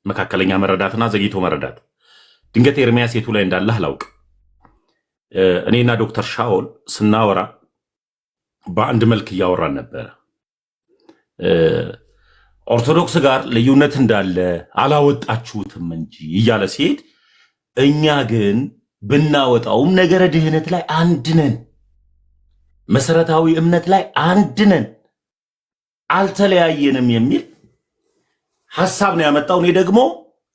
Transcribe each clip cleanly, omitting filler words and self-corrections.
መካከለኛ መረዳትና ዘግይቶ መረዳት። ድንገት ኤርሚያስ የቱ ላይ እንዳለ አላውቅ። እኔና ዶክተር ሻውል ስናወራ በአንድ መልክ እያወራን ነበረ። ኦርቶዶክስ ጋር ልዩነት እንዳለ አላወጣችሁትም እንጂ እያለ ሲሄድ፣ እኛ ግን ብናወጣውም ነገረ ድህነት ላይ አንድ ነን፣ መሰረታዊ እምነት ላይ አንድ ነን፣ አልተለያየንም የሚል ሐሳብ ነው ያመጣው። እኔ ደግሞ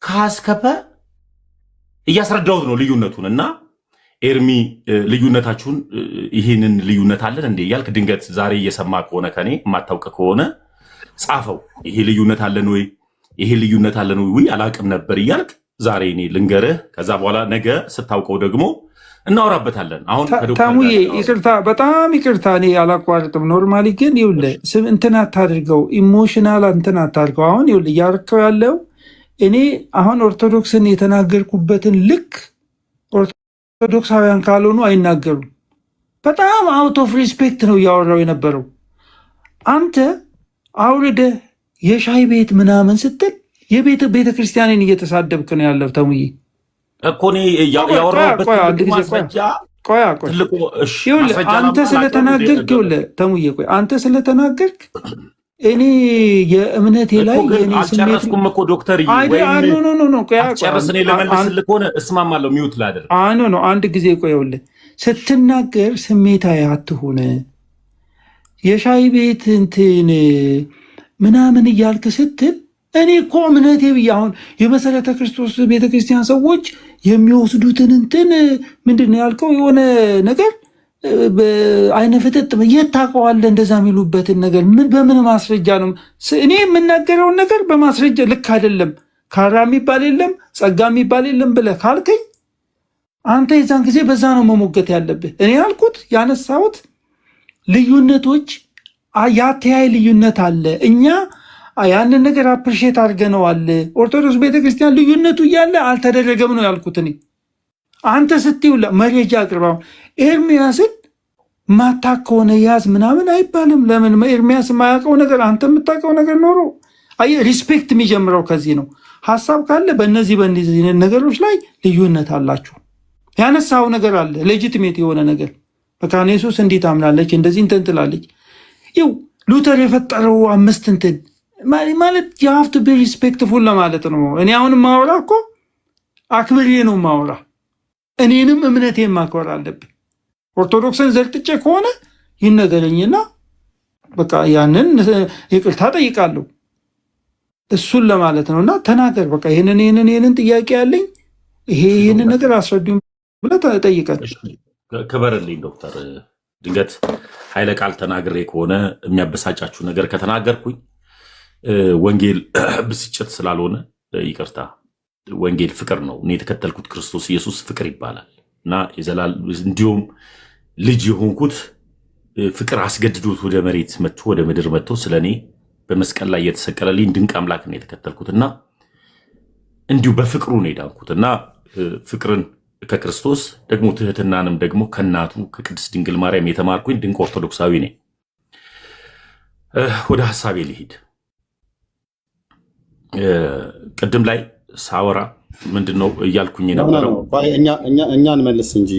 ከአስከፈ እያስረዳሁት ነው ልዩነቱን። እና ኤርሚ ልዩነታችሁን ይህንን ልዩነት አለን እንዴ እያልክ ድንገት ዛሬ እየሰማ ከሆነ ከኔ የማታውቅ ከሆነ ጻፈው። ይሄ ልዩነት አለን ወይ ይሄ ልዩነት አለን ወይ አላቅም ነበር እያልክ ዛሬ እኔ ልንገርህ። ከዛ በኋላ ነገ ስታውቀው ደግሞ እናወራበታለን። አሁን ታሙዬ ይቅርታ፣ በጣም ይቅርታ፣ እኔ አላቋርጥም። ኖርማሊ ግን ይኸውልህ እንትን አታድርገው፣ ኢሞሽናል እንትን አታድርገው። አሁን ይኸውልህ እያደረከው ያለው እኔ አሁን ኦርቶዶክስን የተናገርኩበትን ልክ ኦርቶዶክሳውያን ካልሆኑ አይናገሩም። በጣም አውት ኦፍ ሪስፔክት ነው እያወራው የነበረው። አንተ አውርደህ የሻይ ቤት ምናምን ስትል ቤተ ክርስቲያንን እየተሳደብክ ነው ያለው ተሙዬ እኮ እኔ ያወራሁበት አንተ ስለተናገርክ ተሙዬ ቆይ አንተ ስለተናገርክ እኔ የእምነቴ ላይ የኔ ስሜት አልጨረስኩም እኮ ዶክተር ጨርስ። እኔ ለመልስልህ ከሆነ እስማማለሁ። ሚውት ላደርግ ነው አንድ ጊዜ ቆይ ስትናገር ስሜታዊ አትሁን። የሻይ ቤት እንትን ምናምን እያልክ ስትል እኔ እኮ እምነቴ ብዬ አሁን የመሰረተ ክርስቶስ ቤተክርስቲያን ሰዎች የሚወስዱትን እንትን ምንድን ነው ያልከው? የሆነ ነገር አይነ ፍጥጥ የት ታውቀዋለህ? እንደዛ የሚሉበትን ነገር በምን ማስረጃ ነው? እኔ የምናገረውን ነገር በማስረጃ ልክ አይደለም፣ ካራ የሚባል የለም፣ ጸጋ የሚባል የለም ብለህ ካልከኝ አንተ የዛን ጊዜ በዛ ነው መሞገት ያለብህ። እኔ ያልኩት ያነሳሁት ልዩነቶች የአተያይ ልዩነት አለ። እኛ ያንን ነገር አፕሪሼት አድርገነዋል። ኦርቶዶክስ ቤተክርስቲያን ልዩነቱ እያለ አልተደረገም ነው ያልኩት። እኔ አንተ ስትይው መረጃ አቅርባው ኤርሚያስን ማታክ ከሆነ ያዝ ምናምን አይባልም። ለምን ኤርሚያስ የማያውቀው ነገር አንተ የምታውቀው ነገር ኖሮ? ሪስፔክት የሚጀምረው ከዚህ ነው። ሀሳብ ካለ በእነዚህ ነገሮች ላይ ልዩነት አላችሁ። ያነሳው ነገር አለ ሌጂቲሜት የሆነ ነገር። መካነ ኢየሱስ እንዲህ ታምናለች፣ እንደዚህ እንትን ትላለች። ይው ሉተር የፈጠረው አምስት እንትን ማለት የሀፍቱ ቢ ሪስፔክትፉል ለማለት ነው። እኔ አሁን ማወራ እኮ አክብሬ ነው ማወራ። እኔንም እምነቴን ማክበር አለብን። ኦርቶዶክስን ዘርጥጬ ከሆነ ይነገረኝና በቃ ያንን ይቅርታ ጠይቃለሁ። እሱን ለማለት ነው። እና ተናገር በቃ ይህንን ጥያቄ ያለኝ ይህንን ነገር አስረዱኝ ብለህ ጠይቀን። ክበርልኝ ዶክተር። ድንገት ኃይለ ቃል ተናግሬ ከሆነ የሚያበሳጫችሁ ነገር ከተናገርኩኝ ወንጌል ብስጭት ስላልሆነ ይቅርታ። ወንጌል ፍቅር ነው። እኔ የተከተልኩት ክርስቶስ ኢየሱስ ፍቅር ይባላል እና እንዲሁም ልጅ የሆንኩት ፍቅር አስገድዶት ወደ መሬት መጥቶ ወደ ምድር መጥቶ ስለ እኔ በመስቀል ላይ የተሰቀለልኝ ድንቅ አምላክ ነው የተከተልኩት እና እንዲሁ በፍቅሩ ነው የዳንኩት እና ፍቅርን ከክርስቶስ ደግሞ ትህትናንም ደግሞ ከእናቱ ከቅድስት ድንግል ማርያም የተማርኩኝ ድንቅ ኦርቶዶክሳዊ ነኝ። ወደ ሐሳቤ ልሂድ። ቅድም ላይ ሳወራ ምንድነው እያልኩኝ ነበረው? እኛን መልስ እንጂ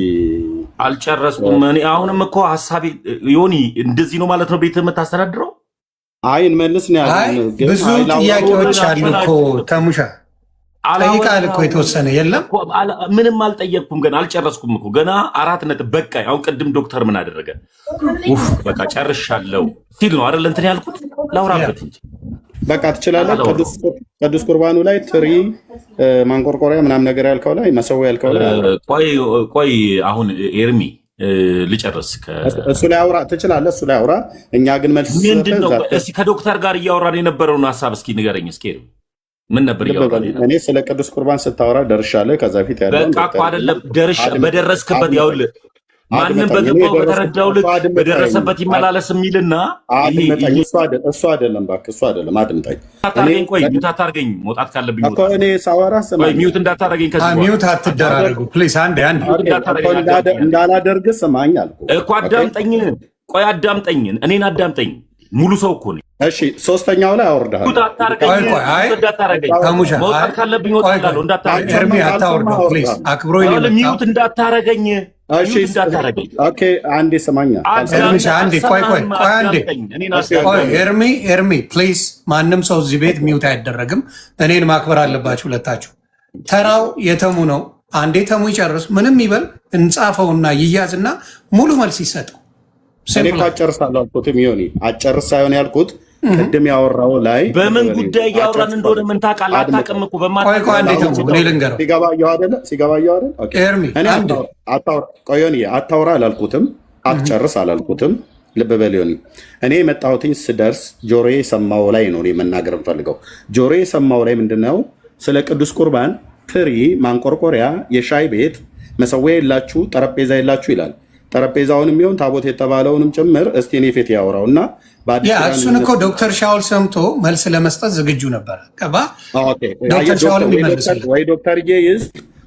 አልጨረስኩም። እኔ አሁንም እኮ ሐሳቤ ዮኒ እንደዚህ ነው ማለት ነው ቤት የምታስተዳድረው? አይን መልስ ነው ያለው። ብዙ ጥያቄዎች አሉ እኮ ተሙሻ ጠይቃል እኮ የተወሰነ የለም። ምንም አልጠየቅኩም፣ ገና አልጨረስኩም እኮ ገና 4 ነጥብ በቃ። አሁን ቅድም ዶክተር ምን አደረገ? በቃ ጨርሻለሁ ሲል ነው አይደል እንትን ያልኩት። ላውራበት እንጂ በቃ ትችላለህ። ቅዱስ ቁርባኑ ላይ ትሪ ማንቆርቆሪያ ምናምን ነገር ያልከው ላይ መሰዊያ ያልከው ላይ ቆይ አሁን ኤርሚ ልጨርስ። እሱ ላይ አውራ ትችላለህ። እሱ ላይ አውራ። እኛ ግን መልስ ምንድነው? እስኪ ከዶክተር ጋር እያወራን የነበረውን ሀሳብ እስኪ ንገረኝ። እስኪ ምን ነበር እያወራን? እኔ ስለ ቅዱስ ቁርባን ስታወራ ደርሻለሁ። ከዛ ፊት ያለው በቃ እኮ አይደለም በደረስክበት ያውልህ ማንም በገባው በተረዳው ልክ በደረሰበት ይመላለስ የሚልና እሱ አይደለም እባክህ፣ እሱ አይደለም። አድምጠኝ። ቆይ ሚውት አታርገኝ። መውጣት ካለብኝ እኮ እኔ ሳወራ ሚውት እንዳታረገኝ። ሚውት አትደራረጉ ፕሊዝ። አንድ እንዳላደርግ ስማኝ አልኩህ እኮ። አዳምጠኝ። ቆይ አዳምጠኝ፣ እኔን አዳምጠኝ። ሙሉ ሰው እኮ ነኝ። እሺ ሶስተኛው ላይ አወርደሃል። መውጣት ካለብኝ እወጣለሁ። ኤርሚ አታወርደው ፕሊዝ፣ አክብሮ ሚዩት እንዳታረገኝ። ኦኬ አንዴ ስማኛ። ኤርሚ ፕሊዝ፣ ማንም ሰው እዚህ ቤት ሚዩት አይደረግም። እኔን ማክበር አለባችሁ ሁለታችሁ። ተራው የተሙ ነው። አንዴ ተሙ ይጨርስ፣ ምንም ይበል እንጻፈውና ይያዝና ሙሉ መልስ ይሰጠው። እኔ እኮ አጨርሳለሁ አልኩትም። ዮኒ አጨርስ ሳይሆን ያልኩት ቅድም ያወራው ላይ በምን ጉዳይ እያወራን እንደሆነ ምን ታውቃለህ? አታውቅም እኮ ሲገባየው አይደለ? እኔ ዮኒ አታውራ አላልኩትም፣ አትጨርስ አላልኩትም። ልብ በል ዮኒ፣ እኔ የመጣሁትኝ ስደርስ ጆሮዬ የሰማው ላይ ነው መናገር የምፈልገው። ጆሮዬ የሰማው ላይ ምንድነው? ስለ ቅዱስ ቁርባን ትሪ፣ ማንቆርቆሪያ፣ የሻይ ቤት መሰዊያ የላችሁ፣ ጠረጴዛ የላችሁ ይላል። ጠረጴዛውንም ቢሆን ታቦት የተባለውንም ጭምር እስቲ እኔ ፊት ያወራው እና እሱን እኮ ዶክተር ሻውል ሰምቶ መልስ ለመስጠት ዝግጁ ነበር። ዶክተር ሻውል ወይ ዶክተር ይዝ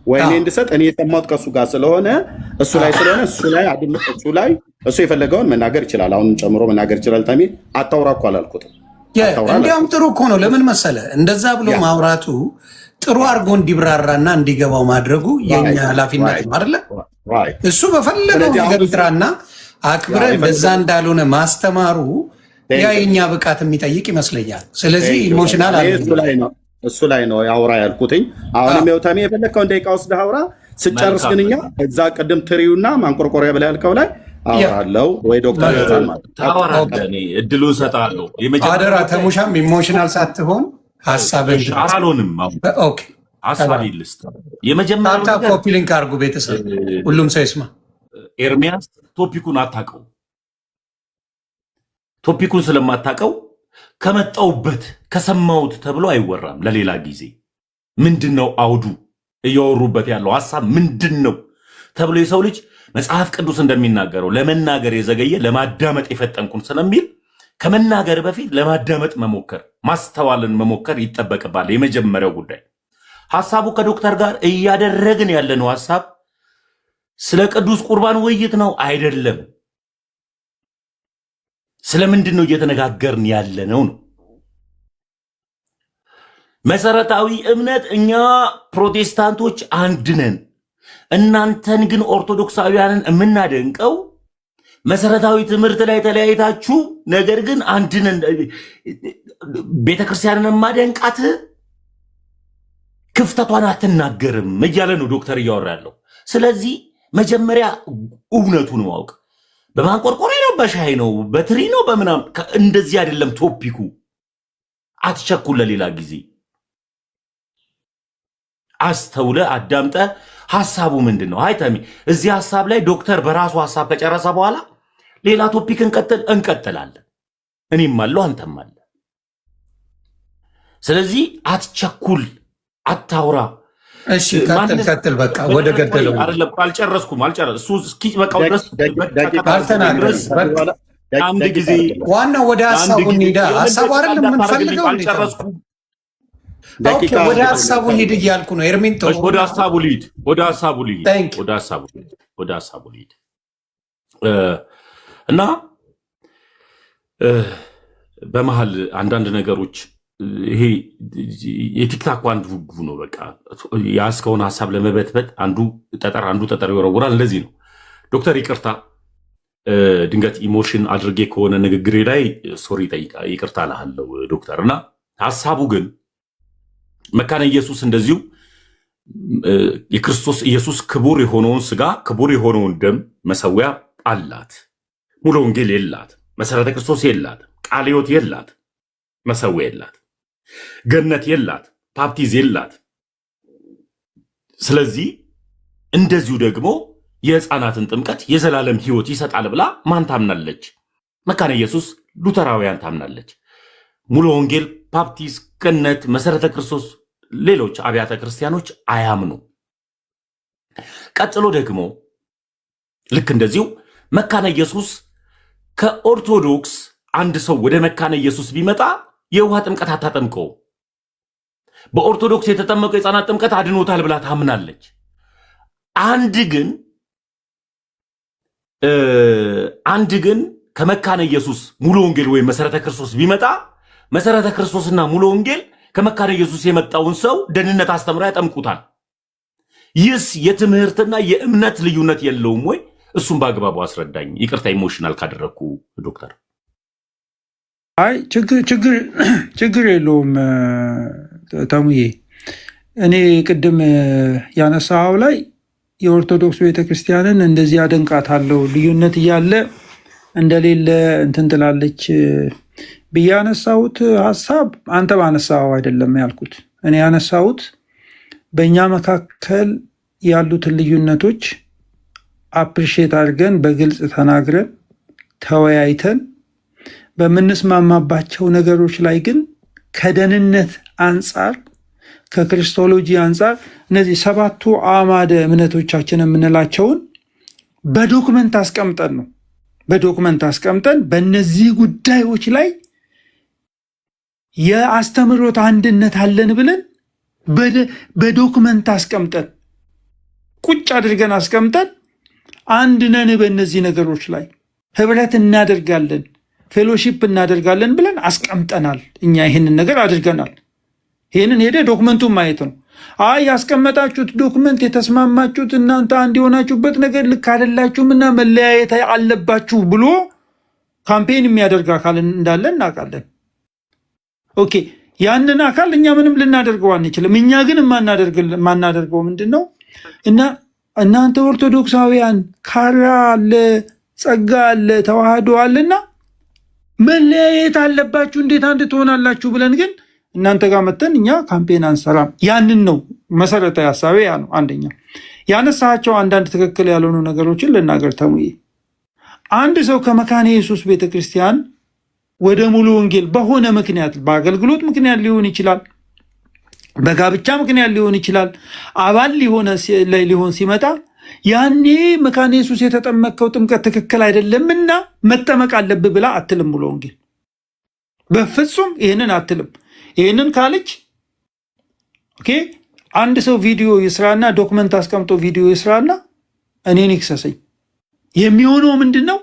ወይ እኔ እንድሰጥ እኔ የሰማሁት ከእሱ ጋር ስለሆነ እሱ ላይ እሱ የፈለገውን መናገር ይችላል። አሁንም ጨምሮ መናገር ይችላል። ተሜ አታውራ እኮ አላልኩትም። እንዲያውም ጥሩ እኮ ነው። ለምን መሰለ እንደዛ ብሎ ማውራቱ ጥሩ አድርጎ እንዲብራራና እንዲገባው ማድረጉ የኛ ኃላፊነት ነው አይደለ? እሱ በፈለገው ነገር ጥራና አክብረ በዛ እንዳልሆነ ማስተማሩ ያ የኛ ብቃት የሚጠይቅ ይመስለኛል። ስለዚህ ኢሞሽናል እሱ ላይ ነው ያውራ ያልኩትኝ። አሁንም ተሜ የፈለግከውን ደቂቃ ወስደህ አውራ። ስጨርስ ግን እኛ እዛ ቅድም ትሪውና ማንቆርቆሪያ ብላ ያልከው ላይ አወራለሁ ወይ ዶክተር ይወጣል ማለት እድሉን እሰጥሃለሁ። አደራ ተሙሻም ኢሞሽናል ሳትሆን ሀሳብን አልሆንም። ሀሳብ ይልስጥ የመጀመሪያ ኮፒ ሊንክ አድርጉ ቤተሰብ፣ ሁሉም ሰው ይስማ። ኤርሚያስ ቶፒኩን አታውቀው። ቶፒኩን ስለማታውቀው ከመጣውበት ከሰማሁት ተብሎ አይወራም። ለሌላ ጊዜ ምንድን ነው አውዱ እያወሩበት ያለው ሀሳብ ምንድን ነው ተብሎ የሰው ልጅ መጽሐፍ ቅዱስ እንደሚናገረው ለመናገር የዘገየ ለማዳመጥ የፈጠንኩን ስለሚል ከመናገር በፊት ለማዳመጥ መሞከር፣ ማስተዋልን መሞከር ይጠበቅባል። የመጀመሪያው ጉዳይ ሐሳቡ ከዶክተር ጋር እያደረግን ያለነው ሐሳብ ስለ ቅዱስ ቁርባን ውይይት ነው አይደለም። ስለምንድን ነው እየተነጋገርን ያለነው ነው። መሰረታዊ እምነት እኛ ፕሮቴስታንቶች አንድ ነን። እናንተን ግን ኦርቶዶክሳውያንን የምናደንቀው መሰረታዊ ትምህርት ላይ ተለያይታችሁ ነገር ግን አንድ ነን። ቤተክርስቲያንን የማደንቃት ክፍተቷን አትናገርም እያለ ነው ዶክተር እያወራ ያለው። ስለዚህ መጀመሪያ እውነቱን ማወቅ በማንቆርቆሪያ ነው፣ በሻይ ነው፣ በትሪ ነው፣ በምናም እንደዚህ አይደለም ቶፒኩ። አትቸኩል። ለሌላ ጊዜ አስተውለ አዳምጠ ሐሳቡ ምንድን ነው? አይተሚ እዚህ ሐሳብ ላይ ዶክተር በራሱ ሐሳብ ከጨረሰ በኋላ ሌላ ቶፒክ እንቀጥላለን። እኔም አለው አንተም አለ። ስለዚህ አትቸኩል፣ አታውራ። እሺ ቀጥል። በቃ ወደ ገደለው አይደለም። አልጨረስኩም። እሱ እስኪ በቃው ድረስ አንድ ጊዜ ዋናው ወደ ሐሳቡ እንሂዳ። ሐሳቡ አይደለም የምንፈልገው። አልጨረስኩም። ወደ ሐሳቡ ሂድ እያልኩ ነው። ኤርሚንቶ ወደ ሐሳቡ ሊድ እና በመሃል አንዳንድ ነገሮች ይሄ የቲክታክ አንዱ ህጉ ነው። በቃ ያስከውን ሐሳብ ለመበትበት አንዱ ጠጠር ይወረውራል። እንደዚህ ነው። ዶክተር ይቅርታ፣ ድንገት ኢሞሽን አድርጌ ከሆነ ንግግሬ ላይ ሶሪ ይቅርታ እልሃለሁ ዶክተር። እና ሐሳቡ ግን መካነ ኢየሱስ እንደዚሁ የክርስቶስ ኢየሱስ ክቡር የሆነውን ስጋ ክቡር የሆነውን ደም መሰዊያ አላት። ሙሉ ወንጌል የላት፣ መሰረተ ክርስቶስ የላት፣ ቃለ ሕይወት የላት፣ መሰዊያ የላት፣ ገነት የላት፣ ባፕቲዝ የላት። ስለዚህ እንደዚሁ ደግሞ የሕፃናትን ጥምቀት የዘላለም ሕይወት ይሰጣል ብላ ማን ታምናለች? መካነ ኢየሱስ ሉተራውያን ታምናለች። ሙሉ ወንጌል፣ ባፕቲዝ፣ ገነት፣ መሰረተ ክርስቶስ ሌሎች አብያተ ክርስቲያኖች አያምኑ። ቀጥሎ ደግሞ ልክ እንደዚሁ መካነ ኢየሱስ ከኦርቶዶክስ አንድ ሰው ወደ መካነ ኢየሱስ ቢመጣ የውሃ ጥምቀት አታጠምቀው። በኦርቶዶክስ የተጠመቀው የሕፃናት ጥምቀት አድኖታል ብላ ታምናለች። አንድ ግን ከመካነ ኢየሱስ ሙሉ ወንጌል ወይም መሰረተ ክርስቶስ ቢመጣ መሰረተ ክርስቶስና ሙሉ ወንጌል ከመካነ ኢየሱስ የመጣውን ሰው ደህንነት አስተምረው ያጠምቁታል። ይህስ የትምህርትና የእምነት ልዩነት የለውም ወይ? እሱም በአግባቡ አስረዳኝ። ይቅርታ ኢሞሽናል ካደረግኩ ዶክተር። አይ ችግር የለውም ተሙዬ። እኔ ቅድም ያነሳው ላይ የኦርቶዶክስ ቤተክርስቲያንን እንደዚህ አደንቃታለሁ ልዩነት እያለ እንደሌለ እንትን ትላለች ብዬ ያነሳሁት ሀሳብ አንተ ባነሳው አይደለም ያልኩት። እኔ ያነሳሁት በእኛ መካከል ያሉትን ልዩነቶች አፕሪሼት አድርገን በግልጽ ተናግረን ተወያይተን በምንስማማባቸው ነገሮች ላይ ግን ከደህንነት አንጻር ከክርስቶሎጂ አንጻር እነዚህ 7ቱ አዕማደ እምነቶቻችን የምንላቸውን በዶክመንት አስቀምጠን ነው በእነዚህ ጉዳዮች ላይ የአስተምህሮት አንድነት አለን ብለን በዶክመንት አስቀምጠን ቁጭ አድርገን አስቀምጠን አንድ ነን በእነዚህ ነገሮች ላይ ህብረት እናደርጋለን ፌሎሺፕ እናደርጋለን ብለን አስቀምጠናል። እኛ ይህንን ነገር አድርገናል። ይህንን ሄደ ዶክመንቱን ማየት ነው። አይ ያስቀመጣችሁት ዶክመንት የተስማማችሁት እናንተ አንድ የሆናችሁበት ነገር ልክ አይደላችሁም እና መለያየት አለባችሁ ብሎ ካምፔን የሚያደርግ አካል እንዳለ እናውቃለን። ኦኬ፣ ያንን አካል እኛ ምንም ልናደርገው አንችልም። እኛ ግን የማናደርገው ምንድን ነው? እና እናንተ ኦርቶዶክሳውያን ካራ አለ፣ ጸጋ አለ፣ ተዋህዶ አለና መለያየት አለባችሁ እንዴት አንድ ትሆናላችሁ ብለን ግን እናንተ ጋር መተን እኛ ካምፔን አንሰራም። ያንን ነው መሰረታዊ ሀሳቤ። ያ ነው አንደኛ። ያነሳቸው አንዳንድ ትክክል ያልሆኑ ነገሮችን ልናገር ተሙዬ። አንድ ሰው ከመካነ ኢየሱስ ቤተክርስቲያን ወደ ሙሉ ወንጌል በሆነ ምክንያት በአገልግሎት ምክንያት ሊሆን ይችላል፣ በጋብቻ ምክንያት ሊሆን ይችላል፣ አባል ሊሆን ሲመጣ ያኔ መካነ ኢየሱስ የተጠመቀው ጥምቀት ትክክል አይደለምና መጠመቅ አለብህ ብላ አትልም። ሙሉ ወንጌል በፍጹም ይህንን አትልም። ይህንን ካለች ኦኬ፣ አንድ ሰው ቪዲዮ ይስራና ዶክመንት አስቀምጦ ቪዲዮ ይስራና እኔን ይክሰሰኝ። የሚሆነው ምንድን ነው?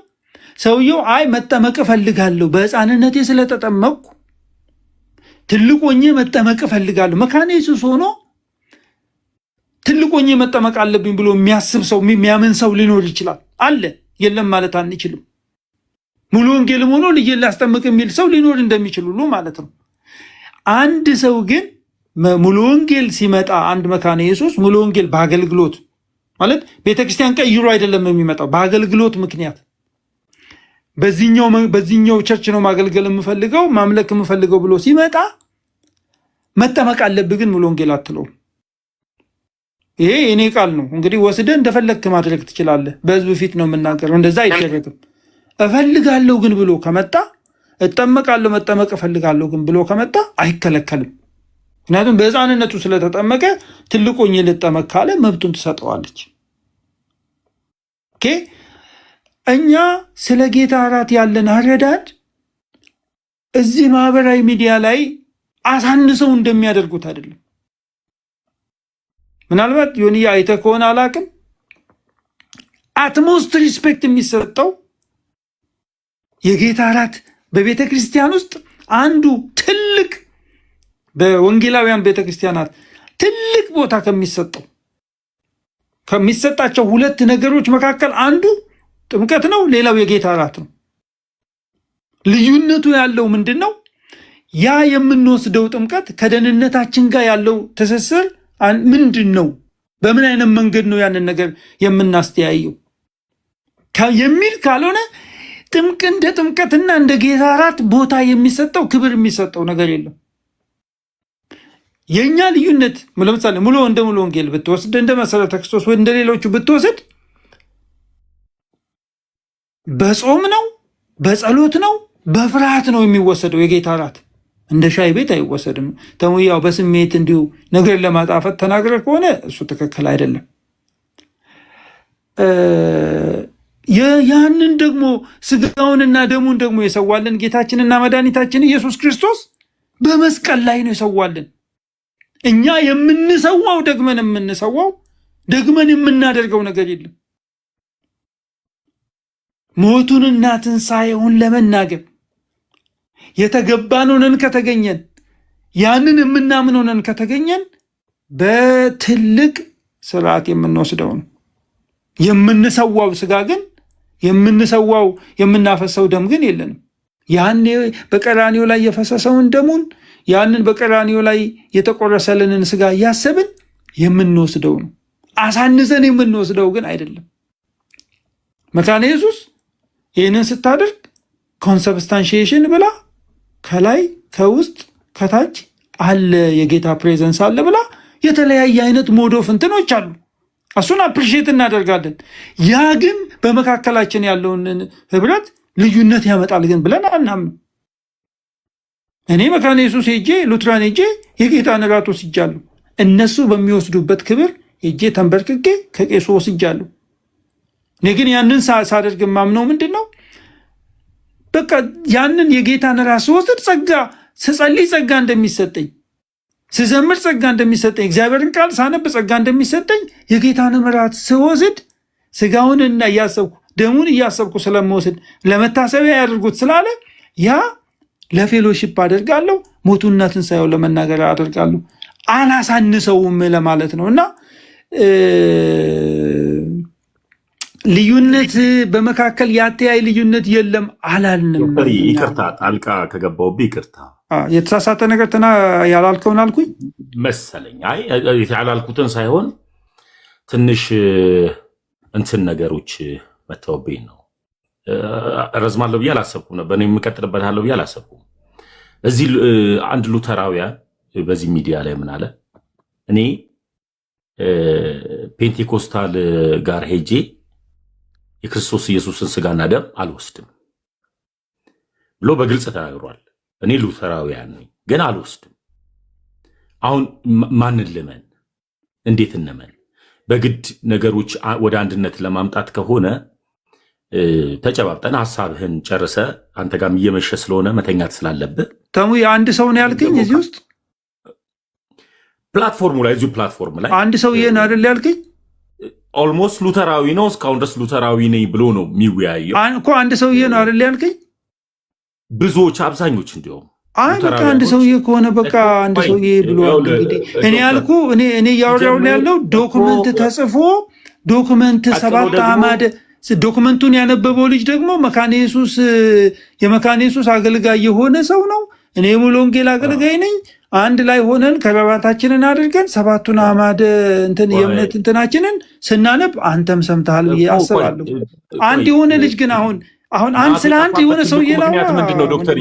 ሰውየው አይ መጠመቅ እፈልጋለሁ፣ በሕፃንነቴ ስለተጠመቅኩ ትልቅ ሆኜ መጠመቅ እፈልጋለሁ። መካነ ኢየሱስ ሆኖ ትልቅ ሆኜ መጠመቅ አለብኝ ብሎ የሚያስብ ሰው የሚያምን ሰው ሊኖር ይችላል። አለ፣ የለም ማለት አንችልም። ሙሉ ወንጌልም ሆኖ ልጄን ላስጠምቅ የሚል ሰው ሊኖር እንደሚችል ሁሉ ማለት ነው። አንድ ሰው ግን ሙሉ ወንጌል ሲመጣ አንድ መካነ ኢየሱስ ሙሉ ወንጌል በአገልግሎት ማለት ቤተክርስቲያን ቀይሮ አይደለም የሚመጣው፣ በአገልግሎት ምክንያት በዚህኛው ቸርች ነው ማገልገል የምፈልገው ማምለክ የምፈልገው ብሎ ሲመጣ መጠመቅ አለብህ ግን ሙሉ ወንጌል አትለውም። ይሄ የኔ ቃል ነው። እንግዲህ ወስደህ እንደፈለግክ ማድረግ ትችላለህ። በህዝብ ፊት ነው የምናገረው። እንደዛ አይደረግም። እፈልጋለሁ ግን ብሎ ከመጣ እጠመቃለሁ መጠመቅ እፈልጋለሁ ግን ብሎ ከመጣ አይከለከልም። ምክንያቱም በሕፃንነቱ ስለተጠመቀ ትልቅ ሆኜ ልጠመቅ ካለ መብቱን ትሰጠዋለች። ኦኬ፣ እኛ ስለ ጌታ እራት ያለን አረዳድ እዚህ ማህበራዊ ሚዲያ ላይ አሳንሰው እንደሚያደርጉት አይደለም። ምናልባት ዮኒያ አይተህ ከሆነ አላቅም፣ አትሞስት ሪስፔክት የሚሰጠው የጌታ እራት በቤተ ክርስቲያን ውስጥ አንዱ ትልቅ በወንጌላውያን ቤተክርስቲያናት ትልቅ ቦታ ከሚሰጣቸው 2 ነገሮች መካከል አንዱ ጥምቀት ነው፣ ሌላው የጌታ እራት ነው። ልዩነቱ ያለው ምንድን ነው? ያ የምንወስደው ጥምቀት ከደህንነታችን ጋር ያለው ትስስር ምንድን ነው? በምን አይነት መንገድ ነው ያንን ነገር የምናስተያየው የሚል ካልሆነ እንደ ጥምቀትና እንደ ጌታ እራት ቦታ የሚሰጠው ክብር የሚሰጠው ነገር የለም። የኛ ልዩነት ለምሳሌ ሙሉ ወንጌል ብትወስድ እንደ መሰረተ ክርስቶስ ወይ እንደ ሌሎቹ ብትወስድ በጾም ነው፣ በጸሎት ነው፣ በፍርሃት ነው የሚወሰደው። የጌታ እራት እንደ ሻይ ቤት አይወሰድም። ተሙያው በስሜት እንዲሁ ነገር ለማጣፈጥ ተናግረ ከሆነ እሱ ትክክል አይደለም። ያንን ደግሞ ስጋውንና ደሙን ደግሞ የሰዋልን ጌታችንና መድኃኒታችን ኢየሱስ ክርስቶስ በመስቀል ላይ ነው የሰዋልን። እኛ የምንሰዋው ደግመን የምናደርገው ነገር የለም። ሞቱንና ትንሣኤውን ለመናገር የተገባን ሆነን ከተገኘን ያንን የምናምን ሆነን ከተገኘን በትልቅ ስርዓት የምንወስደው ነው። የምንሰዋው ስጋ ግን የምንሰዋው የምናፈሰው ደም ግን የለንም። ያኔ በቀራኒዮ ላይ የፈሰሰውን ደሙን ያንን በቀራኒዮ ላይ የተቆረሰልንን ስጋ እያሰብን የምንወስደው ነው። አሳንሰን የምንወስደው ግን አይደለም። መካነ ኢየሱስ ይህንን ስታደርግ ኮንሰብስታንሺዬሽን ብላ ከላይ ከውስጥ ከታች አለ የጌታ ፕሬዘንስ አለ ብላ የተለያየ አይነት ሞዶፍ እንትኖች አሉ። እሱን አፕሪሺየት እናደርጋለን። ያ ግን በመካከላችን ያለውን ህብረት ልዩነት ያመጣል ግን ብለን አናምንም። እኔ መካነ ኢየሱስ ሄጄ ሉትራን ሄጄ የጌታን እራት ወስጃለሁ። እነሱ በሚወስዱበት ክብር ሄጄ ተንበርክኬ ከቄሱ ወስጃለሁ። እኔ ግን ያንን ሳደርግ ማምነው ምንድን ነው? በቃ ያንን የጌታን እራት ስወስድ ጸጋ ስጸልይ ጸጋ እንደሚሰጠኝ፣ ስዘምር ጸጋ እንደሚሰጠኝ፣ እግዚአብሔርን ቃል ሳነብ ጸጋ እንደሚሰጠኝ የጌታን እራት ስወስድ ስጋውንና እያሰብኩ ደሙን እያሰብኩ ስለመወስድ ለመታሰቢያ ያደርጉት ስላለ ያ ለፌሎሺፕ አደርጋለሁ። ሞቱና ትንሣኤውን ለመናገር አደርጋለሁ። አላሳንሰውም ለማለት ነው። እና ልዩነት በመካከል የአተያይ ልዩነት የለም አላልንም። ይቅርታ ጣልቃ ከገባሁብህ ይቅርታ። የተሳሳተ ነገር ያላልከውን አልኩኝ መሰለኝ። አይ ያላልኩትን ሳይሆን ትንሽ እንትን ነገሮች መተውብኝ ነው። ረዝማለሁ ብዬ አላሰብኩም ነበር። እኔ የምቀጥልበታለሁ ብዬ አላሰብኩም። እዚህ አንድ ሉተራውያን በዚህ ሚዲያ ላይ ምን አለ፣ እኔ ፔንቴኮስታል ጋር ሄጄ የክርስቶስ ኢየሱስን ስጋና ደም አልወስድም ብሎ በግልጽ ተናግሯል። እኔ ሉተራውያን ነኝ ግን አልወስድም። አሁን ማንን ልመን? እንዴት እንመን? በግድ ነገሮች ወደ አንድነት ለማምጣት ከሆነ ተጨባብጠን ሀሳብህን ጨርሰ አንተ ጋርም እየመሸ ስለሆነ መተኛት ስላለብህ ተሙ የአንድ ሰው ነው ያልከኝ። እዚህ ውስጥ ፕላትፎርሙ ላይ እዚሁ ፕላትፎርም ላይ አንድ ሰው ይሄን አይደል ያልከኝ? ኦልሞስት ሉተራዊ ነው እስካሁን ድረስ ሉተራዊ ነኝ ብሎ ነው የሚወያየው እኮ። አንድ ሰውዬ ነው አይደል ያልከኝ? ብዙዎች አብዛኞች እንዲሁም በቃ አንድ ሰውዬ ከሆነ በቃ አንድ ሰውዬ ብሎ እንግዲህ እኔ ያልኩ እኔ እያወራሁ ያለው ዶክመንት ተጽፎ ዶክመንት 7 አማደ ዶክመንቱን ያነበበው ልጅ ደግሞ መካነ ኢየሱስ የመካነ ኢየሱስ አገልጋይ የሆነ ሰው ነው። እኔ ሙሉ ወንጌል አገልጋይ ነኝ። አንድ ላይ ሆነን ከረባታችንን አድርገን 7ቱን አማደ እንትን የእምነት እንትናችንን ስናነብ አንተም ሰምተሃል ብዬ አስባለሁ። አንድ የሆነ ልጅ ግን አሁን አንድ ስለ አንድ የሆነ ሰውዬ ምንድን ነው ዶክተር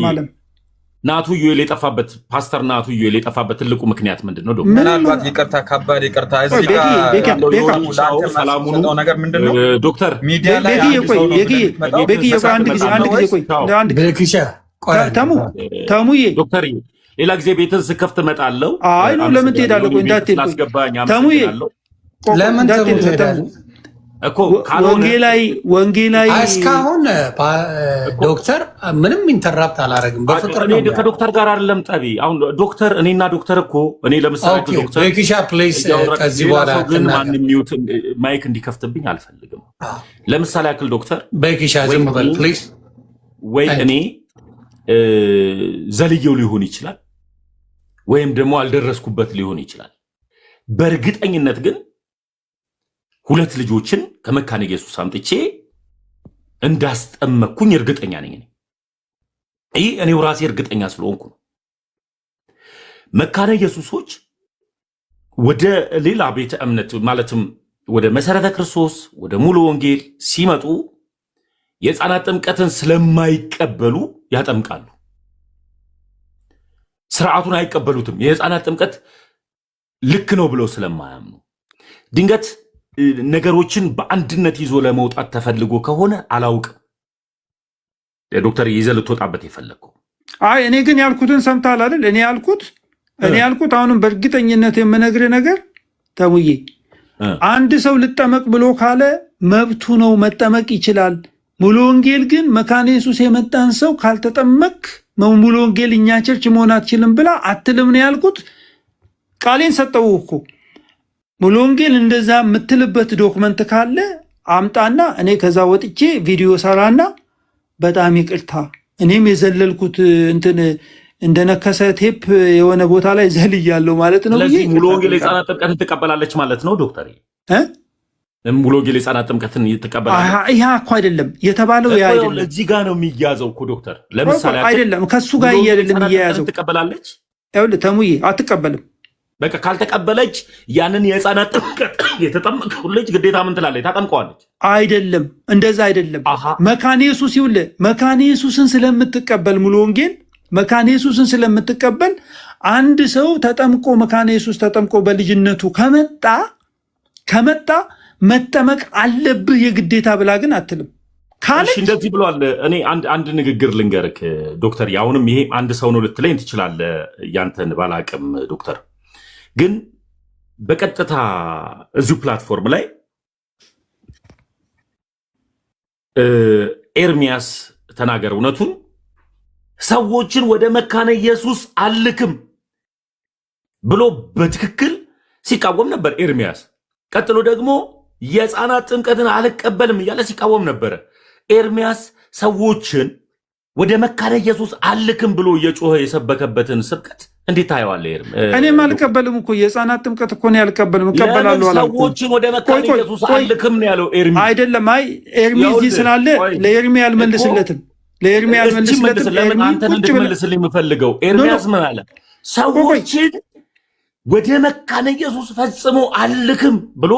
ናቱ ዩኤል የጠፋበት ፓስተር ናቱ ዩኤል የጠፋበት ትልቁ ምክንያት ምንድን ነው? ምናልባት ይቅርታ ከባድ ይቅርታ እዚህ ጋር ሰላሙኑ ነገር ምንድን ነው? ዶክተር ሚዲያ ላይ ተሙዬ ዶክተር ሌላ ጊዜ ቤትን ስከፍት እመጣለሁ። አይ ነው ለምን ትሄዳለህ? ቆይ እንዳትሄድ ተሙዬ ለምን ትሄዳለህ? ወንጌላዊ እስካሁን ዶክተር ምንም ኢንተራፕት አላረግም። በፍቅር ነው ከዶክተር ጋር አይደለም ጠቢ። አሁን ዶክተር እኔና ዶክተር እኮ እኔ ለምሳሌ ዶክተር ቤኪሻ ፕሌስ ከዚህ በኋላ ግን ማንም ሚውት ማይክ እንዲከፍትብኝ አልፈልግም። ለምሳሌ ያክል ዶክተር ቤኪሻ ዝም በል ፕሊዝ። ወይ እኔ ዘልየው ሊሆን ይችላል ወይም ደግሞ አልደረስኩበት ሊሆን ይችላል። በእርግጠኝነት ግን 2 ልጆችን ከመካነ ኢየሱስ አምጥቼ እንዳስጠመኩኝ እርግጠኛ ነኝ። ይህ እኔው ራሴ እርግጠኛ ስለሆንኩ ነው። መካነ ኢየሱሶች ወደ ሌላ ቤተ እምነት ማለትም ወደ መሰረተ ክርስቶስ ወደ ሙሉ ወንጌል ሲመጡ የሕፃናት ጥምቀትን ስለማይቀበሉ ያጠምቃሉ። ስርዓቱን አይቀበሉትም። የሕፃናት ጥምቀት ልክ ነው ብለው ስለማያምኑ ድንገት ነገሮችን በአንድነት ይዞ ለመውጣት ተፈልጎ ከሆነ አላውቅም። ዶክተር ይዘህ ልትወጣበት የፈለግከው እኔ ግን ያልኩትን ሰምተሃል አይደል? እኔ ያልኩት አሁንም በእርግጠኝነት የምነግርህ ነገር ተሙዬ፣ አንድ ሰው ልጠመቅ ብሎ ካለ መብቱ ነው፣ መጠመቅ ይችላል። ሙሉ ወንጌል ግን መካነ ኢየሱስ የመጣን ሰው ካልተጠመቅ ሙሉ ወንጌል እኛ ቸርች መሆን አትችልም ብላ አትልም ነው ያልኩት። ቃሌን ሰጠው እኮ ሙሉ ወንጌል እንደዛ የምትልበት ዶክመንት ካለ አምጣና እኔ ከዛ ወጥቼ ቪዲዮ ሰራና በጣም ይቅርታ እኔም የዘለልኩት እንትን እንደነከሰ ቴፕ የሆነ ቦታ ላይ ዘልያለሁ ማለት ነው። ስለዚህ ሙሉ ወንጌል የህፃናት ጥምቀትን ትቀበላለች ማለት ነው ዶክተር? ሙሉ ወንጌል የህፃናት ጥምቀትን ትቀበላለች? ያ እኮ አይደለም የተባለው። ያ አይደለም እዚህ ጋር ነው የሚያዘው እኮ ዶክተር። ለምሳሌ አይደለም ከሱ ጋር አይደለም የሚያያዘው። ትቀበላለች? ይኸውልህ ተሙዬ አትቀበልም። በቃ ካልተቀበለች ያንን የህፃናት ጥምቀት የተጠመቀው ልጅ ግዴታ ምን ትላለች? ታጠምቀዋለች? አይደለም እንደዛ አይደለም። መካነ ኢየሱስ ይኸውልህ መካነ ኢየሱስን ስለምትቀበል ሙሉ ወንጌል መካነ ኢየሱስን ስለምትቀበል አንድ ሰው ተጠምቆ መካነ ኢየሱስ ተጠምቆ በልጅነቱ ከመጣ መጠመቅ አለብህ የግዴታ ብላ ግን አትልም። ካለች እንደዚህ ብሏል። እኔ አንድ ንግግር ልንገርክ ዶክተር። አሁንም ይሄ አንድ ሰው ነው ልትለኝ ትችላለህ፣ ያንተን ባላቅም ዶክተር። ግን በቀጥታ እዚሁ ፕላትፎርም ላይ ኤርሚያስ ተናገር እውነቱን ሰዎችን ወደ መካነ ኢየሱስ አልክም ብሎ በትክክል ሲቃወም ነበር ኤርሚያስ። ቀጥሎ ደግሞ የህፃናት ጥምቀትን አልቀበልም እያለ ሲቃወም ነበረ ኤርሚያስ። ሰዎችን ወደ መካነ ኢየሱስ አልክም ብሎ እየጮኸ የሰበከበትን ስብከት እንዴት ታየዋለህ? እኔም አልቀበልም እኮ የህፃናት ጥምቀት እኮ ነው ያልቀበልም። እቀበላለሁ አላልኩም። ሰዎችን ወደ መካነ ኢየሱስ አልክም ነው ያለው ኤርሚ። አይደለም አይ ኤርሚ እዚህ ስላለ ለኤርሚ አልመልስለትም። ለኤርሚ አልመልስለትም። ለምን አንተን እንድትመልስልኝ የምፈልገው ኤርሚያስ ምን አለ? ሰዎችን ወደ መካነ ኢየሱስ ፈጽሞ አልክም ብሎ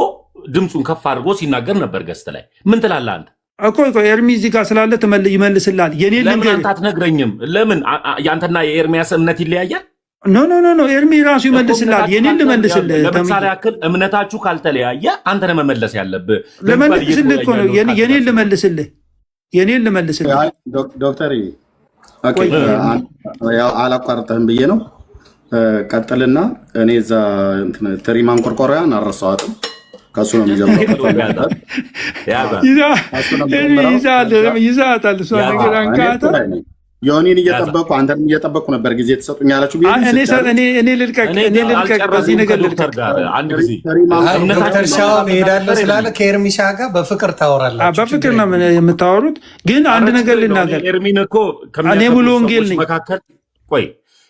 ድምፁን ከፍ አድርጎ ሲናገር ነበር ገስት ላይ። ምን ትላለህ አንተ? እኮ ኤርሚ እዚህ ጋር ስላለ ይመልስልሃል። ለምን አንተ አትነግረኝም? ለምን ያንተና የኤርሚያስ እምነት ይለያያል? ኖ ኤርሚ ራሱ ይመልስልሃል። የኔን ልመልስልህ። ለምሳሌ ያክል እምነታችሁ ካልተለያየ አንተ ነህ መመለስ ያለብህ። ለመልስልህ እኮ ነው የኔን ልመልስልህ። ዶክተር አላቋርጠህም ብዬ ነው። ቀጥልና እኔ እዛ ትሪ ማንቆርቆሪያን አልረሳኋትም። ከሱ ነው የሚጀምረው። ይዛታል እሷ ነገር አንካታ ዮኒን እየጠበቁ አንተንም እየጠበቁ ነበር ጊዜ ተሰጡኝ ያላችሁ። እኔ ልልቀቅ በዚህ ነገር ልልቀቅ። ዶክተር ሻው ሄዳለ ስላለ ከኤርሚሻ ጋር በፍቅር ታወራላችሁ። በፍቅር ነው የምታወሩት። ግን አንድ ነገር ልናገር። ኤርሚን እኮ እኔ ሙሉ ወንጌል ነኝ።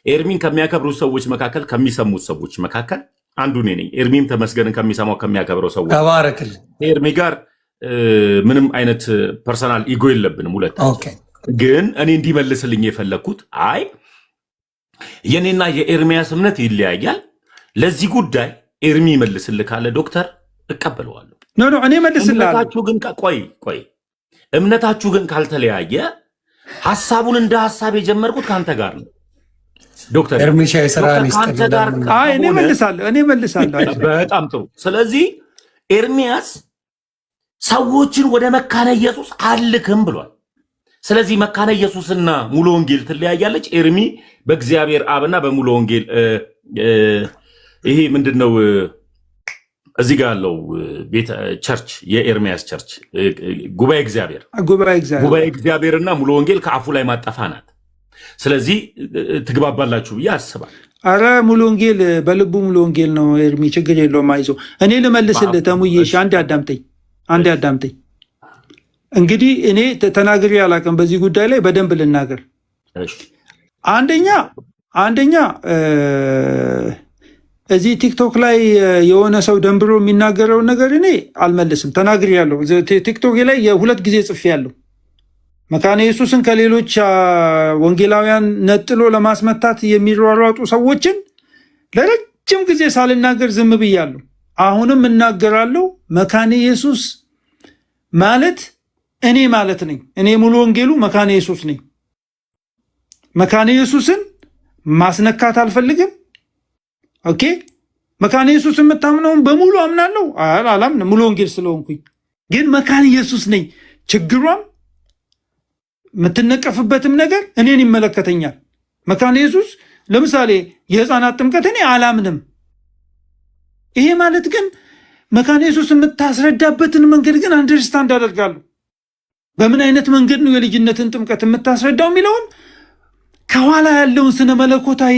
ኤርሚን ከሚያከብሩት ሰዎች መካከል ከሚሰሙት ሰዎች መካከል አንዱ እኔ ነኝ። ኤርሚም ተመስገንን ከሚሰማው ከሚያከብረው ሰዎች ተባረክል። ኤርሚ ጋር ምንም አይነት ፐርሰናል ኢጎ የለብንም ሁለታችን። ግን እኔ እንዲመልስልኝ የፈለግኩት አይ የኔና የኤርሚያስ እምነት ይለያያል፣ ለዚህ ጉዳይ ኤርሚ ይመልስልህ ካለ ዶክተር እቀበለዋለሁ። እኔ መልስልሃለሁ። ግን ቆይ እምነታችሁ ግን ካልተለያየ ሐሳቡን እንደ ሐሳብ የጀመርኩት ከአንተ ጋር ነው ዶክተር ኤርሚሻ የሰራን እኔ መልሳለሁ። በጣም ጥሩ። ስለዚህ ኤርሚያስ ሰዎችን ወደ መካነ ኢየሱስ አልክም ብሏል። ስለዚህ መካነ ኢየሱስና ሙሉ ወንጌል ትለያያለች። ኤርሚ በእግዚአብሔር አብና በሙሉ ወንጌል ይሄ ምንድነው እዚህ ጋር ያለው ቤተ ቸርች የኤርሚያስ ቸርች ጉባኤ እግዚአብሔርና ሙሉ ወንጌል ከአፉ ላይ ማጠፋ ናት። ስለዚህ ትግባባላችሁ ብዬ አስባለሁ። አረ ሙሉ ወንጌል በልቡ ሙሉ ወንጌል ነው ኤርሚ፣ ችግር የለውም አይዞህ። እኔ ልመልስልህ ተሙዬ፣ አንዴ አዳምጠኝ። እንግዲህ እኔ ተናግሬ አላውቅም በዚህ ጉዳይ ላይ በደንብ ልናገር። አንደኛ እዚህ ቲክቶክ ላይ የሆነ ሰው ደንብሮ የሚናገረውን ነገር እኔ አልመልስም። ተናግሬ ያለው ቲክቶክ ላይ የሁለት ጊዜ ጽፌ ያለው መካነ ኢየሱስን ከሌሎች ወንጌላውያን ነጥሎ ለማስመታት የሚሯሯጡ ሰዎችን ለረጅም ጊዜ ሳልናገር ዝም ብያለሁ። አሁንም እናገራለሁ። መካነ ኢየሱስ ማለት እኔ ማለት ነኝ። እኔ ሙሉ ወንጌሉ መካነ ኢየሱስ ነኝ። መካነ ኢየሱስን ማስነካት አልፈልግም። ኦኬ፣ መካነ ኢየሱስ የምታምነውን በሙሉ አምናለሁ። አላምንም ሙሉ ወንጌል ስለሆንኩኝ፣ ግን መካነ ኢየሱስ ነኝ። ችግሯም የምትነቀፍበትም ነገር እኔን ይመለከተኛል። መካነ ኢየሱስ ለምሳሌ የህፃናት ጥምቀት እኔ አላምንም። ይሄ ማለት ግን መካነ ኢየሱስ የምታስረዳበትን መንገድ ግን አንደርስታንድ አደርጋለሁ። በምን አይነት መንገድ ነው የልጅነትን ጥምቀት የምታስረዳው የሚለውን ከኋላ ያለውን ስነ መለኮታዊ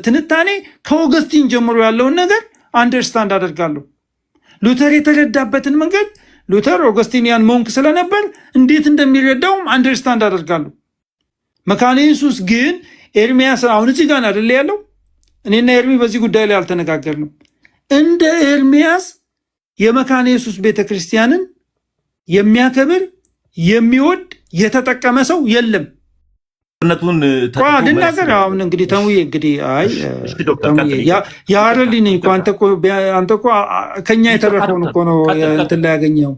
ትንታኔ ከኦገስቲን ጀምሮ ያለውን ነገር አንደርስታንድ አደርጋለሁ። ሉተር የተረዳበትን መንገድ ሉተር ኦገስቲኒያን ሞንክ ስለነበር እንዴት እንደሚረዳውም አንደርስታንድ አደርጋለሁ። መካነ ኢየሱስ ግን ኤርሚያስ አሁን እዚህ ጋር አይደል ያለው? እኔና ኤርሚ በዚህ ጉዳይ ላይ አልተነጋገርንም። እንደ ኤርሚያስ የመካነ ኢየሱስ ቤተክርስቲያንን የሚያከብር የሚወድ የተጠቀመ ሰው የለም። ልናገር አሁን እንግዲህ ተሙዬ እንግዲህ የአረልኝ እኮ አንተ እኮ ከኛ የተረፈውን እኮ ነው እንትን ላይ ያገኘው።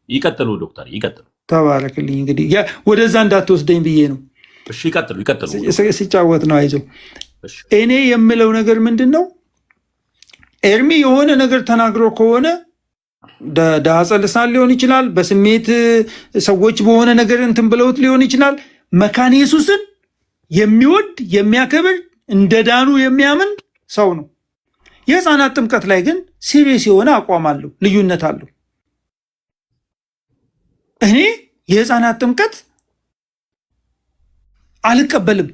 ይቀጥሉ ዶክተር ይቀጥሉ። ተባረክልኝ። እንግዲህ ወደዛ እንዳትወስደኝ ብዬ ነው። ይቀጥሉ። ሲጫወት ነው አይዞህ። እኔ የምለው ነገር ምንድን ነው፣ ኤርሚ የሆነ ነገር ተናግሮ ከሆነ ዳጸ ልሳን ሊሆን ይችላል፣ በስሜት ሰዎች በሆነ ነገር እንትን ብለውት ሊሆን ይችላል። መካነ ኢየሱስን የሚወድ የሚያከብር እንደ ዳኑ የሚያምን ሰው ነው። የህፃናት ጥምቀት ላይ ግን ሲሪየስ የሆነ አቋም አለው፣ ልዩነት አለው። እኔ የህፃናት ጥምቀት አልቀበልም።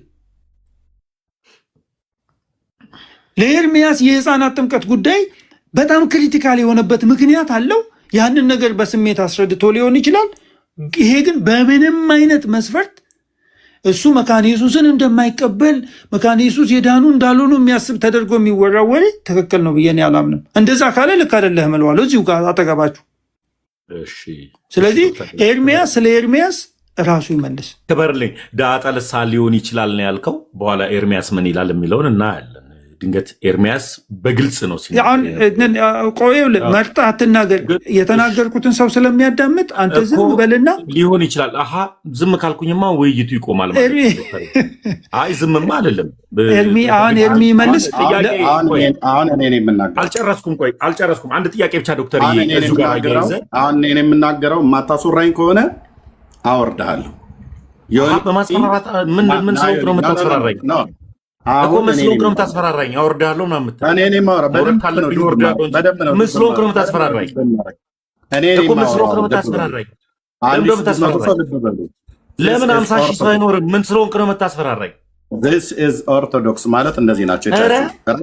ለኤርሚያስ የህፃናት ጥምቀት ጉዳይ በጣም ክሪቲካል የሆነበት ምክንያት አለው። ያንን ነገር በስሜት አስረድቶ ሊሆን ይችላል። ይሄ ግን በምንም አይነት መስፈርት እሱ መካነ ኢየሱስን እንደማይቀበል መካነ ኢየሱስ የዳኑ እንዳልሆኑ የሚያስብ ተደርጎ የሚወራ ወሬ ትክክል ነው ብዬ አላምንም። እንደዛ ካለ ልክ አይደለህም እለዋለሁ እዚሁ ጋር አጠገባችሁ። ስለዚህ ኤርሚያስ ስለ ኤርሚያስ ራሱ ይመልስ። ክበርልኝ። ዳጸ ልሳን ሊሆን ይችላል ነው ያልከው። በኋላ ኤርሚያስ ምን ይላል የሚለውን እናያለን። ድንገት ኤርሚያስ በግልጽ ነው ቆይ መርጠህ አትናገር። የተናገርኩትን ሰው ስለሚያዳምጥ አንተ ዝም በልና ሊሆን ይችላል። ዝም ካልኩኝማ ውይይቱ ይቆማል ማለት ነው። አይ ዝምማ አይደለም። አሁን ኤርሚ ይመልስ። አሁን እኔ የምናገረው አልጨረስኩም። አንድ ጥያቄ ብቻ ዶክተር። አሁን እኔ የምናገረው የማታስወራኝ ከሆነ አወርድሃለሁ። በማስፈራራት ምን ሰው ነው የምታስፈራራኝ? እኮ ምስሎክ ነው የምታስፈራራኝ። አወርዳለሁ ምናምን ምስሎክ ነው የምታስፈራራኝ። ለምን 50 ሺህ ሰው አይኖርም? ምን ስለሆንክ ነው የምታስፈራራኝ? ኦርቶዶክስ ማለት እንደዚህ ናቸው።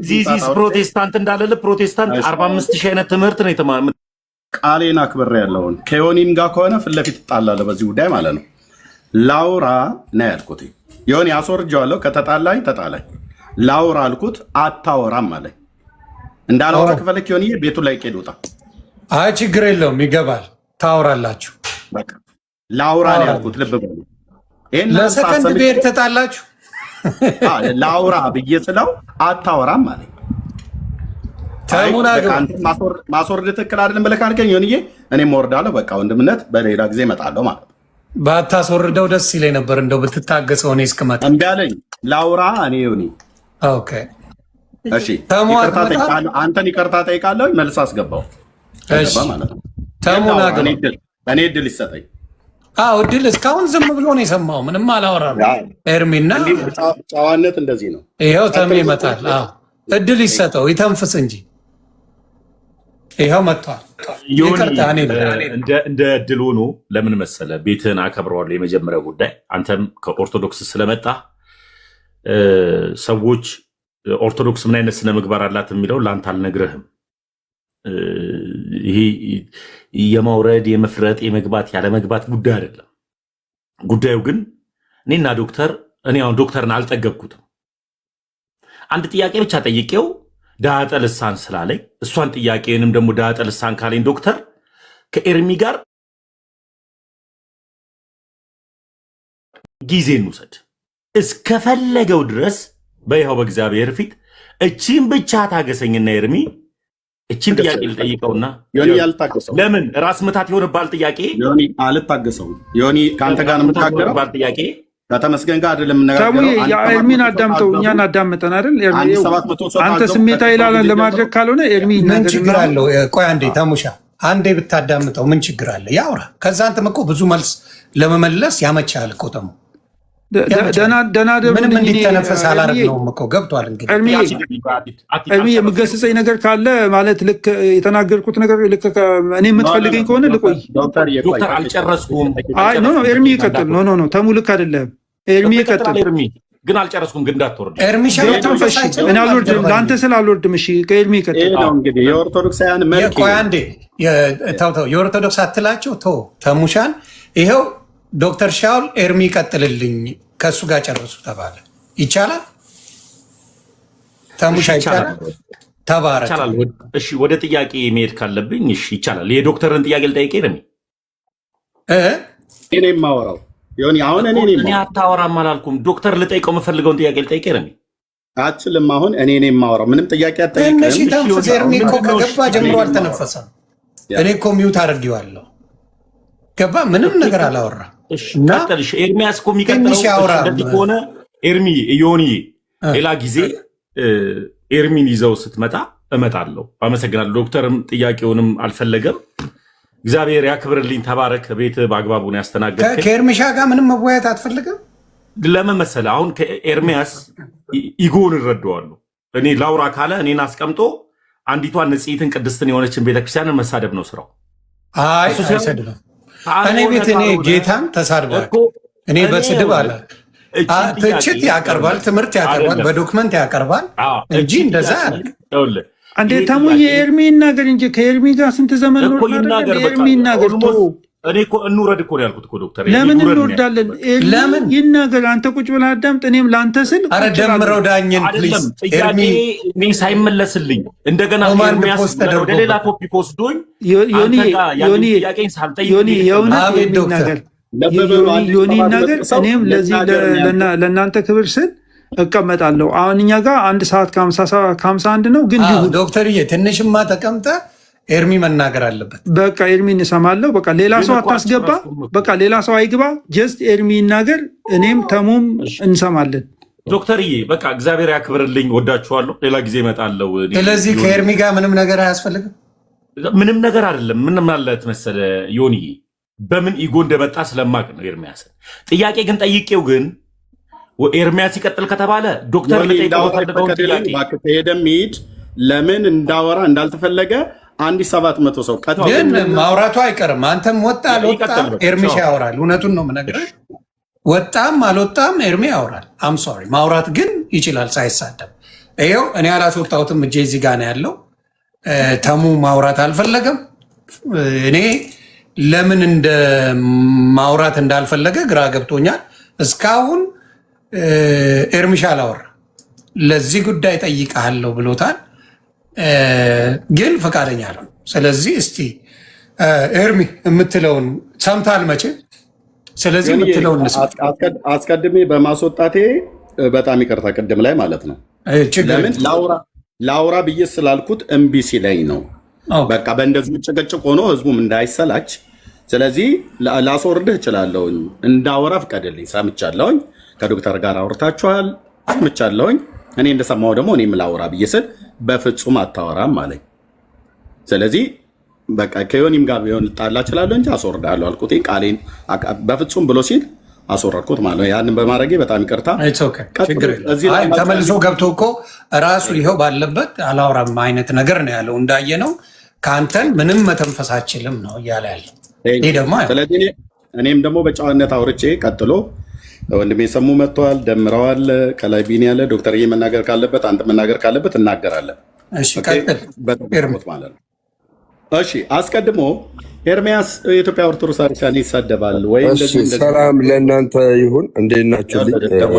ዚስ ፕሮቴስታንት እንዳለልህ ፕሮቴስታንት 45 ሺህ አይነት ትምህርት ነው የተማረ። ቃሌን አክብሬ ያለውን ከዮኒም ጋር ከሆነ ፊት ለፊት እጣላለሁ በዚህ ጉዳይ ማለት ነው። ላውራ ነው ያልኩት። ዮኒ አስወርጀዋለሁ። ከተጣላኝ ተጣላኝ። ላውራ አልኩት። አታወራም አለኝ። እንዳላወራ ከፈለክ ዮኒ ቤቱ ላይ ቄድ ውጣ። አይ ችግር የለውም ይገባል። ታወራላችሁ። በቃ ላውራ ነው ያልኩት። ልብ በሉ። ለሰከንድ ብሄር ተጣላችሁ። ላውራ ብዬ ስለው አታወራም አለኝ። ማስወርድ ትክክል አይደለም ብለህ ካልከኝ ዮኒዬ እኔም እወርዳለሁ። በቃ ወንድምነት በሌላ ጊዜ እመጣለሁ ማለት ነው። ባታስወርደው ደስ ይለኝ ነበር፣ እንደው ብትታገሰው እኔ እስክመጣ። እምቢ አለኝ። ላውራ እኔ ዮኒ። ኦኬ እሺ፣ አንተን ይቅርታ ጠይቃለሁ። መልስ አስገባው ማለት ነው። እኔ እድል ይሰጠኝ። እድል እስካሁን ዝም ብሎ ነው የሰማው። ምንም አላወራም። ኤርሚና ጨዋነት እንደዚህ ነው። ይኸው ተሜ ይመጣል። እድል ይሰጠው ይተንፍስ እንጂ ይኸው መጥቷል። እንደ እድል ሆኖ ለምን መሰለ ቤትህን አከብረዋለሁ። የመጀመሪያው ጉዳይ አንተም ከኦርቶዶክስ ስለመጣ ሰዎች ኦርቶዶክስ ምን አይነት ስነ ምግባር አላት የሚለው ለአንተ አልነግረህም። ይሄ የማውረድ የመፍረጥ የመግባት ያለ መግባት ጉዳይ አይደለም። ጉዳዩ ግን እኔና እኔ አሁን ዶክተርን አልጠገብኩትም። አንድ ጥያቄ ብቻ ጠይቄው ዳጸ ልሳን ስላለኝ እሷን ጥያቄንም ደግሞ ዳጸ ልሳን ካለኝ ዶክተር ከኤርሚ ጋር ጊዜ እንውሰድ እስከፈለገው ድረስ በይኸው በእግዚአብሔር ፊት እቺን ብቻ ታገሰኝና ኤርሚ እቺን ጥያቄ ልጠይቀውና ለምን ራስ ምታት የሆነባል ጥያቄ ዮኒ አልታገሰውም። ዮኒ ከአንተ ጋር ነው የምታገረው ጥያቄ ከተመስገን ጋር አይደለም የምነጋገረው። ኤርሚን አዳምጠው፣ እኛን አዳምጠን አይደል? አንተ ስሜታዊ ላለን ለማድረግ ካልሆነ ኤርሚ ምን ችግር አለው? ቆይ አንዴ ተሙሻ አንዴ ብታዳምጠው ምን ችግር አለ? ያውራ። ከዛ አንተም እኮ ብዙ መልስ ለመመለስ ያመቻል እኮ ተሙ። ምንም እንዲተነፈስ አላደረግነውም እኮ ገብቷል። እንግዲህ ኤርሚ የምገስጸኝ ነገር ካለ ማለት ልክ የተናገርኩት ነገር ልክ እኔ የምትፈልገኝ ከሆነ ልቆይ። ዶክተር አልጨረስኩም። ኤርሚ ይቀጥል። ኖ ተሙ ልክ አይደለም። ኤርሚ ይቀጥል። ግን አልጨረስኩም። ግን እንዳትወርድ ኤርሚሻ እኔ አልወርድም፣ ለአንተ ስላልወርድም። እሺ ከኤርሚ ቀጥል። እንግዲህ የኦርቶዶክሳውያን መልክ ቆይ አንዴ ተው፣ የኦርቶዶክስ አትላቸው ተው። ተሙሻን ይኸው ዶክተር ሻውል ኤርሚ ቀጥልልኝ ከእሱ ጋር ጨርሱ ተባለ። ይቻላል? ተሙሻ ይቻላል? ተባረክ። እሺ ወደ ጥያቄ መሄድ ካለብኝ እሺ ይቻላል። የዶክተርን ጥያቄ ልጠይቅ ኤርሚ። እኔ የማወራው አሁን እኔ አታወራም አላልኩም። ዶክተር ልጠይቀው የምፈልገውን ጥያቄ ልጠይቅ ኤርሚ። አችልም። አሁን እኔ የማወራው ምንም ጥያቄ አጠይቅም። ኤርሚ እኮ ከገባ ጀምሮ አልተነፈሰም። እኔ እኮ ሚውት አድርጌዋለሁ። ገባ ምንም ነገር አላወራም። ቀጥልሽ ኤርሚያስ እኮ የሚቀጥለው እንደዚህ ከሆነ ኤርሚ ዮኒ ሌላ ጊዜ ኤርሚን ይዘው ስትመጣ እመጣለሁ። አመሰግናለሁ። ዶክተርም ጥያቄውንም አልፈለገም። እግዚአብሔር ያክብርልኝ። ተባረክ። ቤት በአግባቡን ያስተናገድከኝ። ከኤርሚሻ ጋር ምንም መወያየት አትፈልግም? ለምን መሰለህ? አሁን ከኤርሚያስ ኢጎን እረዳዋለሁ። እኔ ላውራ ካለ እኔን አስቀምጦ አንዲቷን ንጽሕትን ቅድስትን የሆነችን ቤተክርስቲያንን መሳደብ ነው ስራው። አይሰድብም። እኔ ቤት እኔ ጌታን ተሳድቧል። እኔ በስድብ አለ ትችት ያቀርባል፣ ትምህርት ያቀርባል፣ በዶክመንት ያቀርባል እንጂ እንደዛ ያለ አንዴ ተሙ የኤርሚ ይናገር እንጂ ከኤርሚ ጋር ስንት ዘመን ነው? ኤርሚ ይናገር። እኔ እኮ እንውረድ እኮ ነው ያልኩት እኮ ዶክተር። ለምን እንወርዳለን? ለምን ይናገር? አንተ ቁጭ ብለህ አዳምጥ። እኔም ለአንተ ስል አረ ደምረው ዳኝን ፕሊዝ። ጥያቄ እኔ ሳይመለስልኝ እንደገና ኤርሚያስ ወደ ሌላ ቶፒክ ወስዶኝ ጥያቄን ሳልጠይቅ ዮኒ ይናገር። እኔም ለዚህ ለእናንተ ክብር ስል እቀመጣለሁ። አሁን እኛ ጋር 1 ሰዓት ከ51 ነው። ግን ዶክተርዬ ትንሽማ ተቀምጠ ኤርሚ መናገር አለበት። በቃ ኤርሚ እንሰማለሁ። በቃ ሌላ ሰው አታስገባ። በቃ ሌላ ሰው አይግባ። ጀስት ኤርሚ ይናገር፣ እኔም ተሙም እንሰማለን። ዶክተርዬ በቃ እግዚአብሔር ያክብርልኝ። ወዳችኋለሁ። ሌላ ጊዜ እመጣለሁ። ስለዚህ ከኤርሚ ጋር ምንም ነገር አያስፈልግም። ምንም ነገር አይደለም። ምን ማለት መሰለ ዮኒዬ፣ በምን ኢጎ እንደመጣ ስለማቅ ነው ኤርሚያስ። ጥያቄ ግን ጠይቄው ግን ኤርሚያስ ይቀጥል ከተባለ ዶክተር ሄደሚድ ለምን እንዳወራ እንዳልተፈለገ 1700 ሰው ግን ማውራቱ አይቀርም። አንተም ወጣ አልወጣም ኤርሚሻ ያወራል። እውነቱን ነው የምነግርህ። ወጣም አልወጣም ኤርሚ ያወራል። አም ሶሪ ማውራት ግን ይችላል ሳይሳደብ። ይኸው እኔ አላስወጣሁትም፣ እጄ እዚህ ጋ ነው ያለው። ተሙ ማውራት አልፈለገም። እኔ ለምን እንደ ማውራት እንዳልፈለገ ግራ ገብቶኛል። እስካሁን ኤርሚሻ አላወራ። ለዚህ ጉዳይ ጠይቀሃለሁ ብሎታል፣ ግን ፈቃደኛ ነው። ስለዚህ እስቲ ኤርሚ የምትለውን ሰምታል መቼ። ስለዚህ የምትለውን አስቀድሜ በማስወጣቴ በጣም ይቅርታ፣ ቅድም ላይ ማለት ነው። ለምን ላውራ ብዬ ስላልኩት እምቢ ሲለኝ ነው። በቃ በእንደዚሁ ጭቅጭቅ ሆኖ ህዝቡም እንዳይሰላች፣ ስለዚህ ላስወርድህ እችላለሁኝ። እንዳወራ ፍቀድልኝ። ሰምቻለሁኝ፣ ከዶክተር ጋር አውርታችኋል፣ ሰምቻለሁኝ። እኔ እንደሰማው ደግሞ እኔም ላውራ ብዬ ስል በፍጹም አታወራም አለኝ። ስለዚህ በቃ ከዮኒም ጋር ቢሆን ልጣላ እችላለሁ እንጂ አስወርዳለሁ አልኩት። ቃሌን በፍጹም ብሎ ሲል አስወረድኩት ማለት ነው። ያንን በማድረጌ በጣም ይቅርታ። ተመልሶ ገብቶ እኮ ራሱ ይኸው ባለበት አላወራም አይነት ነገር ነው ያለው። እንዳየነው ከአንተን ምንም መተንፈስ አችልም ነው እያለ ያለ። ስለዚህ እኔም ደግሞ በጨዋነት አውርቼ ቀጥሎ ወንድሜ ሰሙ መጥተዋል፣ ደምረዋል። ከላይ ቢኒ ያለ ዶክተር መናገር ካለበት አንተ መናገር ካለበት እናገራለን ማለት ነው። እሺ አስቀድሞ ኤርሚያስ የኢትዮጵያ ኦርቶዶክስ ቤተክርስቲያን ይሳደባል ወይ? ሰላም ለእናንተ ይሁን። እንዴት ናችሁ?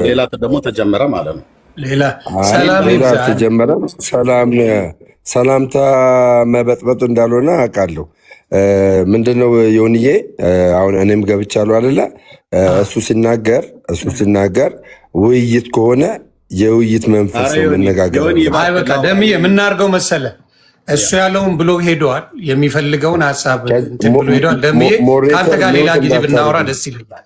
ሌላ ደግሞ ተጀመረ ማለት ነው። ሌላ ተጀመረ። ሰላምታ መበጥበጡ እንዳልሆነ አውቃለሁ። ምንድነው ዮኒዬ፣ አሁን እኔም ገብቻለሁ አይደለ? እሱ ሲናገር ውይይት ከሆነ የውይይት መንፈስ ነው መነጋገር። በቃ ደምዬ የምናርገው መሰለ እሱ ያለውን ብሎ ሄደዋል። የሚፈልገውን ሀሳብ ብሎ ሄደዋል። ደምዬ ከአንተ ጋር ሌላ ጊዜ ብናወራ ደስ ይለኛል።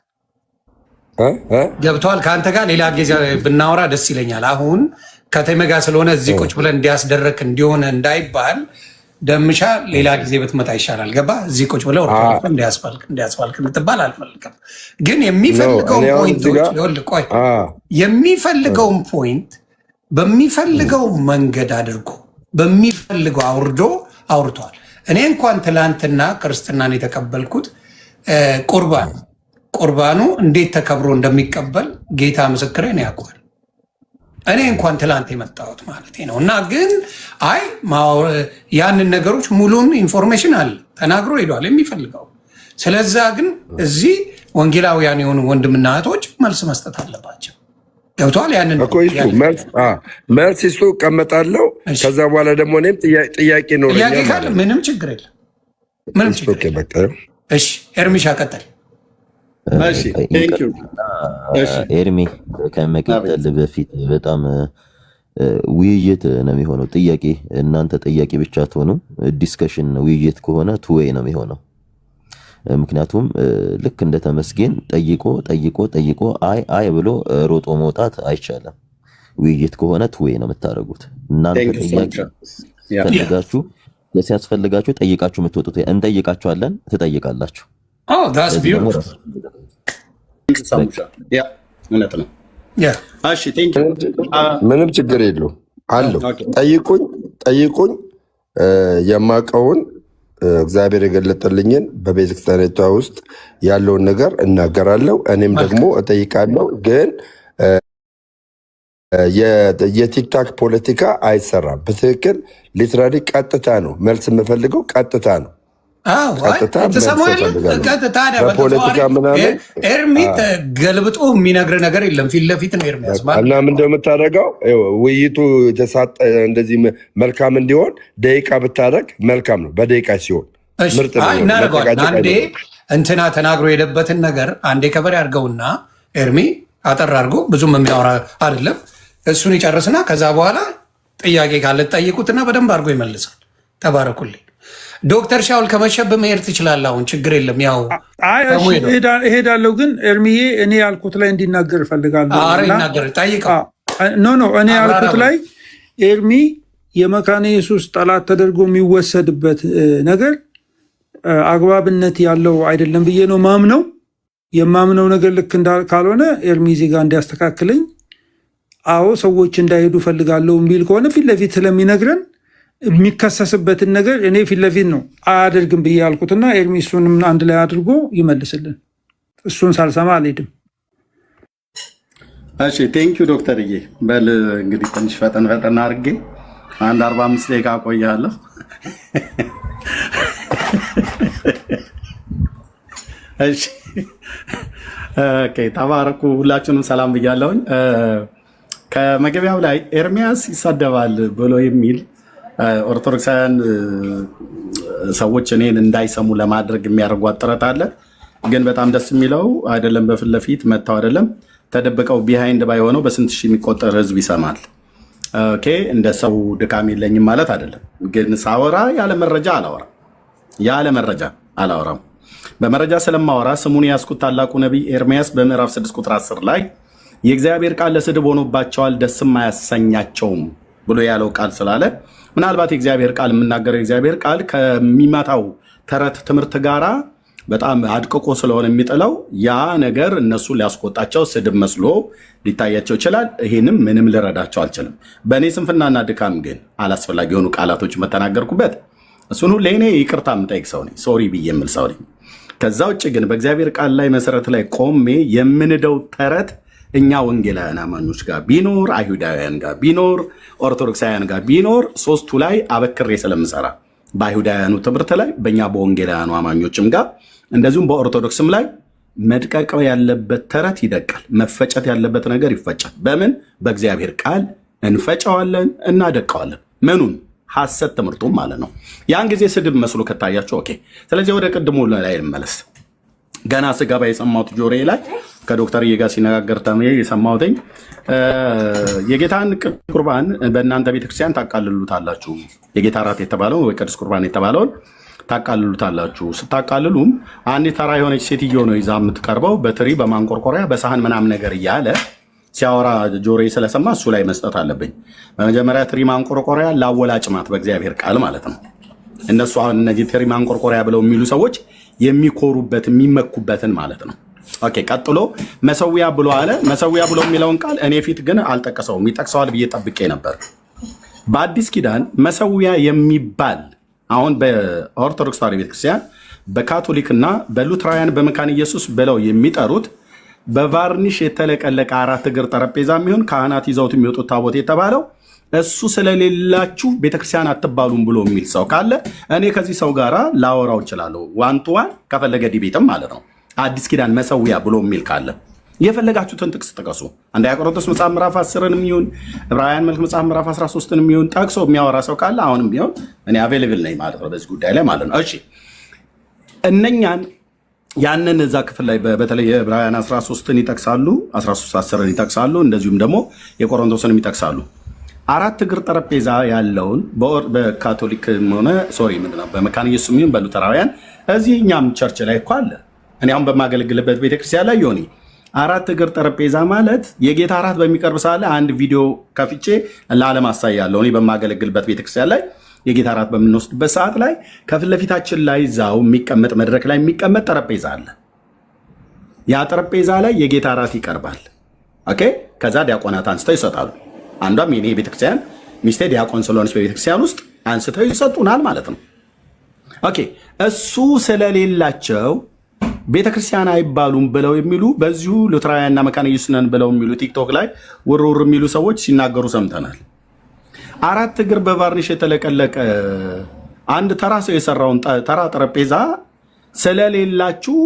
ገብተዋል። ከአንተ ጋር ሌላ ጊዜ ብናወራ ደስ ይለኛል። አሁን ከተሜ ጋር ስለሆነ እዚህ ቁጭ ብለን እንዲያስደረክ እንዲሆነ እንዳይባል ደምሻ ሌላ ጊዜ ብትመጣ ይሻላል። ገባ? እዚህ ቁጭ ብለው እንዲያስፋልክ ልትባል አልፈልግም። ግን የሚፈልገውን ፖይንት በሚፈልገው መንገድ አድርጎ በሚፈልገው አውርቷል። እኔ እንኳን ትላንትና ክርስትናን የተቀበልኩት ቁርባኑ እንዴት ተከብሮ እንደሚቀበል ጌታ ምስክሬ ነው ያውቀዋል። እኔ እንኳን ትላንት የመጣሁት ማለት ነው። እና ግን አይ ያንን ነገሮች ሙሉን ኢንፎርሜሽን አለ ተናግሮ ሄዷል የሚፈልገው። ስለዛ ግን እዚህ ወንጌላውያን የሆኑ ወንድምና እህቶች መልስ መስጠት አለባቸው። ገብተዋል። ያንን መልስ ይስጡ፣ እቀመጣለሁ። ከዛ በኋላ ደግሞ እኔም ጥያቄ ነው ካለ ምንም ችግር የለም። ምንም ችግር የለም። እሺ ኤርሚሻ ቀጠል። ኤርሚ ከመቀጠል በፊት በጣም ውይይት ነው የሚሆነው። ጥያቄ እናንተ ጥያቄ ብቻ ትሆኑ ዲስከሽን ውይይት ከሆነ ቱዌይ ነው የሚሆነው። ምክንያቱም ልክ እንደ ተመስገን ጠይቆ አይ ብሎ ሮጦ መውጣት አይቻልም። ውይይት ከሆነ ቱዌይ ነው የምታደርጉት። እናንተ ጥያቄ ፈልጋችሁ ሲያስፈልጋችሁ ጠይቃችሁ የምትወጡት እንጠይቃችኋለን፣ ትጠይቃላችሁ። ምንም ችግር የለውም አለው። ጠይቁኝ የማውቀውን እግዚአብሔር የገለጠልኝን በቤተክርስቲያኒቷ ውስጥ ያለውን ነገር እናገራለሁ። እኔም ደግሞ እጠይቃለሁ። ግን የቲክታክ ፖለቲካ አይሰራም። በትክክል ሊትራሊ ቀጥታ ነው መልስ የምፈልገው፣ ቀጥታ ነው። በፖለቲካ ምናምን ኤርሚ ገልብጦ የሚነግር ነገር የለም። ፊት ለፊት ነው ኤርሚያስ እና ምንድን ነው የምታደርገው? ውይይቱ እንደዚህ መልካም እንዲሆን ደቂቃ ብታደርግ መልካም ነው። በደቂቃ ሲሆን ምርጥ እናደርገዋለን። አንዴ እንትና ተናግሮ የሄደበትን ነገር አንዴ ከበር ያድርገውና ኤርሚ አጠር አድርጎ ብዙም የሚያወራ አይደለም፣ እሱን ይጨርስና ከዛ በኋላ ጥያቄ ካለ ጠይቁትና በደንብ አድርጎ ይመልሳል። ተባረኩልኝ። ዶክተር ሻውል ከመሸብ መሄድ ትችላለህ። አሁን ችግር የለም። ያው እሄዳለሁ፣ ግን ኤርሚዬ እኔ ያልኩት ላይ እንዲናገር እፈልጋለሁ። ጠይቀው። እኔ ያልኩት ላይ ኤርሚ የመካነ ኢየሱስ ጠላት ተደርጎ የሚወሰድበት ነገር አግባብነት ያለው አይደለም ብዬ ነው ማምነው። የማምነው ነገር ልክ ካልሆነ ኤርሚ ዜጋ እንዲያስተካክለኝ። አዎ ሰዎች እንዳይሄዱ ፈልጋለሁ የሚል ከሆነ ፊት ለፊት ስለሚነግረን የሚከሰስበትን ነገር እኔ ፊት ለፊት ነው አያደርግም ብዬ ያልኩትና ኤርሚ እሱንም አንድ ላይ አድርጎ ይመልስልን። እሱን ሳልሰማ አልሄድም። እሺ ቴንኪዩ ዶክተርዬ። በል እንግዲህ ትንሽ ፈጠን አድርጌ አንድ 45 ደቂቃ ቆያለሁ። እሺ ኦኬ፣ ተባረኩ። ሁላችሁንም ሰላም ብያለሁኝ። ከመግቢያው ላይ ኤርሚያስ ይሳደባል ብሎ የሚል ኦርቶዶክሳውያን ሰዎች እኔን እንዳይሰሙ ለማድረግ የሚያደርጓት ጥረት አለ። ግን በጣም ደስ የሚለው አይደለም በፊት ለፊት መጥተው አይደለም ተደብቀው ቢሃይንድ ባይሆነው በስንት ሺህ የሚቆጠር ህዝብ ይሰማል። ኦኬ እንደ ሰው ድካም የለኝም ማለት አይደለም። ግን ሳወራ ያለ መረጃ አላወራም። በመረጃ ስለማወራ ስሙን ያስኩት ታላቁ ነቢይ ኤርሚያስ በምዕራፍ 6 ቁጥር 10 ላይ የእግዚአብሔር ቃል ለስድብ ሆኖባቸዋል ደስም አያሰኛቸውም ብሎ ያለው ቃል ስላለ ምናልባት የእግዚአብሔር ቃል የምናገረው የእግዚአብሔር ቃል ከሚመታው ተረት ትምህርት ጋራ በጣም አድቅቆ ስለሆነ የሚጥለው ያ ነገር እነሱ ሊያስቆጣቸው ስድብ መስሎ ሊታያቸው ይችላል። ይሄንም ምንም ልረዳቸው አልችልም። በእኔ ስንፍናና ድካም ግን አላስፈላጊ የሆኑ ቃላቶች መተናገርኩበት እሱን ሁሌ እኔ ይቅርታ የምጠይቅ ሰው ነኝ፣ ሶሪ ብዬ የምል ሰው ነኝ። ከዛ ውጭ ግን በእግዚአብሔር ቃል ላይ መሰረት ላይ ቆሜ የምንደው ተረት እኛ ወንጌላውያን አማኞች ጋር ቢኖር፣ አይሁዳውያን ጋር ቢኖር፣ ኦርቶዶክሳውያን ጋር ቢኖር ሶስቱ ላይ አበክሬ ስለምሰራ በአይሁዳውያኑ ትምህርት ላይ በእኛ በወንጌላውያኑ አማኞችም ጋር እንደዚሁም በኦርቶዶክስም ላይ መድቀቅ ያለበት ተረት ይደቃል፣ መፈጨት ያለበት ነገር ይፈጫል። በምን? በእግዚአብሔር ቃል እንፈጨዋለን፣ እናደቀዋለን። ምኑን? ሐሰት ትምህርቱም ማለት ነው። ያን ጊዜ ስድብ መስሎ ከታያቸው ኦኬ። ስለዚህ ወደ ቅድሙ ላይ ልመለስ። ገና ስገባ የሰማሁት ጆሮዬ ላይ ከዶክተር ጋር ሲነጋገር የሰማሁትኝ የጌታን ቁርባን በእናንተ ቤተክርስቲያን ታቃልሉታላችሁ። የጌታ እራት የተባለው ወይ ቅዱስ ቁርባን የተባለውን ታቃልሉታላችሁ። ስታቃልሉም አንድ ተራ የሆነች ሴትዮ ነው ይዛ የምትቀርበው በትሪ በማንቆርቆሪያ በሳህን ምናምን ነገር እያለ ሲያወራ ጆሮዬ ስለሰማ እሱ ላይ መስጠት አለብኝ። በመጀመሪያ ትሪ ማንቆርቆሪያ ላወላጭማት በእግዚአብሔር ቃል ማለት ነው። እነሱ አሁን እነዚህ ትሪ ማንቆርቆሪያ ብለው የሚሉ ሰዎች የሚኮሩበት የሚመኩበትን ማለት ነው። ኦኬ ቀጥሎ መሰዊያ ብሎ አለ። መሰዊያ ብሎ የሚለውን ቃል እኔ ፊት ግን አልጠቀሰውም። ይጠቅሰዋል ብዬ ጠብቄ ነበር። በአዲስ ኪዳን መሰዊያ የሚባል አሁን በኦርቶዶክስ ተዋሕዶ ቤተክርስቲያን በካቶሊክ እና በሉትራውያን በመካነ ኢየሱስ ብለው የሚጠሩት በቫርኒሽ የተለቀለቀ 4 እግር ጠረጴዛ የሚሆን ካህናት ይዘውት የሚወጡት ታቦት የተባለው እሱ ስለሌላችሁ ቤተክርስቲያን አትባሉም ብሎ የሚል ሰው ካለ እኔ ከዚህ ሰው ጋር ላወራው እችላለሁ። ዋንቱዋን ከፈለገ ዲቤትም ማለት ነው። አዲስ ኪዳን መሰዊያ ብሎ የሚል ካለ የፈለጋችሁትን ጥቅስ ጥቀሱ። አንደኛ ቆሮንቶስ መጽሐፍ ምዕራፍ 10ን የሚሆን ዕብራውያን መልክ መጽሐፍ ምዕራፍ 13ን የሚሆን ጠቅሶ የሚያወራ ሰው ካለ አሁንም ቢሆን እኔ አቬሌብል ነኝ ማለት ነው፣ በዚህ ጉዳይ ላይ ማለት ነው። እሺ እነኛን ያንን እዛ ክፍል ላይ በተለይ የዕብራውያን 13ን ይጠቅሳሉ፣ 13:10ን ይጠቅሳሉ፣ እንደዚሁም ደግሞ የቆሮንቶስንም ይጠቅሳሉ። 4 እግር ጠረጴዛ ያለውን በካቶሊክ ሆነ ምንድነው በመካነ ኢየሱስ የሚሆን በሉተራውያን እዚህ እኛም ቸርች ላይ እኮ አለ። እኔ አሁን በማገለግልበት ቤተክርስቲያን ላይ ዮኒ 4 እግር ጠረጴዛ ማለት የጌታ እራት በሚቀርብ ሰዓት ላይ አንድ ቪዲዮ ከፍቼ ለዓለም አሳያለሁ። እኔ በማገለግልበት ቤተክርስቲያን ላይ የጌታ እራት በምንወስድበት ሰዓት ላይ ከፊት ለፊታችን ላይ ዛው የሚቀመጥ መድረክ ላይ የሚቀመጥ ጠረጴዛ አለ። ያ ጠረጴዛ ላይ የጌታ እራት ይቀርባል። ኦኬ። ከዛ ዲያቆናት አንስተው ይሰጣሉ። አንዷም የኔ ቤተክርስቲያን ሚስቴ ዲያቆን ስለሆነች በቤተክርስቲያን ውስጥ አንስተው ይሰጡናል ማለት ነው። ኦኬ። እሱ ስለሌላቸው ቤተክርስቲያን አይባሉም ብለው የሚሉ በዚሁ ሉተራውያንና መካነ ኢየሱስ ነን ብለው የሚሉ ቲክቶክ ላይ ውርውር የሚሉ ሰዎች ሲናገሩ ሰምተናል። 4 እግር በቫርኒሽ የተለቀለቀ አንድ ተራ ሰው የሰራውን ተራ ጠረጴዛ ስለሌላችሁ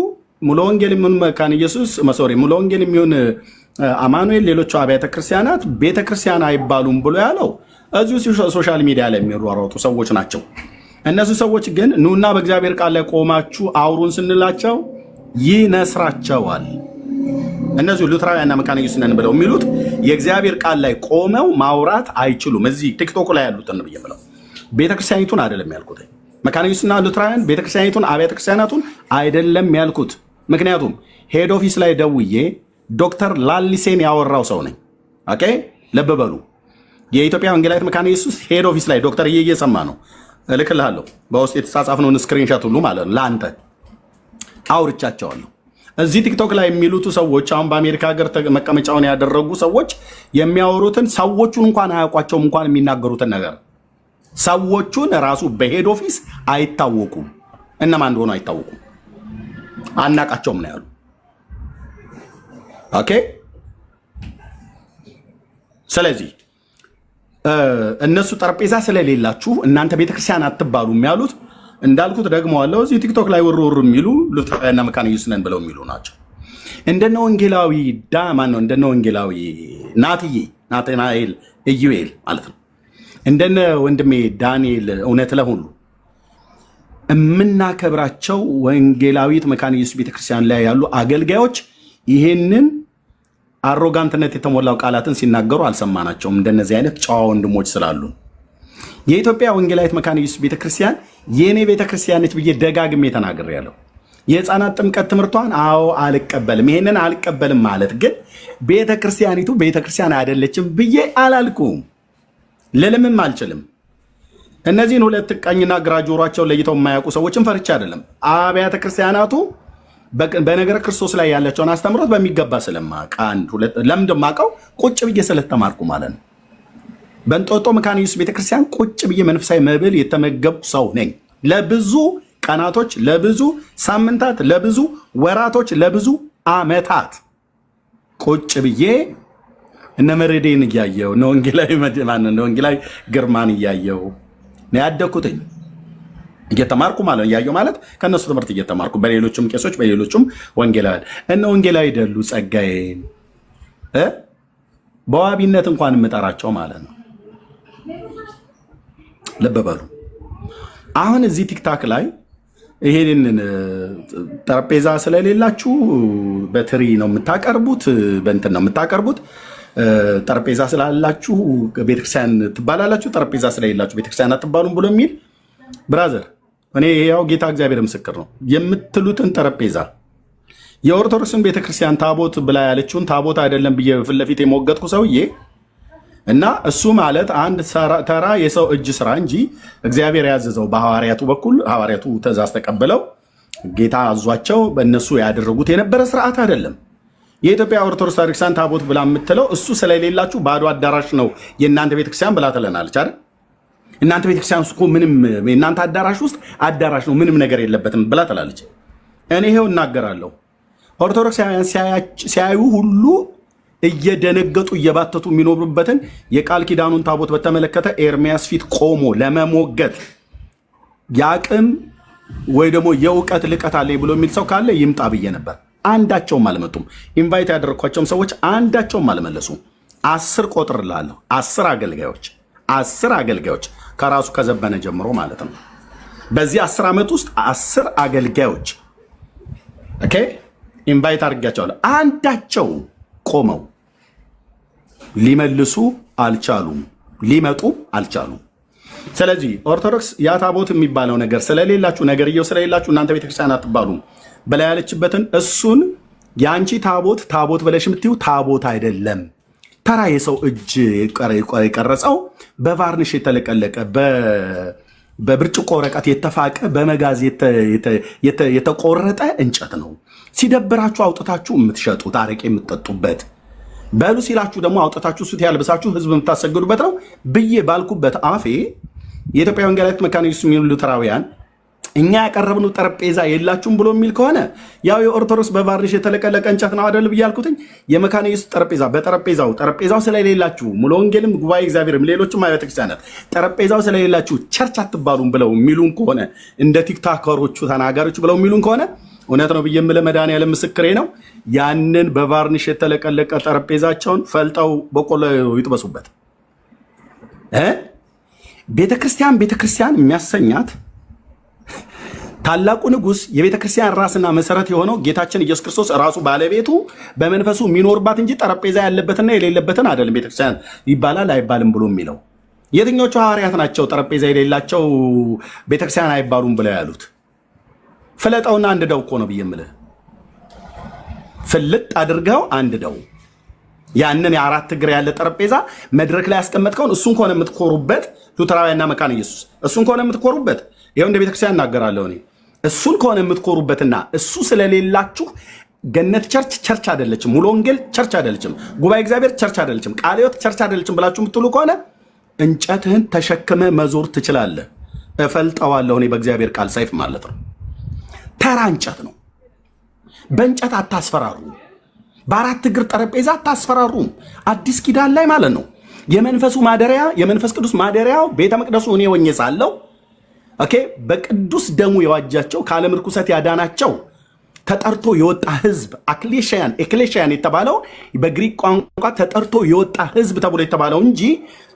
ሙሉ ወንጌል የሚሆን መካነ ኢየሱስ ሙሉ ወንጌል የሚሆን አማኑኤል፣ ሌሎቹ አብያተ ክርስቲያናት ቤተክርስቲያን አይባሉም ብሎ ያለው እዚሁ ሶሻል ሚዲያ ላይ የሚሯሯጡ ሰዎች ናቸው። እነሱ ሰዎች ግን ኑና በእግዚአብሔር ቃል ላይ ቆማችሁ አውሩን ስንላቸው ይነስራቸዋል። እነዚሁ ሉተራውያንና መካነ ኢየሱስ ነን ብለው የሚሉት የእግዚአብሔር ቃል ላይ ቆመው ማውራት አይችሉም። እዚህ ቲክቶክ ላይ ያሉትን ብዬ ብለው ቤተክርስቲያኒቱን አይደለም ያልኩት። መካነ ኢየሱስና ሉተራውያን ቤተክርስቲያኒቱን አብያተ ክርስቲያናቱን አይደለም ያልኩት። ምክንያቱም ሄድ ኦፊስ ላይ ደውዬ ዶክተር ላሊሴን ያወራው ሰው ነኝ። ኦኬ ልብ በሉ። የኢትዮጵያ ወንጌላዊት መካነ ኢየሱስ ሄድ ኦፊስ ላይ ዶክተር እየሰማ ነው፣ እልክልሃለሁ በውስጥ የተጻጻፍነውን ስክሪንሻት ሁሉ ማለት ነው። ለአንተ አውርቻቸዋለሁ። እዚህ ቲክቶክ ላይ የሚሉት ሰዎች አሁን በአሜሪካ ሀገር መቀመጫውን ያደረጉ ሰዎች የሚያወሩትን ሰዎቹን እንኳን አያውቋቸውም። እንኳን የሚናገሩትን ነገር ሰዎቹን ራሱ በሄድ ኦፊስ አይታወቁም፣ እነማን እንደሆኑ አይታወቁም፣ አናቃቸውም ነው ያሉ። ኦኬ። ስለዚህ እነሱ ጠረጴዛ ስለሌላችሁ እናንተ ቤተክርስቲያን አትባሉም ያሉት እንዳልኩት ደግመዋለሁ። እዚህ ቲክቶክ ላይ ውርውር የሚሉ ሉተራውያንና መካነ ኢየሱስ ነን ብለው የሚሉ ናቸው። እንደነ ወንጌላዊ እንደነ ወንጌላዊ ናትናኤል ኢዩኤል ማለት ነው፣ እንደነ ወንድሜ ዳንኤል እውነት ለሁሉ የምናከብራቸው ወንጌላዊት መካነ ኢየሱስ ቤተክርስቲያን ላይ ያሉ አገልጋዮች ይሄንን አሮጋንትነት የተሞላው ቃላትን ሲናገሩ አልሰማናቸውም። እንደነዚህ አይነት ጨዋ ወንድሞች ስላሉ የኢትዮጵያ ወንጌላዊት መካነ ኢየሱስ ቤተክርስቲያን የኔ ቤተክርስቲያን ነች ብዬ ደጋግሜ ተናግሬያለሁ። የህፃናት ጥምቀት ትምህርቷን አልቀበልም። ይሄንን አልቀበልም ማለት ግን ቤተክርስቲያኒቱ ቤተክርስቲያን አይደለችም ብዬ አላልኩም፣ ልልምም አልችልም። እነዚህን ሁለት ቀኝና ግራ ጆሯቸው ለይተው የማያውቁ ሰዎችን ፈርቻ አይደለም። አብያተ ክርስቲያናቱ በነገረ ክርስቶስ ላይ ያላቸውን አስተምሮት በሚገባ ስለማውቅ ለምንድን ማውቀው ቁጭ ብዬ ስለተማርኩ ማለት ነው። በእንጦጦ መካነ ኢየሱስ ቤተክርስቲያን ቁጭ ብዬ መንፈሳዊ መብል የተመገብኩ ሰው ነኝ። ለብዙ ቀናቶች፣ ለብዙ ሳምንታት፣ ለብዙ ወራቶች፣ ለብዙ አመታት ቁጭ ብዬ እነ መሬዴን እያየው እነ ወንጌላዊ ግርማን እያየው ነው ያደግኩትኝ። እየተማርኩ ማለት እያየው ማለት ከእነሱ ትምህርት እየተማርኩ በሌሎችም ቄሶች በሌሎችም ወንጌላውያን እነ ወንጌላዊ ደሉ ጸጋዬን በዋቢነት እንኳን የምጠራቸው ማለት ነው። ልብ በሉ። አሁን እዚህ ቲክታክ ላይ ይሄንን ጠረጴዛ ስለሌላችሁ በትሪ ነው የምታቀርቡት፣ በእንትን ነው የምታቀርቡት። ጠረጴዛ ስላላችሁ ቤተክርስቲያን ትባላላችሁ፣ ጠረጴዛ ስለሌላችሁ ቤተክርስቲያን አትባሉም ብሎ የሚል ብራዘር፣ እኔ ያው ጌታ እግዚአብሔር ምስክር ነው የምትሉትን ጠረጴዛ የኦርቶዶክስን ቤተክርስቲያን ታቦት ብላ ያለችውን ታቦት አይደለም ብዬ ፊት ለፊት የሞገጥኩ ሰውዬ እና እሱ ማለት አንድ ተራ የሰው እጅ ስራ እንጂ እግዚአብሔር ያዘዘው በሐዋርያቱ በኩል ሐዋርያቱ ትእዛዝ ተቀብለው ጌታ አዟቸው በእነሱ ያደረጉት የነበረ ስርዓት አይደለም። የኢትዮጵያ ኦርቶዶክስ ቤተክርስቲያን ታቦት ብላ የምትለው እሱ ስለሌላችሁ ባዶ አዳራሽ ነው የእናንተ ቤተክርስቲያን ብላ ትለናለች አይደል? እናንተ ቤተክርስቲያን እኮ ምንም የእናንተ አዳራሽ ውስጥ አዳራሽ ነው ምንም ነገር የለበትም ብላ ትላለች። እኔ ይሄው እናገራለሁ። ኦርቶዶክሳውያን ሲያዩ ሁሉ እየደነገጡ እየባተቱ የሚኖሩበትን የቃል ኪዳኑን ታቦት በተመለከተ ኤርሚያስ ፊት ቆሞ ለመሞገት የአቅም ወይ ደግሞ የእውቀት ልቀት አለኝ ብሎ የሚል ሰው ካለ ይምጣ ብዬ ነበር። አንዳቸውም አልመጡም። ኢንቫይት ያደረግኳቸውም ሰዎች አንዳቸውም አልመለሱም። 10 ቆጥርላለሁ። 10 አገልጋዮች ከራሱ ከዘበነ ጀምሮ ማለት ነው። በዚህ 10 ዓመት ውስጥ 10 አገልጋዮች ኦኬ ኢንቫይት አድርጋቸዋለሁ። አንዳቸው ቆመው ሊመልሱ አልቻሉም፣ ሊመጡም አልቻሉም። ስለዚህ ኦርቶዶክስ ያ ታቦት የሚባለው ነገር ስለሌላችሁ ነገርየው ስለሌላችሁ እናንተ ቤተክርስቲያን አትባሉም ብላ ያለችበትን እሱን የአንቺ ታቦት ብለሽ የምትይው ታቦት አይደለም። ተራ የሰው እጅ የቀረጸው በቫርኒሽ የተለቀለቀ በብርጭቆ ወረቀት የተፋቀ በመጋዝ የተቆረጠ እንጨት ነው። ሲደብራችሁ አውጥታችሁ የምትሸጡት አረቄ የምትጠጡበት፣ በሉ ሲላችሁ ደግሞ አውጥታችሁ ሱት ያልብሳችሁ ህዝብ የምታሰግዱበት ነው ብዬ ባልኩበት አፌ የኢትዮጵያ ወንጌላዊት መካነ ኢየሱስ የሚሉ ሉተራውያን እኛ ያቀረብነው ጠረጴዛ የላችሁም ብሎ የሚል ከሆነ ያው የኦርቶዶክስ በቫርኒሽ የተለቀለቀ እንጨት ነው አይደል ብያልኩትኝ። የመካነ ኢየሱስ ጠረጴዛ ጠረጴዛው ስለሌላችሁ ሙሉ ወንጌልም ጉባኤ እግዚአብሔርም ሌሎችም አብያተ ክርስቲያናት ጠረጴዛው ስለሌላችሁ ቸርች አትባሉም ብለው የሚሉን ከሆነ እንደ ቲክቶከሮቹ ተናጋሪዎች ብለው የሚሉን ከሆነ እውነት ነው ብዬ የምልህ መድኃኒዓለም ምስክሬ ነው። ያንን በቫርኒሽ የተለቀለቀ ጠረጴዛቸውን ፈልጠው በቆሎ ይጥበሱበት። ቤተክርስቲያን የሚያሰኛት ታላቁ ንጉሥ የቤተክርስቲያን ራስና መሰረት የሆነው ጌታችን ኢየሱስ ክርስቶስ ራሱ ባለቤቱ በመንፈሱ የሚኖርባት እንጂ ጠረጴዛ ያለበትና የሌለበትን አይደለም። ቤተክርስቲያን ይባላል አይባልም ብሎ የሚለው የትኞቹ ሐዋርያት ናቸው? ጠረጴዛ የሌላቸው ቤተክርስቲያን አይባሉም ብለው ያሉት። ፍለጠውና አንድ ደው እኮ ነው ብዬ የምልህ። ፍልጥ አድርገው አንድ ደው ያንን የ4 እግር ያለ ጠረጴዛ መድረክ ላይ ያስቀመጥከውን እሱን ከሆነ የምትኮሩበት ሉተራውያንና መካነ ኢየሱስ እሱን ከሆነ የምትኮሩበት ይኸው እንደ ቤተክርስቲያን እናገራለሁ እኔ እሱን ከሆነ የምትኮሩበትና እሱ ስለሌላችሁ ገነት ቸርች አይደለችም፣ ሙሉ ወንጌል ቸርች አይደለችም፣ ጉባኤ እግዚአብሔር ቸርች አይደለችም፣ ቃለ ሕይወት ቸርች አይደለችም ብላችሁ የምትሉ ከሆነ እንጨትህን ተሸክመ መዞር ትችላለህ። እፈልጠዋለሁ እኔ በእግዚአብሔር ቃል ሰይፍ ማለት ነው። ተራ እንጨት ነው። በእንጨት አታስፈራሩ። በ4 እግር ጠረጴዛ አታስፈራሩም። አዲስ ኪዳን ላይ ማለት ነው የመንፈሱ ማደሪያ የመንፈስ ቅዱስ ማደሪያው ቤተ መቅደሱ እኔ ሆኜ ሳለሁ ኦኬ በቅዱስ ደሙ የዋጃቸው ከዓለም ርኩሰት ያዳናቸው ተጠርቶ የወጣ ህዝብ ኤክሌሽያን የተባለው በግሪክ ቋንቋ ተጠርቶ የወጣ ህዝብ ተብሎ የተባለው እንጂ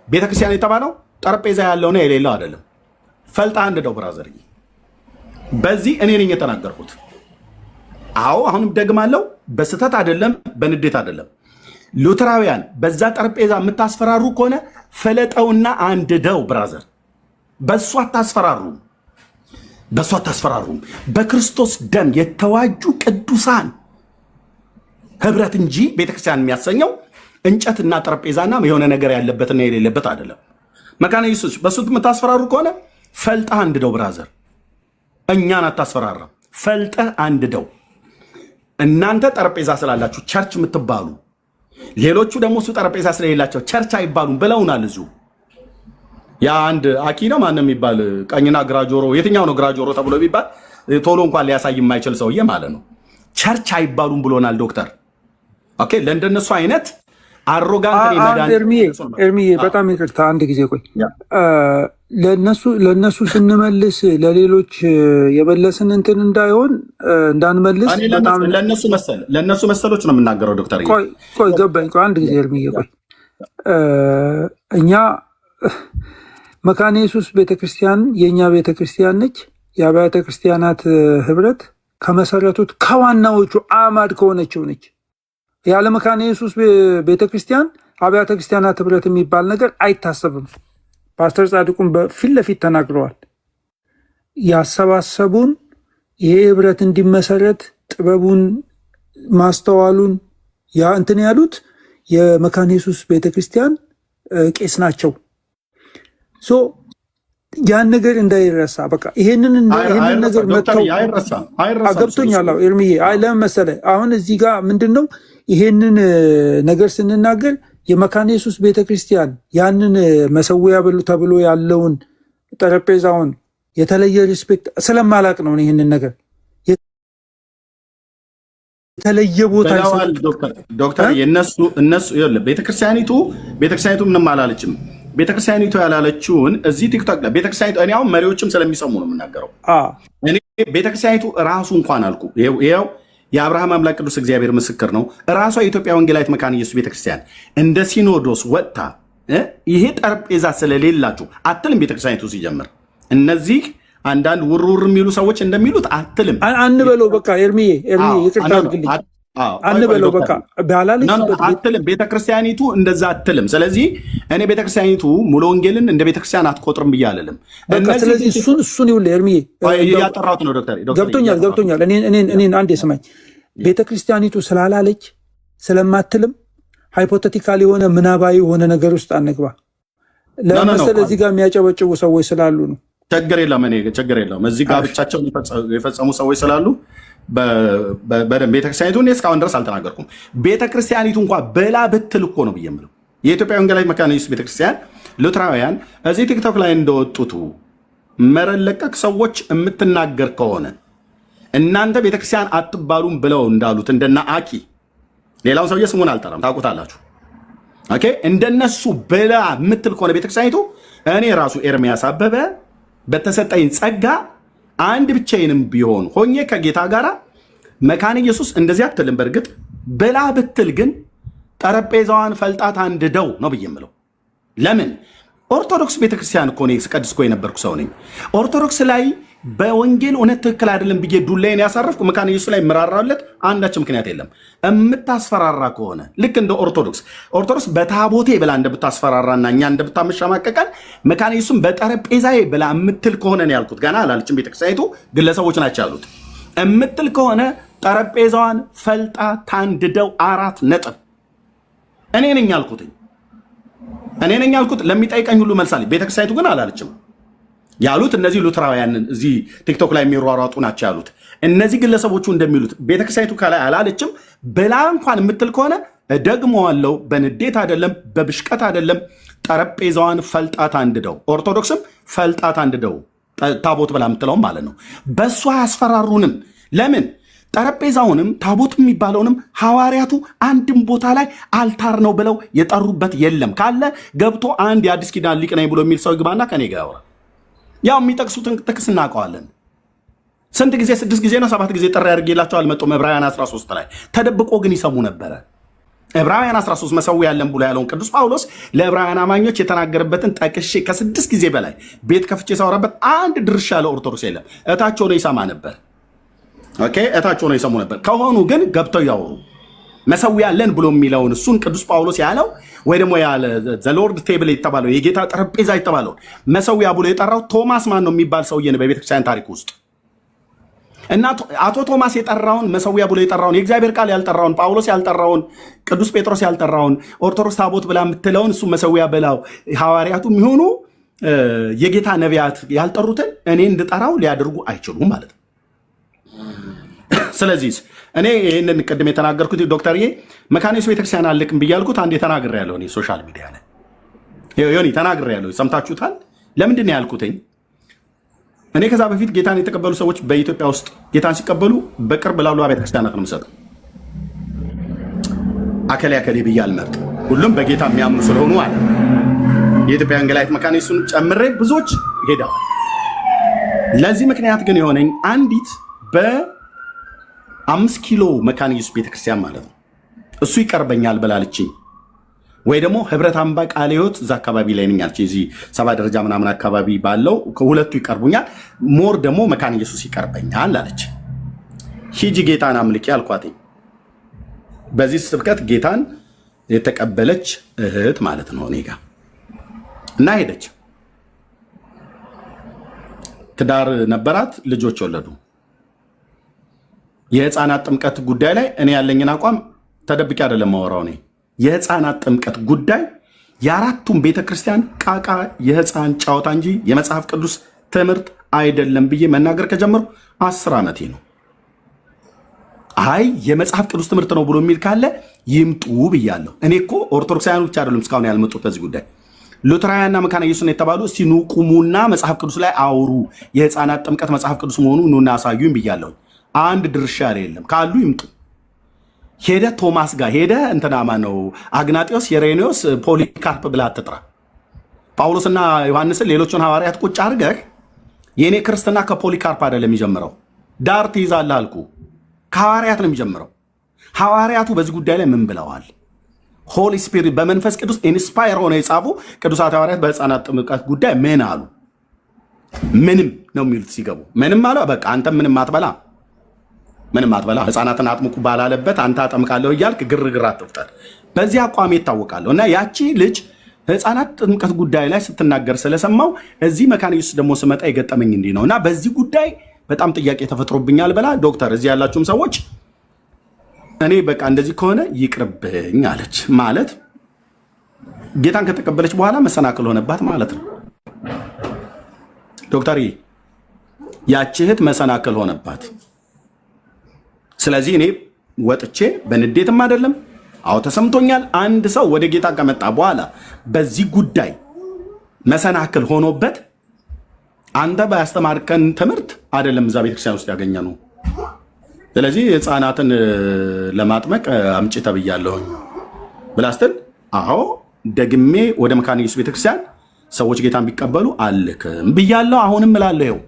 ቤተክርስቲያን የተባለው ጠረጴዛ ያለው ነው የሌለው አይደለም። ፈልጣ አንድ ደው ብራዘር፣ በዚህ እኔ ነኝ የተናገርኩት። አዎ አሁንም ደግማለሁ። በስተት አይደለም፣ በንዴት አይደለም። ሉተራውያን በዛ ጠረጴዛ የምታስፈራሩ ከሆነ ፈለጠውና አንድ ደው ብራዘር። በሱ አታስፈራሩም። በክርስቶስ ደም የተዋጁ ቅዱሳን ህብረት እንጂ ቤተክርስቲያን የሚያሰኘው እንጨትና ጠረጴዛና የሆነ ነገር ያለበትና የሌለበት አይደለም። መካነ ኢየሱስ በሱ የምታስፈራሩ ከሆነ ፈልጠ አንድ ደው ብራዘር። እኛን አታስፈራራም። ፈልጠ አንድ ደው። እናንተ ጠረጴዛ ስላላችሁ ቸርች የምትባሉ፣ ሌሎቹ ደግሞ እሱ ጠረጴዛ ስለሌላቸው ቸርች አይባሉም ብለውናል። እዚሁ ያ አንድ አኪ ነው ማንም የሚባል ቀኝና ግራ ጆሮ የትኛው ነው ግራ ጆሮ ተብሎ ቢባል ቶሎ እንኳን ሊያሳይ የማይችል ሰውዬ ማለት ነው። ቸርች አይባሉም ብሎናል ዶክተር። ኦኬ ለእንደነሱ አይነት አሮጋንት ኤርሚዬ በጣም ይቅርታ አንድ ጊዜ ቆይ። ለእነሱ ስንመልስ ለሌሎች የመለስን እንትን እንዳይሆን እንዳንመልስ ለእነሱ መሰሎች ነው የምናገረው ዶክተር። ቆይ ገባኝ። ቆይ አንድ ጊዜ ኤርሚዬ ቆይ። እኛ መካነ ኢየሱስ ቤተክርስቲያን የእኛ ቤተክርስቲያን ነች። የአብያተ ክርስቲያናት ህብረት ከመሰረቱት ከዋናዎቹ አማድ ከሆነችው ነች። ያለ መካነ ኢየሱስ ቤተክርስቲያን አብያተ ክርስቲያናት ህብረት የሚባል ነገር አይታሰብም። ፓስተር ጻድቁን በፊት ለፊት ተናግረዋል። ያሰባሰቡን ይሄ ህብረት እንዲመሰረት ጥበቡን ማስተዋሉን እንትን ያሉት የመካነ ኢየሱስ ቤተክርስቲያን ቄስ ናቸው። ያን ነገር እንዳይረሳ በቃ ይሄንን ነገር መተው ገብቶኛል። ኤርሚዬ ለምን መሰለህ አሁን እዚህ ጋር ምንድን ነው ይሄንን ነገር ስንናገር የመካነ ኢየሱስ ቤተክርስቲያን ያንን መሰዊያ ተብሎ ያለውን ጠረጴዛውን የተለየ ሪስፔክት ስለማላቅ ነው ይህንን ነገር የተለየ ቦታ ዶክተር እነሱ ቤተክርስቲያኒቱ ምንም አላለችም። ቤተክርስቲያኒቱ ያላለችውን እዚህ ቲክቶክ ላይ ቤተክርስቲያኒቱ እኔ አሁን መሪዎችም ስለሚሰሙ ነው የምናገረው። እኔ ቤተክርስቲያኒቱ ራሱ እንኳን አልኩ ይኸው የአብርሃም አምላክ ቅዱስ እግዚአብሔር ምስክር ነው። ራሷ የኢትዮጵያ ወንጌላዊት መካነ ኢየሱስ ቤተክርስቲያን እንደ ሲኖዶስ ወጥታ ይሄ ጠረጴዛ ስለሌላችሁ አትልም። ቤተክርስቲያኒቱ ሲጀምር እነዚህ አንዳንድ ውርውር የሚሉ ሰዎች እንደሚሉት አትልም አንበለው። በቃ ኤርሚዬ ይቅርታ አድርግልኝ አንበለው። በቃ አትልም ቤተክርስቲያኒቱ እንደዛ አትልም። ስለዚህ እኔ ቤተክርስቲያኒቱ ሙሉ ወንጌልን እንደ ቤተክርስቲያን አትቆጥርም ብዬ አልልም። ስለዚህ እሱን ይኸውልህ ኤርሚዬ ያጠራሁት ነው ዶክተር ገብቶኛል። እኔን አንድ የስማኝ ቤተክርስቲያኒቱ ስላላለች ስለማትልም ሃይፖቴቲካል የሆነ ምናባዊ የሆነ ነገር ውስጥ አንግባ። ለመሰለ እዚህ ጋር የሚያጨበጭቡ ሰዎች ስላሉ ነው። ችግር የለም እዚህ ጋር ብቻቸውን የፈጸሙ ሰዎች ስላሉ በደንብ ቤተክርስቲያኒቱ እኔ እስካሁን ድረስ አልተናገርኩም። ቤተክርስቲያኒቱ እንኳ በላ ብትል እኮ ነው ብዬ የምለው የኢትዮጵያ ወንጌላዊት መካነ ኢየሱስ ቤተክርስቲያን ሉትራውያን እዚህ ቲክቶክ ላይ እንደወጡቱ መረን ለቀቅ ሰዎች የምትናገር ከሆነ እናንተ ቤተክርስቲያን አትባሉም ብለው እንዳሉት እንደና አኪ ሌላውን ሰውዬ ስሙን አልጠራም ታውቁታላችሁ። ኦኬ እንደነሱ በላ የምትል ከሆነ ቤተክርስቲያኒቱ እኔ ራሱ ኤርሚያስ አበበ በተሰጠኝ ጸጋ አንድ ብቻዬንም ቢሆን ሆኜ ከጌታ ጋር መካነ ኢየሱስ እንደዚህ አትልም። በእርግጥ በላ ብትል ግን ጠረጴዛዋን ፈልጣት አንድደው ነው ብዬ የምለው። ለምን ኦርቶዶክስ ቤተክርስቲያን እኮ እኔ ስቀድስ እኮ የነበርኩ ሰው ነኝ። ኦርቶዶክስ ላይ በወንጌል እውነት ትክክል አይደለም ብዬ ዱላዬን ያሳረፍኩ መካነ ኢየሱስ ላይ ምራራለት አንዳች ምክንያት የለም። የምታስፈራራ ከሆነ ልክ እንደ ኦርቶዶክስ በታቦቴ ብላ እንደምታስፈራራና እኛ እንደምታመሻማቀቀን መካነ ኢየሱስም በጠረጴዛዬ ብላ የምትል ከሆነ ነው ያልኩት። ገና አላለችም ቤተክርስቲያኒቱ፣ ግለሰቦች ናቸው ያሉት። የምትል ከሆነ ጠረጴዛዋን ፈልጣ ታንድደው 4 ነጥብ። እኔ ነኝ ያልኩት። ለሚጠይቀኝ ሁሉ መልሳለኝ። ቤተክርስቲያኒቱ ግን አላለችም። ያሉት እነዚህ ሉትራውያን እዚህ ቲክቶክ ላይ የሚሯሯጡ ናቸው ያሉት። እነዚህ ግለሰቦቹ እንደሚሉት ቤተክርስቲያኒቱ ከላይ አላለችም። በላ እንኳን የምትል ከሆነ ደግሞዋለው፣ በንዴት አይደለም፣ በብሽቀት አይደለም። ጠረጴዛዋን ፈልጣት አንድደው፣ ኦርቶዶክስም ፈልጣት አንድደው ታቦት ብላ የምትለውም ማለት ነው። በእሱ አያስፈራሩንም። ለምን ጠረጴዛውንም ታቦት የሚባለውንም ሐዋርያቱ አንድም ቦታ ላይ አልታር ነው ብለው የጠሩበት የለም። ካለ ገብቶ አንድ የአዲስ ኪዳን ሊቅ ነኝ ብሎ የሚል ሰው ይግባና ከኔ ጋር ያወራ። ያው የሚጠቅሱትን ጥቅስ እናውቀዋለን። ስንት ጊዜ 6 ጊዜ ነው 7 ጊዜ ጥሪ አድርጌላቸው አልመጡም። ዕብራውያን 13 ላይ ተደብቆ ግን ይሰሙ ነበረ። ዕብራውያን 13 መሰዊያ ያለን ብሎ ያለውን ቅዱስ ጳውሎስ ለዕብራውያን አማኞች የተናገረበትን ጠቅሼ ከ6 ጊዜ በላይ ቤት ከፍቼ ሳወራበት አንድ ድርሻ ያለው ኦርቶዶክስ የለም። እታቸው ነው ይሰማ ነበር። ኦኬ እታቸው ነው ይሰሙ ነበር። ከሆኑ ግን ገብተው ያወሩ። መሰዊያ ያለን ብሎ የሚለውን እሱን ቅዱስ ጳውሎስ ያለው ወይ ደግሞ ያለ ዘ ሎርድ ቴብል የተባለው የጌታ ጠረጴዛ የተባለው መሰዊያ ብሎ የጠራው ቶማስ ማን ነው የሚባል ሰውዬ ነው በቤተክርስቲያን ታሪክ ውስጥ። እና አቶ ቶማስ የጠራውን መሰዊያ ብሎ የጠራውን የእግዚአብሔር ቃል ያልጠራውን ጳውሎስ ያልጠራውን ቅዱስ ጴጥሮስ ያልጠራውን ኦርቶዶክስ ታቦት ብላ የምትለውን እሱ መሰዊያ ብላው ሐዋርያቱ የሚሆኑ የጌታ ነቢያት ያልጠሩትን እኔ እንድጠራው ሊያደርጉ አይችሉም ማለት ነው። ስለዚህ እኔ ይህንን ቅድም የተናገርኩት ዶክተርዬ መካነ ኢየሱስ ቤተክርስቲያን አልክም ብያልኩት አንዴ ተናግሬያለሁ። እኔ ሶሻል ሚዲያ ላይ ዮኒ ተናግሬያለሁ። ሰምታችሁታል። ለምንድን ነው ያልኩትኝ? እኔ ከዛ በፊት ጌታን የተቀበሉ ሰዎች በኢትዮጵያ ውስጥ ጌታን ሲቀበሉ በቅርብ ላሉ አብያተ ክርስቲያናት ነው የምሰጠው። አከሌ ብዬ አልመርጥም። ሁሉም በጌታ የሚያምኑ ስለሆኑ አለ። የኢትዮጵያ ወንጌላዊት መካነ ኢየሱስን ጨምሬ ብዙዎች ሄደዋል። ለዚህ ምክንያት ግን የሆነኝ አንዲት በ5 ኪሎ መካነ ኢየሱስ ቤተክርስቲያን ማለት ነው እሱ ይቀርበኛል ብላለችኝ። ወይ ደግሞ ህብረት አምባ ቃለ ሕይወት እዛ አካባቢ ላይ ነኝ አለች። እዚህ 7 ደረጃ ምናምን አካባቢ ባለው ከሁለቱ ይቀርቡኛል፣ ሞር ደግሞ መካነ ኢየሱስ ይቀርበኛል አለች። ሂጂ ጌታን አምልኪ አልኳትኝ። በዚህ ስብከት ጌታን የተቀበለች እህት ማለት ነው እኔ ጋር እና ሄደች። ትዳር ነበራት፣ ልጆች ወለዱ። የህፃናት ጥምቀት ጉዳይ ላይ እኔ ያለኝን አቋም ተደብቄ አይደለም ማወራው። እኔ የህፃናት ጥምቀት ጉዳይ የአራቱም ቤተክርስቲያን ቃቃ የህፃን ጨዋታ እንጂ የመጽሐፍ ቅዱስ ትምህርት አይደለም ብዬ መናገር ከጀመሩ 10 ዓመቴ ነው። አይ የመጽሐፍ ቅዱስ ትምህርት ነው ብሎ የሚል ካለ ይምጡ ብያለሁ። እኔ እኮ ኦርቶዶክሳውያኑ ብቻ አይደሉም እስካሁን ያልመጡት በዚህ ጉዳይ። ሉትራውያንና መካነ ኢየሱስ የተባሉ እስቲ ኑ ቁሙና መጽሐፍ ቅዱስ ላይ አውሩ፣ የህፃናት ጥምቀት መጽሐፍ ቅዱስ መሆኑ ኑና አሳዩኝ ብያለሁ። አንድ ድርሻ የለም። ካሉ ይምጡ። ሄደ ቶማስ ጋር ሄደ እንትና ማነው አግናጢዮስ፣ የሬኔዎስ፣ ፖሊካርፕ ብላ አትጥራ። ጳውሎስና ዮሐንስን ሌሎቹን ሐዋርያት ቁጭ አድርገህ የእኔ ክርስትና ከፖሊካርፕ አይደለም የሚጀምረው፣ ዳር ትይዛለህ አልኩ። ከሐዋርያት ነው የሚጀምረው። ሐዋርያቱ በዚህ ጉዳይ ላይ ምን ብለዋል? ሆሊ ስፒሪት በመንፈስ ቅዱስ ኢንስፓየር ሆነ የጻፉ ቅዱሳት ሐዋርያት በሕፃናት ጥምቀት ጉዳይ ምን አሉ? ምንም ነው የሚሉት ሲገቡ። ምንም አለ። በቃ አንተ ምንም አትበላ፣ ምንም አትበላ። ሕፃናትን አጥምቁ ባላለበት አንተ አጠምቃለሁ እያልክ ግርግር አትፍጠር። በዚህ አቋሜ ይታወቃለሁ። እና ያቺ ልጅ ሕፃናት ጥምቀት ጉዳይ ላይ ስትናገር ስለሰማው እዚህ መካነ ኢየሱስ ደግሞ ስመጣ የገጠመኝ እንዲህ ነው እና በዚህ ጉዳይ በጣም ጥያቄ ተፈጥሮብኛል ብላ ዶክተር፣ እዚህ ያላችሁም ሰዎች እኔ በቃ እንደዚህ ከሆነ ይቅርብኝ አለች። ማለት ጌታን ከተቀበለች በኋላ መሰናክል ሆነባት ማለት ነው። ዶክተር ያቺ እህት መሰናክል ሆነባት። ስለዚህ እኔ ወጥቼ በንዴትም አይደለም፣ አዎ ተሰምቶኛል። አንድ ሰው ወደ ጌታ ከመጣ በኋላ በዚህ ጉዳይ መሰናክል ሆኖበት አንተ ባያስተማርከን ትምህርት አይደለም እዛ ቤተክርስቲያን ውስጥ ያገኘ ነው። ስለዚህ ሕፃናትን ለማጥመቅ አምጪ ተብያለሁኝ ብላ ስትል አዎ ደግሜ ወደ መካነ ኢየሱስ ቤተክርስቲያን ሰዎች ጌታን ቢቀበሉ አልክም ብያለሁ። አሁንም እላለሁ። ይኸው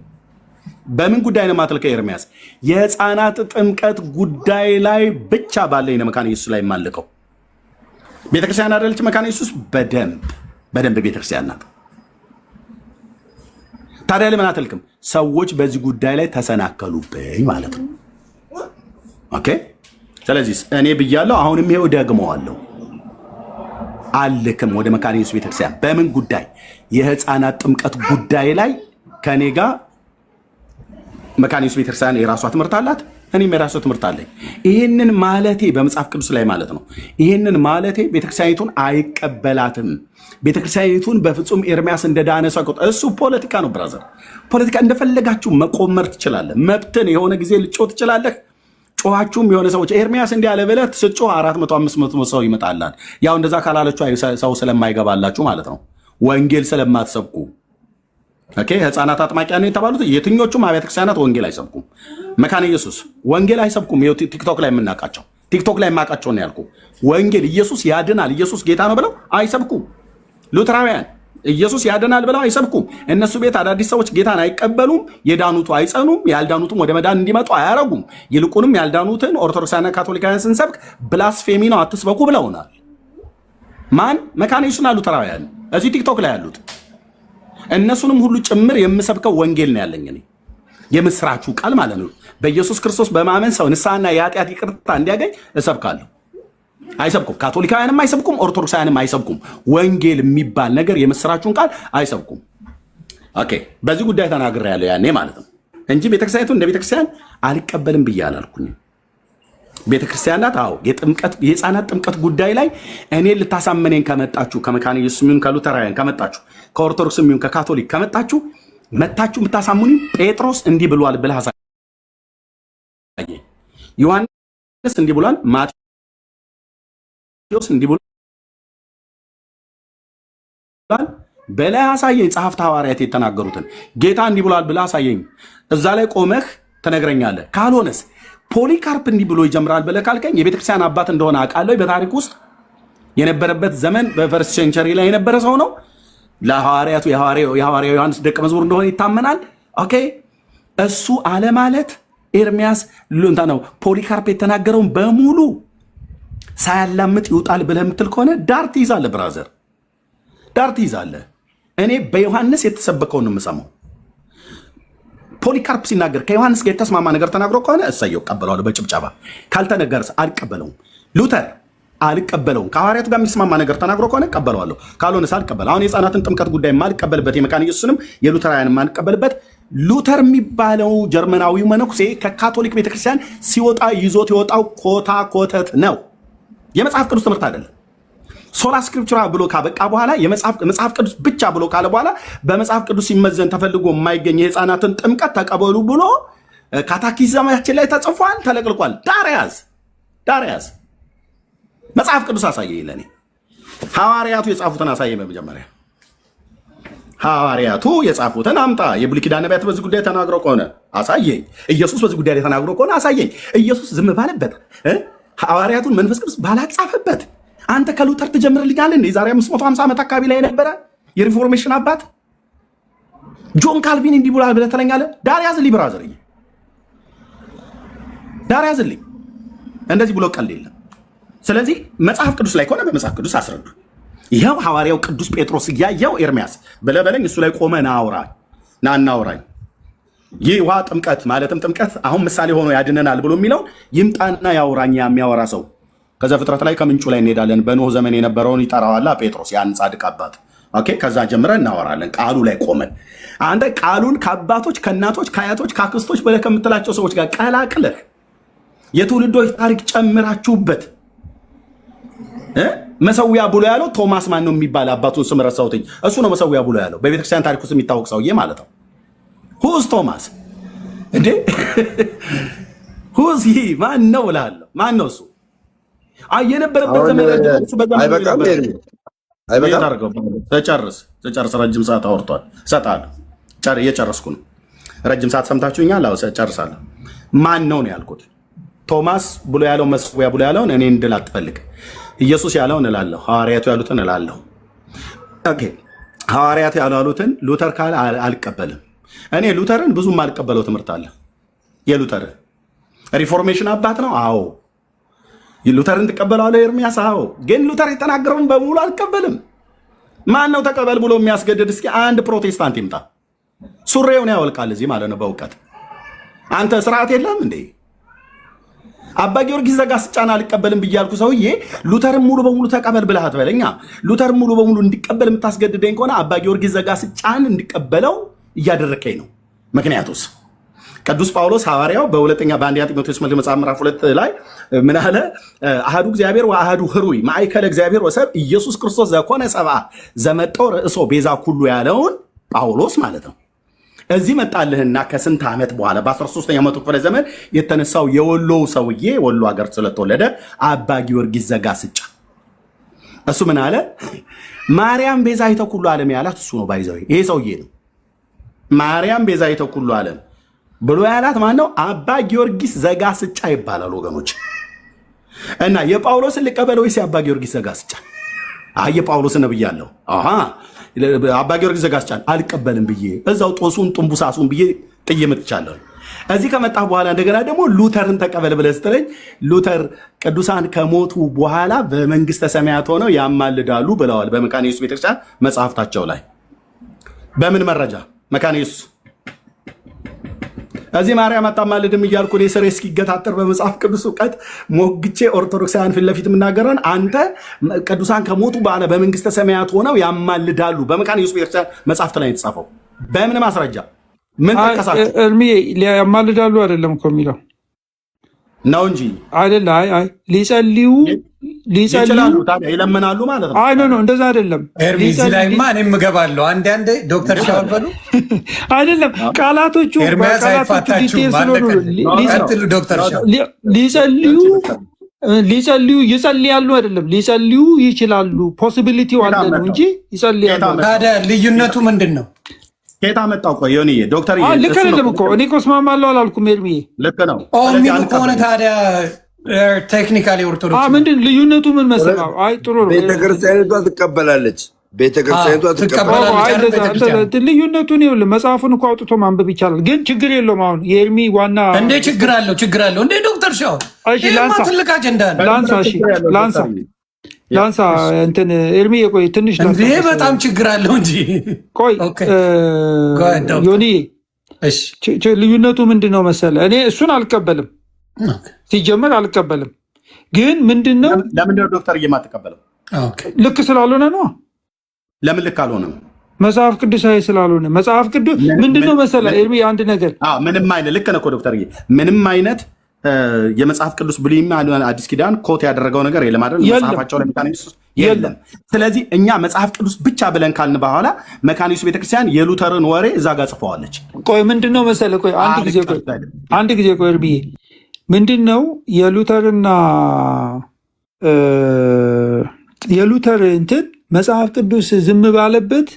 በምን ጉዳይ ነው የማትልከው ኤርሚያስ? የሕፃናት ጥምቀት ጉዳይ ላይ ብቻ ባለኝ ነው መካነ ኢየሱስ ላይ የማልከው። ቤተክርስቲያን አይደለች መካነ ኢየሱስ? በደንብ ቤተክርስቲያን ናት። ታዲያ ለምን አትልክም? ሰዎች በዚህ ጉዳይ ላይ ተሰናከሉብኝ ማለት ነው። ኦኬ። ስለዚህ እኔ ብያለሁ፣ አሁንም ይሄው ደግመዋለሁ፣ አልክም ወደ መካነ ኢየሱስ ቤተክርስቲያን። በምን ጉዳይ? የሕፃናት ጥምቀት ጉዳይ ላይ ከኔ ጋር መካነ ኢየሱስ ቤተክርስቲያን የራሷ ትምህርት አላት፣ እኔም የራሷ ትምህርት አለኝ። ይህንን ማለቴ በመጽሐፍ ቅዱስ ላይ ማለት ነው። ይህንን ማለቴ ቤተክርስቲያኒቱን አይቀበላትም። ቤተክርስቲያኒቱን በፍጹም ኤርሚያስ እንደዳነ ሰው እሱ ፖለቲካ ነው ብራዘር። ፖለቲካ እንደፈለጋችሁ መቆመር ትችላለህ፣ መብትን የሆነ ጊዜ ልጮህ ትችላለህ። ጮኋችሁም የሆነ ሰዎች ኤርሚያስ እንዲህ ያለ ብለህ ስትጮህ 400 500 ሰው ይመጣላል። ያው እንደዛ ካላለችሁ ሰው ስለማይገባላችሁ ማለት ነው፣ ወንጌል ስለማትሰብኩ። ኦኬ። ሕፃናት አጥማቂያ ነው የተባሉት የትኞቹም አብያተ ክርስቲያናት ወንጌል አይሰብኩም። መካነ ኢየሱስ ወንጌል አይሰብኩም። ይኸው ቲክቶክ ላይ የምናውቃቸው ቲክቶክ ላይ የማውቃቸው ነው ያልኩ። ወንጌል ኢየሱስ ያድናል፣ ኢየሱስ ጌታ ነው ብለው አይሰብኩም። ሉትራውያን ኢየሱስ ያድናል ብለው አይሰብኩም። እነሱ ቤት አዳዲስ ሰዎች ጌታን አይቀበሉም። የዳኑቱ አይጸኑም፣ ያልዳኑትም ወደ መዳን እንዲመጡ አያረጉም። ይልቁንም ያልዳኑትን ኦርቶዶክሳውያንና ካቶሊካውያን ስንሰብክ ብላስፌሚ ነው አትስበኩ ብለውናል። ማን? መካነ ኢየሱስና ሉትራውያን እዚህ ቲክቶክ ላይ ያሉት እነሱንም ሁሉ ጭምር የምሰብከው ወንጌል ነው ያለኝ እኔ፣ የምስራቹ ቃል ማለት ነው። በኢየሱስ ክርስቶስ በማመን ሰው ንስሐና የኃጢአት ይቅርታ እንዲያገኝ እሰብካለሁ። አይሰብኩም። ካቶሊካውያንም አይሰብኩም፣ ኦርቶዶክሳውያንም አይሰብኩም። ወንጌል የሚባል ነገር የምስራቹን ቃል አይሰብኩም። ኦኬ። በዚህ ጉዳይ ተናግሬያለሁ ያኔ ማለት ነው እንጂ ቤተክርስቲያኒቱ እንደ ቤተክርስቲያን አልቀበልም ብዬ አላልኩኝም። ቤተክርስቲያን ናት። አዎ የሕፃናት ጥምቀት ጉዳይ ላይ እኔ ልታሳመኔን ከመጣችሁ ከመካነ ኢየሱስ የሚሆን ከሉተራውያን ከመጣችሁ ከኦርቶዶክስ የሚሆን ከካቶሊክ ከመጣችሁ መታችሁ የምታሳሙኒ ጴጥሮስ እንዲህ ብሏል ብለህ አሳየኝ። ዮሐንስ እንዲህ ብሏል፣ ማቴዎስ እንዲህ ብሏል በላይ አሳየኝ። ጸሐፍት ሐዋርያት የተናገሩትን ጌታ እንዲህ ብሏል ብለህ አሳየኝ። እዛ ላይ ቆመህ ትነግረኛለህ። ካልሆነስ ፖሊካርፕ እንዲህ ብሎ ይጀምራል ብለህ ካልከኝ የቤተክርስቲያን አባት እንደሆነ አውቃለሁ። በታሪክ ውስጥ የነበረበት ዘመን በፈርስት ሴንቸሪ ላይ የነበረ ሰው ነው። ለሐዋርያቱ የሐዋርያው ዮሐንስ ደቀ መዝሙር እንደሆነ ይታመናል። ኦኬ። እሱ አለ ማለት ኤርሚያስ ሉንታ ነው ፖሊካርፕ የተናገረውን በሙሉ ሳያላምጥ ይውጣል ብለህ የምትል ከሆነ ዳር ትይዛለህ ብራዘር፣ ዳር ትይዛለህ። እኔ በዮሐንስ የተሰበከውን ነው የምሰማው። ፖሊካርፕ ሲናገር ከዮሐንስ ጋር የተስማማ ነገር ተናግሮ ከሆነ እሰየው እቀበለዋለሁ በጭብጨባ። ካልተነገረስ አልቀበለውም። ሉተር አልቀበለውም። ከሐዋርያቱ ጋር የሚስማማ ነገር ተናግሮ ከሆነ እቀበለዋለሁ፣ ካልሆነስ አልቀበለው። አሁን የሕፃናትን ጥምቀት ጉዳይ የማልቀበልበት የመካነ ኢየሱስንም የሉተራውያን የማልቀበልበት ሉተር የሚባለው ጀርመናዊው መነኩሴ ከካቶሊክ ቤተክርስቲያን ሲወጣ ይዞት የወጣው ኮታ ኮተት ነው፣ የመጽሐፍ ቅዱስ ትምህርት አይደለም። ሶላ ስክሪፕቹራ ብሎ ካበቃ በኋላ መጽሐፍ ቅዱስ ብቻ ብሎ ካለ በኋላ በመጽሐፍ ቅዱስ ሲመዘን ተፈልጎ የማይገኝ የሕፃናትን ጥምቀት ተቀበሉ ብሎ ካታኪዝማችን ላይ ተጽፏል፣ ተለቅልቋል። ዳርያዝ መጽሐፍ ቅዱስ አሳየኝ። ለኔ ሐዋርያቱ የጻፉትን አሳየኝ። በመጀመሪያ ሐዋርያቱ የጻፉትን አምጣ። የብሉይ ኪዳን ነቢያት በዚህ ጉዳይ ተናግረው ከሆነ አሳየኝ። ኢየሱስ በዚህ ጉዳይ ላይ ተናግሮ ከሆነ አሳየኝ። ኢየሱስ ዝም ባለበት ሐዋርያቱን መንፈስ ቅዱስ ባላጻፈበት አንተ ከሉተር ትጀምርልኛለህ እንዴ? የዛሬ 550 ዓመት አካባቢ ላይ የነበረ የሪፎርሜሽን አባት ጆን ካልቪን እንዲህ ብሏል ብለህ ትለኛለህ? ዳር ያዝልኝ ብራዘር፣ ዳር ያዝልኝ። እንደዚህ ብሎ ቀልድ የለም። ስለዚህ መጽሐፍ ቅዱስ ላይ ከሆነ በመጽሐፍ ቅዱስ አስረዱ። ይኸው ሐዋርያው ቅዱስ ጴጥሮስ እያየው ኤርሚያስ ብለህ በለኝ፣ እሱ ላይ ቆመ ና እናውራኝ። ይህ ውሃ ጥምቀት ማለትም ጥምቀት አሁን ምሳሌ ሆኖ ያድነናል ብሎ የሚለው ይምጣና ያውራኝ የሚያወራ ሰው። ከዘፍጥረት ላይ ከምንጩ ላይ እንሄዳለን። በኖህ ዘመን የነበረውን ይጠራዋላ ጴጥሮስ፣ ያን ጻድቅ አባት። ኦኬ፣ ከዛ ጀምረን እናወራለን። ቃሉ ላይ ቆመን አንተ ቃሉን ከአባቶች ከእናቶች ከአያቶች ከአክስቶች ብለህ ከምትላቸው ሰዎች ጋር ቀላቅለህ የትውልዶች ታሪክ ጨምራችሁበት መሰዊያ ብሎ ያለው ቶማስ ማን ነው የሚባል አባቱን ስም ረሳሁትኝ። እሱ ነው መሰዊያ ብሎ ያለው በቤተክርስቲያን ታሪክ ውስጥ የሚታወቅ ሰውዬ ማለት ነው። ሁዝ ቶማስ እንዴ? ሁዝ ይህ ማን ነው እላለሁ። ማን ነው እሱ? የነበረበት ዘመን ተጨርስ። ረጅም ሰዓት አውርቷል። እሰጥሃለሁ። እየጨረስኩ ነው። ረጅም ሰዓት ሰምታችሁኛል። ጨርሳለሁ። ማን ነው ነው ያልኩት? ቶማስ ብሎ ያለው መሰዊያ ብሎ ያለውን እኔ እንድል አትፈልግ። ኢየሱስ ያለውን እላለሁ። ሐዋርያቱ ያሉትን እላለሁ። ኦኬ፣ ሐዋርያቱ ያሉትን ሉተር ካለ አልቀበልም። እኔ ሉተርን ብዙም አልቀበለው ትምህርት አለ። የሉተርን ሪፎርሜሽን አባት ነው። አዎ ሉተርን ትቀበለዋለህ ኤርሚያስ? አዎ። ግን ሉተር የተናገረውን በሙሉ አልቀበልም። ማን ነው ተቀበል ብሎ የሚያስገድድ? እስኪ አንድ ፕሮቴስታንት ይምጣ። ሱሬውን ያወልቃል እዚህ ማለት ነው። በእውቀት አንተ ስርዓት የለም እንዴ? አባ ጊዮርጊስ ዘጋስጫን አልቀበልም ብያልኩ ሰውዬ ሉተርን ሙሉ በሙሉ ተቀበል ብለህ አትበለኛ። ሉተርን ሙሉ በሙሉ እንዲቀበል የምታስገድደኝ ከሆነ አባ ጊዮርጊስ ዘጋስጫን እንዲቀበለው እያደረከኝ ነው። ምክንያቱስ ቅዱስ ጳውሎስ ሐዋርያው በአንደኛ ጢሞቴዎስ መጽሐፍ ምዕራፍ 2 ላይ ምን አለ? አሐዱ እግዚአብሔር ወአሐዱ ኅሩይ ማእከለ እግዚአብሔር ወሰብ ኢየሱስ ክርስቶስ ዘኮነ ሰብአ ዘመጠው ርእሶ ቤዛ ኩሉ ያለውን ጳውሎስ ማለት ነው። እዚህ መጣልህና ከስንት ዓመት በኋላ በ13ኛው መቶ ክፍለ ዘመን የተነሳው የወሎ ሰውዬ ወሎ ሀገር ስለተወለደ አባ ጊዮርጊስ ዘጋስጫ እሱ ምን አለ? ማርያም ቤዛይተ ኩሉ ዓለም ያላት እሱ ነው። ባይዘው ይሄ ሰውዬ ነው። ማርያም ቤዛይተ ኩሉ ዓለም ብሎ ያላት ማን ነው? አባ ጊዮርጊስ ዘጋስጫ ይባላል ወገኖች። እና የጳውሎስን ልቀበል ወይስ የአባ ጊዮርጊስ ዘጋስጫ? የጳውሎስን ብያለሁ። አባ ጊዮርጊስ ዘጋስጫን አልቀበልም ብዬ እዛው ጦሱን ጥንቡሳሱን ብዬ ጥዬ መጥቻለሁ። እዚህ ከመጣህ በኋላ እንደገና ደግሞ ሉተርን ተቀበል ብለህ ስትለኝ ሉተር ቅዱሳን ከሞቱ በኋላ በመንግስተ ሰማያት ሆነው ያማልዳሉ ብለዋል በመካነ ኢየሱስ ቤተክርስቲያን መጽሐፍታቸው ላይ። በምን መረጃ? መካነ ኢየሱስ እዚህ ማርያም አታማልድም እያልኩ እኔ ስሬ እስኪገታጠር በመጽሐፍ ቅዱስ እውቀት ሞግቼ ኦርቶዶክሳውያን ፊት ለፊት የምናገረን አንተ ቅዱሳን ከሞቱ በኋላ በመንግስተ ሰማያት ሆነው ያማልዳሉ በመካነ ኢየሱስ ቤተክርስቲያን መጽሐፍት ላይ የተጻፈው በምን ማስረጃ? ምን ጠቀሳችሁ? እርሜ ያማልዳሉ አይደለም እኮ የሚለው ነው እንጂ አይደለ? አይ ሊጸልዩ ይለምናሉ ማለት ነው። አይ ኖ እንደዛ አይደለም። እዚህ ላይማ እኔም እገባለሁ። አንዴ ዶክተር ሻወር በሉ አይደለም። ቃላቶቹ ዲቴል ስለሆኑ ሊጸልዩ ይጸልያሉ አይደለም፣ ሊጸልዩ ይችላሉ። ፖሲቢሊቲው አለ ነው እንጂ ይጸልያሉ። ታዲያ ልዩነቱ ምንድን ነው? ኬታ መጣው? ቆይ ዮኒ ዶክተር ልክ አይደለም እኮ እኔ እኮ እስማማለሁ አላልኩም። ኤርሚዬ ልክ ነው የሚሉ ከሆነ ታዲያ ቴክኒካሊ ኦርቶዶክስ ምንድን ልዩነቱ ምን መሰለህ? አይ ጥሩ ነው። ቤተክርስቲያኒቷ ትቀበላለች። ቤተክርስቲያኒቷ ትቀበላለች። ልዩነቱን ይኸውልህ መጽሐፉን እኮ አውጥቶ ማንበብ ይቻላል። ግን ችግር የለውም። አሁን የኤርሚ ዋና እንደ ችግር አለው እንደ ዶክተር ሻወር ትልቅ አጀንዳ ላንሳ እንትን ኤርሚ ቆይ ትንሽ በጣም ችግር አለው እንጂ ቆይ ዮኒ ልዩነቱ ምንድን ነው መሰለህ? እኔ እሱን አልቀበልም፣ ሲጀመር አልቀበልም። ግን ምንድነው ለምንድነው ዶክተር የማትቀበለው? ልክ ስላልሆነ ነው። ለምን ልክ አልሆነም? መጽሐፍ ቅዱሳዊ ስላልሆነ። መጽሐፍ ቅዱስ ምንድነው መሰለህ ኤርሚ አንድ ነገር ምንም አይነት ልክ ነህ እኮ ዶክተር ምንም አይነት የመጽሐፍ ቅዱስ ብሉይም አዲስ ኪዳን ኮት ያደረገው ነገር የለም አይደል? መጽሐፋቸው ላይ መካነ ኢየሱስ የለም። ስለዚህ እኛ መጽሐፍ ቅዱስ ብቻ ብለን ካልን በኋላ መካነ ኢየሱስ ቤተክርስቲያን የሉተርን ወሬ እዛ ጋር ጽፈዋለች። ቆይ ምንድነው መሰለህ? ቆይ አንድ ጊዜ ቆይ እርብዬ ምንድነው የሉተርና የሉተር እንትን መጽሐፍ ቅዱስ ዝም ባለበት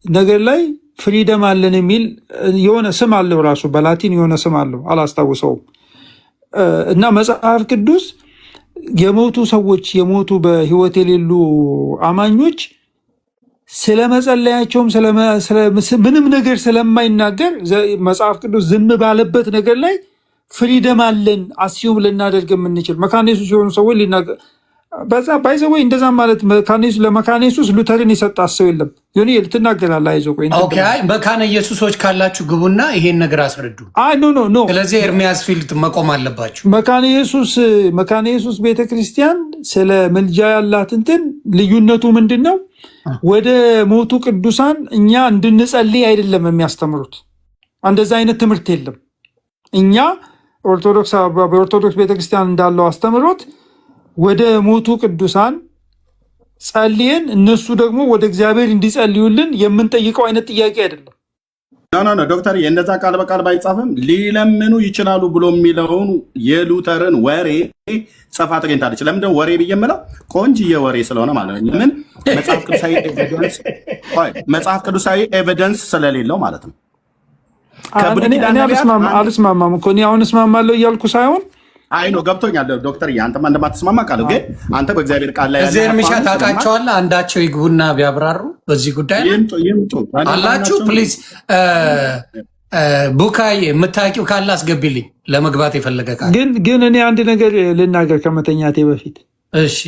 ነገር ላይ ፍሪደም አለን የሚል የሆነ ስም አለው፣ ራሱ በላቲን የሆነ ስም አለው፣ አላስታውሰውም። እና መጽሐፍ ቅዱስ የሞቱ ሰዎች የሞቱ በህይወት የሌሉ አማኞች ስለመጸለያቸውም ምንም ነገር ስለማይናገር መጽሐፍ ቅዱስ ዝም ባለበት ነገር ላይ ፍሪደም አለን አስዩም ልናደርግ የምንችል መካነ ኢየሱስ የሆኑ ሰዎች ሊናገር በዛ ባይዘወይ እንደዛ ማለት ለመካነ ኢየሱስ ሉተርን የሰጣ ሰው የለም። ዮኒ ልትናገራለህ። አይዞህ ቆይ ኦኬ። አይ መካነ ኢየሱሶች ካላችሁ ግቡና ይሄን ነገር አስረዱ። አይ ኖ ስለዚህ ኤርሚያስ ፊልድ መቆም አለባችሁ። መካነ ኢየሱስ ቤተክርስቲያን ስለ ምልጃ ያላት እንትን ልዩነቱ ምንድነው? ወደ ሞቱ ቅዱሳን እኛ እንድንጸልይ አይደለም የሚያስተምሩት። እንደዛ አይነት ትምህርት የለም። እኛ በኦርቶዶክስ ቤተክርስቲያን እንዳለው አስተምሮት ወደ ሞቱ ቅዱሳን ጸልየን እነሱ ደግሞ ወደ እግዚአብሔር እንዲጸልዩልን የምንጠይቀው አይነት ጥያቄ አይደለም። ኖ ዶክተር የእነዛ ቃል በቃል ባይጻፍም ሊለምኑ ይችላሉ ብሎ የሚለውን የሉተርን ወሬ ጽፋ ተገኝታለች። ለምንድነው ወሬ ብዬ የምለው? ቆንጅዬ ወሬ ስለሆነ ማለት ነው። ለምን መጽሐፍ ቅዱሳዊ ኤቪደንስ ስለሌለው ማለት ነው። አልስማማም እኮ እኔ አሁን እስማማለሁ እያልኩ ሳይሆን አይ ነው ገብቶኛል ዶክተር፣ አንተማ እንደማትስማማ ቃል ግን አንተ በእግዚአብሔር ቃል ላይ እዚህ እርምሻ ታውቃቸዋለህ። አንዳቸው ይግቡና ቢያብራሩ በዚህ ጉዳይ ይምጡ አላችሁ። ፕሊዝ ቡካዬ የምታውቂው ካለ አስገቢልኝ፣ ለመግባት የፈለገ ቃል ግን እኔ አንድ ነገር ልናገር ከመተኛቴ በፊት። እሺ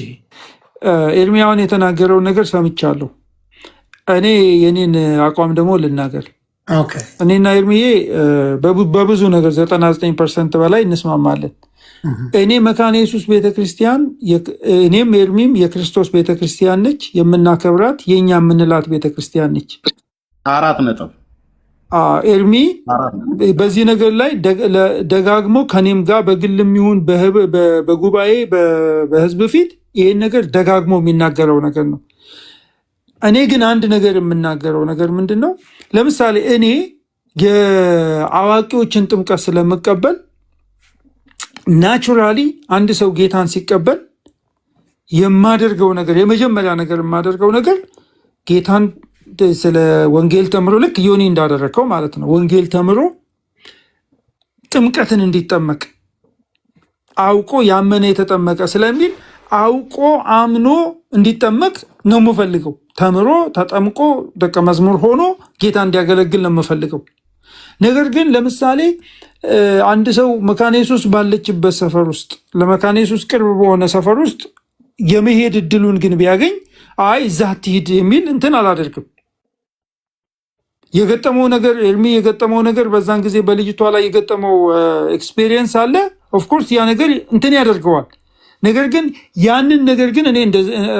ኤርሚያውን የተናገረውን ነገር ሰምቻለሁ። እኔ የኔን አቋም ደግሞ ልናገር። እኔና ኤርሚዬ በብዙ ነገር 99% በላይ እንስማማለን። እኔ መካነ ኢየሱስ ቤተክርስቲያን እኔም ኤርሚም የክርስቶስ ቤተክርስቲያን ነች፣ የምናከብራት የኛ የምንላት ቤተክርስቲያን ነች። 4 ነጥብ ኤርሚ በዚህ ነገር ላይ ደጋግሞ ከኔም ጋር በግልም ይሁን በጉባኤ በህዝብ ፊት ይሄን ነገር ደጋግሞ የሚናገረው ነገር ነው። እኔ ግን አንድ ነገር የምናገረው ነገር ምንድን ነው? ለምሳሌ እኔ የአዋቂዎችን ጥምቀት ስለምቀበል ናቹራሊ አንድ ሰው ጌታን ሲቀበል የማደርገው ነገር የመጀመሪያ ነገር የማደርገው ነገር ጌታን ስለ ወንጌል ተምሮ ልክ ዮኒ እንዳደረግከው ማለት ነው። ወንጌል ተምሮ ጥምቀትን እንዲጠመቅ አውቆ ያመነ የተጠመቀ ስለሚል አውቆ አምኖ እንዲጠመቅ ነው የምፈልገው። ተምሮ ተጠምቆ ደቀ መዝሙር ሆኖ ጌታ እንዲያገለግል ነው የምፈልገው። ነገር ግን ለምሳሌ አንድ ሰው መካነ ኢየሱስ ባለችበት ሰፈር ውስጥ ለመካነ ኢየሱስ ቅርብ በሆነ ሰፈር ውስጥ የመሄድ እድሉን ግን ቢያገኝ አይ እዛ አትሂድ የሚል እንትን አላደርግም። የገጠመው ነገር በዛን ጊዜ በልጅቷ ላይ የገጠመው ኤክስፔሪየንስ አለ። ኦፍኮርስ ያ ነገር እንትን ያደርገዋል። ነገር ግን ያንን ነገር ግን እኔ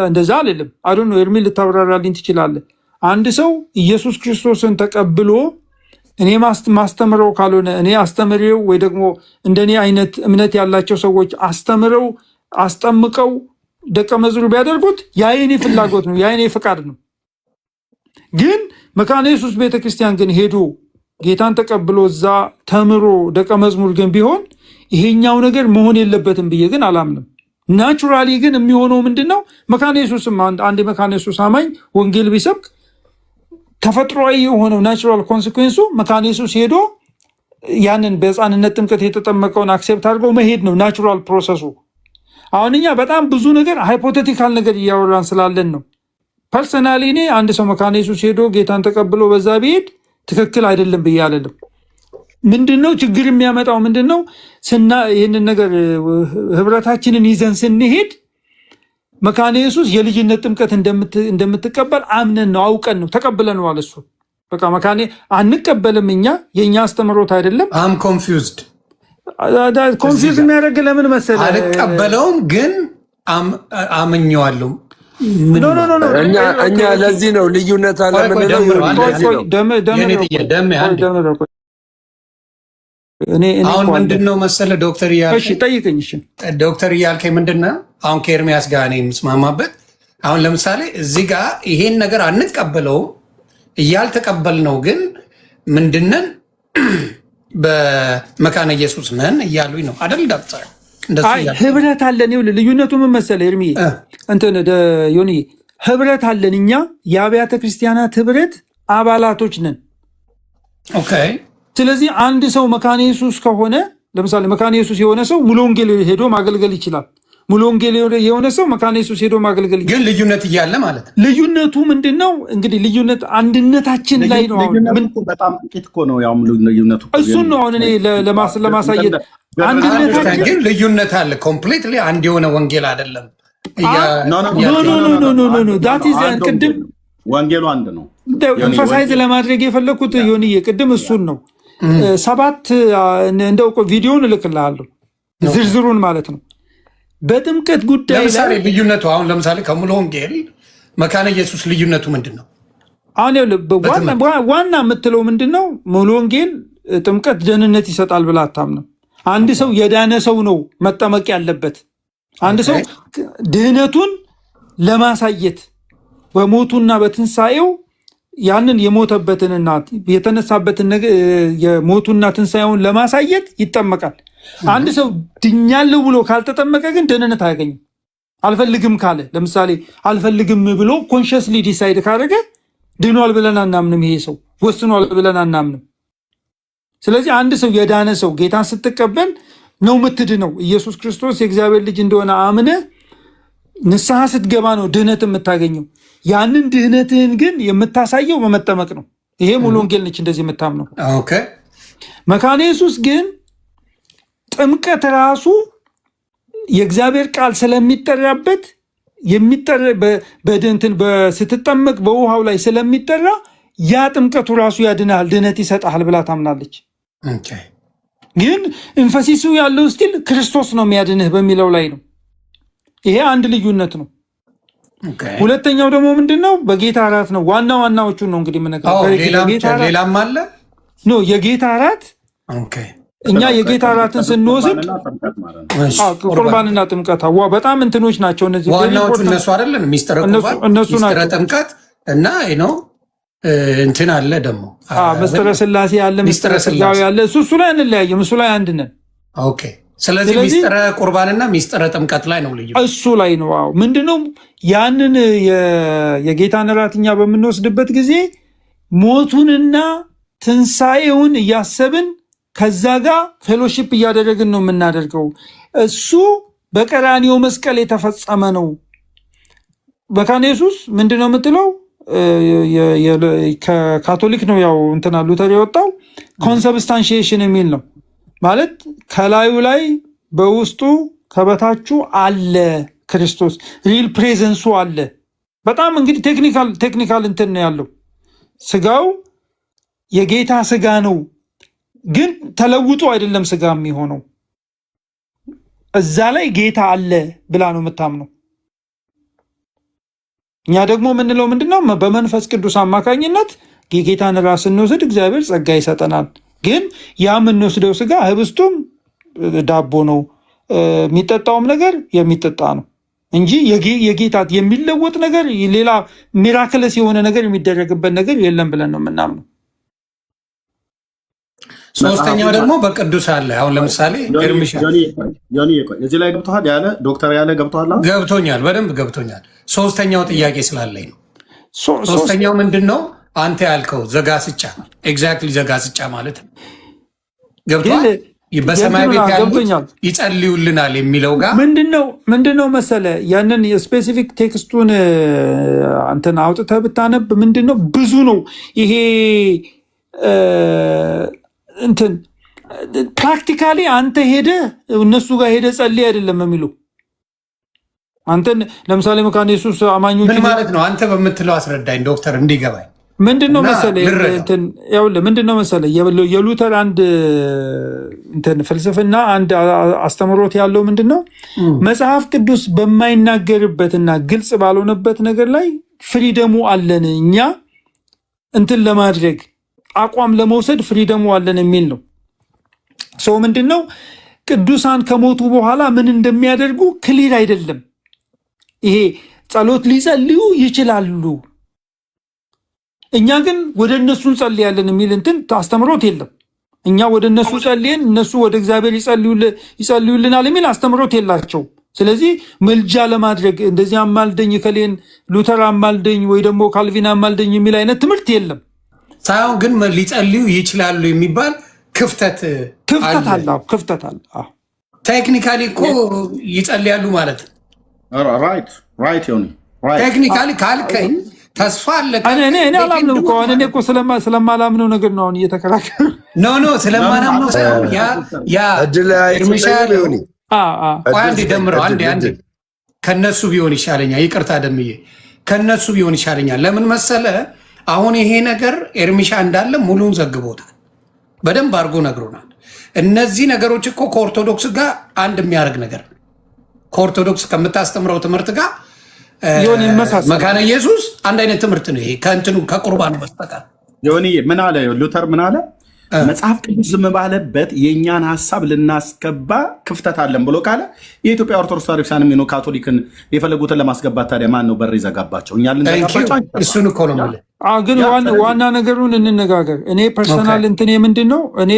እንደዛ አልልም። አዶን ነው ኤርሚ ልታብራራልኝ ትችላለህ። አንድ ሰው ኢየሱስ ክርስቶስን ተቀብሎ እኔ ማስተምረው ካልሆነ እኔ አስተምሬው ወይ ደግሞ እንደኔ አይነት እምነት ያላቸው ሰዎች አስተምረው አስጠምቀው ደቀ መዝሙር ቢያደርጉት ያ የኔ ፍላጎት ነው፣ ያ የኔ ፍቃድ ነው። ግን መካነ ኢየሱስ ቤተክርስቲያን ግን ሄዶ ጌታን ተቀብሎ እዛ ተምሮ ደቀ መዝሙር ግን ቢሆን ይሄኛው ነገር መሆን የለበትም ብዬ ግን አላምንም። ናቹራሊ ግን የሚሆነው ምንድነው? መካነ ኢየሱስም አንድ መካነ ኢየሱስ አማኝ ወንጌል ቢሰብክ ተፈጥሯዊ የሆነው ናቹራል ኮንሲኩዌንሱ መካነ ኢየሱስ ሄዶ ያንን በሕፃንነት ጥምቀት የተጠመቀውን አክሴፕት አድርገው መሄድ ነው ናቹራል ፕሮሰሱ። አሁን እኛ በጣም ብዙ ነገር ሃይፖቴቲካል ነገር እያወራን ስላለን ነው። ፐርሰናሊ እኔ አንድ ሰው መካነ ኢየሱስ ሄዶ ጌታን ተቀብሎ በዛ ቢሄድ ትክክል አይደለም ብዬ አልልም። ምንድነው ችግር የሚያመጣው? ምንድነው ይህንን ነገር ህብረታችንን ይዘን ስንሄድ መካነ ኢየሱስ የልጅነት ጥምቀት እንደምትቀበል አምነን ነው፣ አውቀን ነው፣ ተቀብለነዋል። እሱ በቃ መካነ አንቀበልም። እኛ የእኛ አስተምሮት አይደለም። አም ኮንፊውዝድ የሚያደርግ ለምን መሰለህ? አልቀበለውም ግን አምኜዋለሁ። እኛ ለዚህ ነው ልዩነት አለምንለው። አሁን ምንድን ነው መሰለህ ዶክተር እያልከኝ ምንድን ነው አሁን ከኤርሚያስ ጋር እኔ የምስማማበት አሁን ለምሳሌ እዚህ ጋር ይሄን ነገር አንቀበለውም እያልተቀበልነው ግን ምንድነን በመካነ ኢየሱስ ነን እያሉኝ ነው አይደል? ዳክተር ህብረት አለን። ይኸውልህ ልዩነቱ ምን መሰለህ ኤርሚ እንትን ዮኒ ህብረት አለን። እኛ የአብያተ ክርስቲያናት ህብረት አባላቶች ነን። ኦኬ። ስለዚህ አንድ ሰው መካነ ኢየሱስ ከሆነ ለምሳሌ መካነ ኢየሱስ የሆነ ሰው ሙሉ ወንጌል ሄዶ ማገልገል ይችላል። ሙሉ ወንጌል የሆነ ሰው መካነ ኢየሱስ ሄዶ ማገልገል ግን ልዩነት እያለ ማለት ነው። ልዩነቱ ምንድነው? እንግዲህ ልዩነት አንድነታችን ላይ ነው። በጣም ጥቂት እኮ ነው ያው ልዩነቱ። እሱን ነው አሁን እኔ ለማሳየት አንድነታችን ግን ልዩነት አለ። ኮምፕሊትሊ አንድ የሆነ ወንጌል አይደለም። ኖ ዳት ኢዝ ቅድም ወንጌሉ አንድ ነው። ኤምፋሳይዝ ለማድረግ የፈለኩት ዮኒዬ ቅድም እሱን ነው። 7 እንደው ቪዲዮውን እልክልሃለሁ ዝርዝሩን ማለት ነው። በጥምቀት ጉዳይ ለምሳሌ ልዩነቱ አሁን ለምሳሌ ከሙሉ ወንጌል መካነ ኢየሱስ ልዩነቱ ምንድን ነው? አሁን ዋና የምትለው ምንድን ነው? ሙሉ ወንጌል ጥምቀት ደህንነት ይሰጣል ብላ አታምንም። አንድ ሰው የዳነ ሰው ነው መጠመቅ ያለበት። አንድ ሰው ድህነቱን ለማሳየት በሞቱና በትንሣኤው ያንን የሞተበትንና የተነሳበትን የሞቱና ትንሣኤውን ለማሳየት ይጠመቃል። አንድ ሰው ድኛለሁ ብሎ ካልተጠመቀ ግን ደህንነት አያገኝም። አልፈልግም ካለ ለምሳሌ አልፈልግም ብሎ ኮንሽስሊ ዲሳይድ ካደረገ ድኗል ብለን አናምንም። ይሄ ሰው ወስኗል ብለን አናምንም። ስለዚህ አንድ ሰው የዳነ ሰው ጌታን ስትቀበል ነው የምትድነው። ኢየሱስ ክርስቶስ የእግዚአብሔር ልጅ እንደሆነ አምነህ ንስሐ ስትገባ ነው ድህነት የምታገኘው። ያንን ድህነትህን ግን የምታሳየው በመጠመቅ ነው። ይሄ ሙሉ ወንጌል ነች እንደዚህ የምታምነው። መካነ ኢየሱስ ግን ጥምቀት ራሱ የእግዚአብሔር ቃል ስለሚጠራበት ስትጠመቅ በውሃው ላይ ስለሚጠራ ያ ጥምቀቱ ራሱ ያድናል፣ ድህነት ይሰጣል ብላ ታምናለች። ግን ኤንፈሲሱ ያለው ስቲል ክርስቶስ ነው የሚያድንህ በሚለው ላይ ነው። ይሄ አንድ ልዩነት ነው። ሁለተኛው ደግሞ ምንድነው? በጌታ እራት ነው። ዋናዎቹን ነው እንግዲህ ሌላም አለ ኖ የጌታ እራት እኛ የጌታ እራትን ስንወስድ ቁርባንና ጥምቀት በጣም እንትኖች ናቸው። እነዚህ ዋናዎቹ እነሱ አይደለን? ሚስጥረ ቁርባን፣ ሚስጥረ ጥምቀት እና ነው እንትን አለ ደግሞ ምስጢረ ሥላሴ ያለ ምስጢረ ሥጋዌ ያለ እሱ ላይ አንለያየም። እሱ ላይ አንድ ነን። ስለዚህ ሚስጥረ ቁርባንና ሚስጥረ ጥምቀት ላይ ነው ልዩ እሱ ላይ ነው። ምንድነው ያንን የጌታን እራት እኛ በምንወስድበት ጊዜ ሞቱንና ትንሣኤውን እያሰብን ከዛ ጋር ፌሎሺፕ እያደረግን ነው የምናደርገው። እሱ በቀራንዮ መስቀል የተፈጸመ ነው። መካነ ኢየሱስ ምንድነው የምትለው? ከካቶሊክ ነው ያው እንትና ሉተር የወጣው ኮንሰብስታንሺዬሽን የሚል ነው። ማለት ከላዩ ላይ በውስጡ ከበታቹ አለ ክርስቶስ፣ ሪል ፕሬዘንሱ አለ። በጣም እንግዲህ ቴክኒካል እንትን ነው ያለው። ስጋው የጌታ ስጋ ነው፣ ግን ተለውጦ አይደለም ስጋ የሚሆነው። እዛ ላይ ጌታ አለ ብላ ነው የምታምነው። እኛ ደግሞ የምንለው ምንድነው? በመንፈስ ቅዱስ አማካኝነት የጌታን ራስ ስንወስድ እግዚአብሔር ጸጋ ይሰጠናል። ግን ያ የምንወስደው ስጋ ህብስቱም ዳቦ ነው፣ የሚጠጣውም ነገር የሚጠጣ ነው እንጂ የጌታ የሚለወጥ ነገር ሌላ ሚራክለስ የሆነ ነገር የሚደረግበት ነገር የለም ብለን ነው የምናምነው። ሶስተኛው ደግሞ በቅዱስ አለ። አሁን ለምሳሌ እዚህ ላይ ገብቶሃል ያለ ዶክተር ያለ ገብቶሃል? ገብቶኛል፣ በደንብ ገብቶኛል። ሶስተኛው ጥያቄ ስላለኝ ነው። ሶስተኛው ምንድን ነው? አንተ ያልከው ዘጋስጫ፣ ኤግዛክትሊ ዘጋስጫ ማለት ነው። ገብቶሃል? በሰማይ ቤት ያሉት ይጸልዩልናል የሚለው ጋር ምንድነው መሰለ፣ ያንን የስፔሲፊክ ቴክስቱን አንተን አውጥተህ ብታነብ ምንድነው ብዙ ነው ይሄ እንትን ፕራክቲካሊ አንተ ሄደ እነሱ ጋር ሄደ ጸልይ አይደለም የሚሉ። አንተን ለምሳሌ መካነ ኢየሱስ አማኞች ምን ማለት ነው? አንተ በምትለው አስረዳኝ ዶክተር እንዲገባኝ። ምንድነው መሰለ የሉተር አንድ እንትን ፍልስፍና አንድ አስተምሮት ያለው ምንድነው መጽሐፍ ቅዱስ በማይናገርበትና ግልጽ ባልሆነበት ነገር ላይ ፍሪደሙ አለን እኛ እንትን ለማድረግ አቋም ለመውሰድ ፍሪደሙ አለን የሚል ነው። ሰው ምንድነው ቅዱሳን ከሞቱ በኋላ ምን እንደሚያደርጉ ክሊር አይደለም። ይሄ ጸሎት ሊጸልዩ ይችላሉ፣ እኛ ግን ወደ እነሱ እንጸልያለን የሚል እንትን አስተምሮት የለም። እኛ ወደ እነሱ ጸልየን እነሱ ወደ እግዚአብሔር ይጸልዩልናል የሚል አስተምሮት የላቸው። ስለዚህ ምልጃ ለማድረግ እንደዚህ አማልደኝ ከሌን ሉተር አማልደኝ ወይ ደግሞ ካልቪን አማልደኝ የሚል አይነት ትምህርት የለም። ሳይሆን ግን ሊጸልዩ ይችላሉ የሚባል ክፍተት አለ። ቴክኒካሊ እኮ ይጸልያሉ ማለት ነው። ራይት ዮኒ ቴክኒካሊ ካልከኝ ተስፋ አለ። እኔ አላምንም እኮ እኔ እኮ ስለማላምነው ነገር ነው አሁን እየተከራከረ ኖ ስለማላምነው ሳይሆን ያ ኤርሚሻል አንዴ ደምረው አንዴ ከነሱ ቢሆን ይሻለኛል። ይቅርታ ደምዬ ከነሱ ቢሆን ይሻለኛል። ለምን መሰለ አሁን ይሄ ነገር ኤርሚሻ እንዳለ ሙሉን ዘግቦታል፣ በደንብ አድርጎ ነግሮናል። እነዚህ ነገሮች እኮ ከኦርቶዶክስ ጋር አንድ የሚያደርግ ነገር ነው። ከኦርቶዶክስ ከምታስተምረው ትምህርት ጋር መካነ ኢየሱስ አንድ አይነት ትምህርት ነው። ይሄ ከእንትኑ ከቁርባኑ በስተቀር ዮኒ ምን አለ? ሉተር ምን አለ? መጽሐፍ ቅዱስ ዝም ባለበት የእኛን ሀሳብ ልናስገባ ክፍተት አለን ብሎ ካለ የኢትዮጵያ ኦርቶዶክስ ተዋሕዶ ሚኖ ካቶሊክን የፈለጉትን ለማስገባት ታዲያ ማን ነው በር ይዘጋባቸው? እኛ ልንዘጋባቸው? እሱን እኮ ነው ማለት። ግን ዋና ነገሩን እንነጋገር። እኔ ፐርሰናል እንትኔ ምንድን ነው? እኔ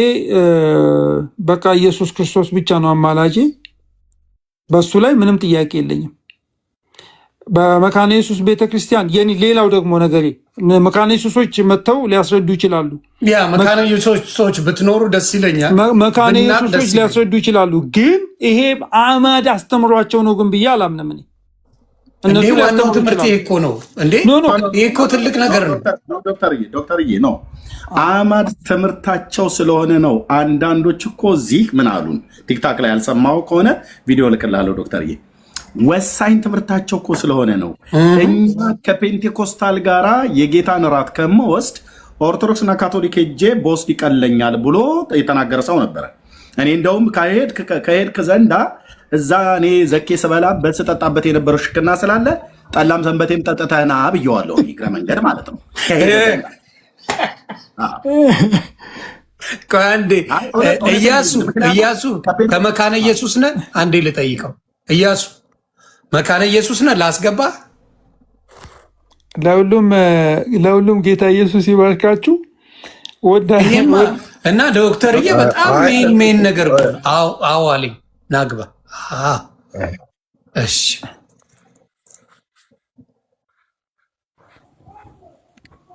በቃ ኢየሱስ ክርስቶስ ብቻ ነው አማላጄ። በሱ ላይ ምንም ጥያቄ የለኝም። በመካነ ኢየሱስ ቤተክርስቲያን ሌላው ደግሞ ነገሬ መካነ ኢየሱሶች መጥተው ሊያስረዱ ይችላሉ። መካነ ኢየሱሶች ብትኖሩ ደስ ይለኛል። መካነ ኢየሱሶች ሊያስረዱ ይችላሉ። ግን ይሄ አማድ አስተምሯቸው ነው ግን ብዬ አላምንም። እነሱ ዋናው ትምህርት ይሄ እኮ ነው እንዴ? ይሄ እኮ ትልቅ ነገር ነው ዶክተርዬ ነው አማድ ትምህርታቸው ስለሆነ ነው። አንዳንዶች እኮ እዚህ ምን አሉን? ቲክታክ ላይ ያልሰማው ከሆነ ቪዲዮ ልክላለሁ ዶክተርዬ። ወሳኝ ትምህርታቸው እኮ ስለሆነ ነው። እኛ ከፔንቴኮስታል ጋራ የጌታን እራት ከመወስድ ኦርቶዶክስና ካቶሊክ ሄጄ በወስድ ይቀለኛል ብሎ የተናገረ ሰው ነበረ። እኔ እንደውም ከሄድክ ዘንዳ እዛ እኔ ዘኬ ስበላበት ስጠጣበት የነበረው ሽክና ስላለ ጠላም ሰንበቴም ጠጥተህና ብየዋለሁ። እግረ መንገድ ማለት ነው። አንዴ እያሱ ከመካነ ኢየሱስ ነህ? አንዴ ልጠይቀው። እያሱ መካነ ኢየሱስ ነህ? ላስገባ። ለሁሉም ጌታ ኢየሱስ ይባርካችሁ። እና ዶክተርዬ በጣም ሜን ነገር አዎ አለኝ። ናግባ። እሺ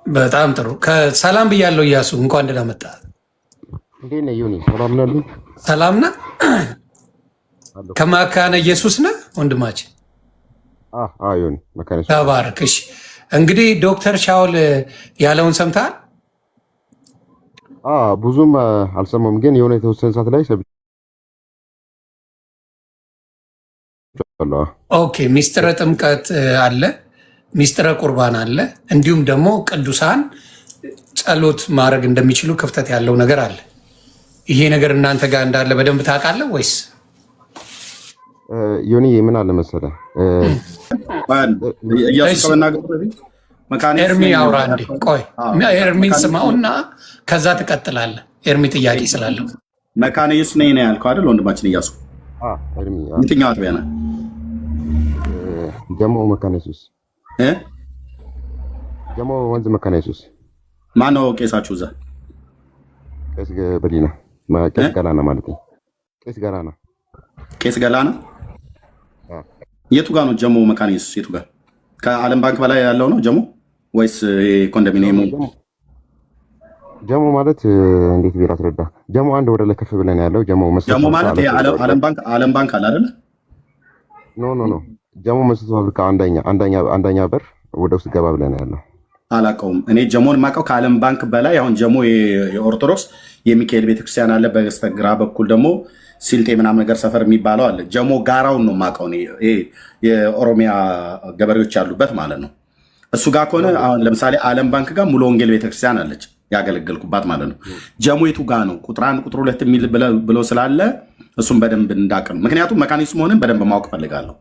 በጣም ጥሩ። ሰላም ብያለሁ እያሱ፣ እንኳን ደህና መጣ። ሰላም ነህ? ከመካነ ኢየሱስ ነህ ወንድማችን? ተባረክ። እሺ እንግዲህ ዶክተር ሻውል ያለውን ሰምተሃል? ብዙም አልሰማም፣ ግን የሆነ የተወሰነ ሰዓት ላይ ሰብቻለሁ። ኦኬ። ሚስጥረ ጥምቀት አለ፣ ሚስጥረ ቁርባን አለ፣ እንዲሁም ደግሞ ቅዱሳን ጸሎት ማድረግ እንደሚችሉ ክፍተት ያለው ነገር አለ። ይሄ ነገር እናንተ ጋር እንዳለ በደንብ ታውቃለህ ወይስ? ዮኒ ምን አለ መሰለህ፣ ኤርሚ አውራ እንዴ። ቆይ ኤርሚን ስማውና ከዛ ትቀጥላለህ። ኤርሚ ጥያቄ ስላለው መካነ ኢየሱስ ነኝ ነው ያልከው አይደል ወንድማችን እያሱ? የትኛው አጥቢያ ነህ? ጀሞ መካነ ኢየሱስ። ጀሞ ወንዝ መካነ ኢየሱስ። ማነው ቄሳችሁ እዛ? ቄስ በሊና ቄስ ገላና ማለት ነው። ቄስ ገላና ቄስ ገላና የቱ ጋር ነው ጀሞ መካነ ኢየሱስ? የቱ ጋር? ከዓለም ባንክ በላይ ያለው ነው ጀሞ ወይስ ኮንዶሚኒየሙ? ጀሞ ማለት እንዴት ቢራ አስረዳ። ጀሞ አንድ ወደ ላይ ከፍ ብለን ያለው ጀሞ ማለት ዓለም ባንክ አለ አይደል? ኖ ጀሞ መስጠት ፋብሪካ አንደኛ በር ወደ ውስጥ ገባ ብለን ያለው አላውቀውም። እኔ ጀሞን የማውቀው ከዓለም ባንክ በላይ አሁን ጀሞ የኦርቶዶክስ የሚካኤል ቤተክርስቲያን አለ። በስተግራ በኩል ደግሞ ሲልጤ ምናምን ነገር ሰፈር የሚባለው አለ። ጀሞ ጋራውን ነው የማውቀው የኦሮሚያ ገበሬዎች ያሉበት ማለት ነው። እሱ ጋር ከሆነ አሁን ለምሳሌ ዓለም ባንክ ጋር ሙሉ ወንጌል ቤተክርስቲያን አለች ያገለገልኩባት ማለት ነው። ጀሞ የቱ ጋር ነው? ቁጥር 1 ቁጥር 2 የሚል ብሎ ስላለ እሱም በደንብ እንዳቅ ነው። ምክንያቱም መካኒዝም መሆንን በደንብ ማወቅ ፈልጋለሁ።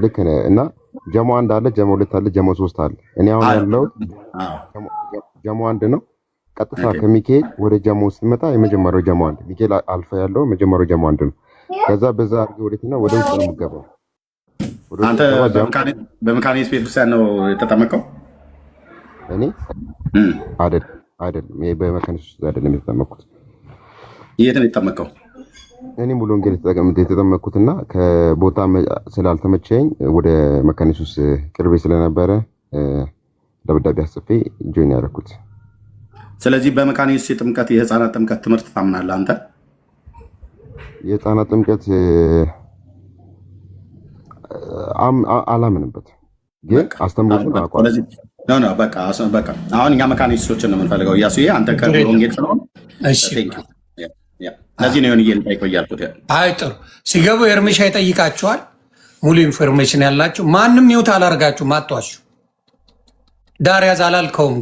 ልክ ነህ። እና ጀሞ 1 አለ፣ ጀሞ 2 አለ፣ ጀሞ 3 አለ። እኔ አሁን ያለው ጀሞ 1 ነው። ቀጥታ ከሚካኤል ወደ ጀሞ ስትመጣ የመጀመሪያው ጀሞ 1 ሚካኤል አልፋ ያለው የመጀመሪያው ጀሞ 1 ነው። ከዛ በዛ አድርገህ ወደትና ወደ ውስጥ ነው የምትገባው። አንተ በመካኒዝም ቤተክርስቲያን ነው የተጠመቀው? እኔ አይደለም በመካኒዝም አይደለም የተጠመቅኩት። የት ነው የተጠመቀው? እኔ ሙሉ ወንጌል የተጠመቅኩትና ከቦታ ስላልተመቸኝ ወደ መካኒሱስ ቅርቤ ስለነበረ ደብዳቤ አስፌ ጆይን ያደረኩት። ስለዚህ በመካኒሱስ የጥምቀት የህፃናት ጥምቀት ትምህርት ታምናለህ አንተ? የህፃናት ጥምቀት አላምንበትም፣ ግን አስተምሮቱን አውቀዋለሁ። በቃ አሁን እኛ መካኒስቶችን ነው የምንፈልገው። እያሱዬ አንተ ከወንጌል ስለሆን ለዚህ ነው ሆን ጠይቆ እያልኩት። አይ ጥሩ ሲገቡ ኤርሚሻ ይጠይቃቸዋል። ሙሉ ኢንፎርሜሽን ያላችሁ ማንም ይውት አላርጋችሁም፣ አቷችሁ ዳር ያዝ አላልከውም።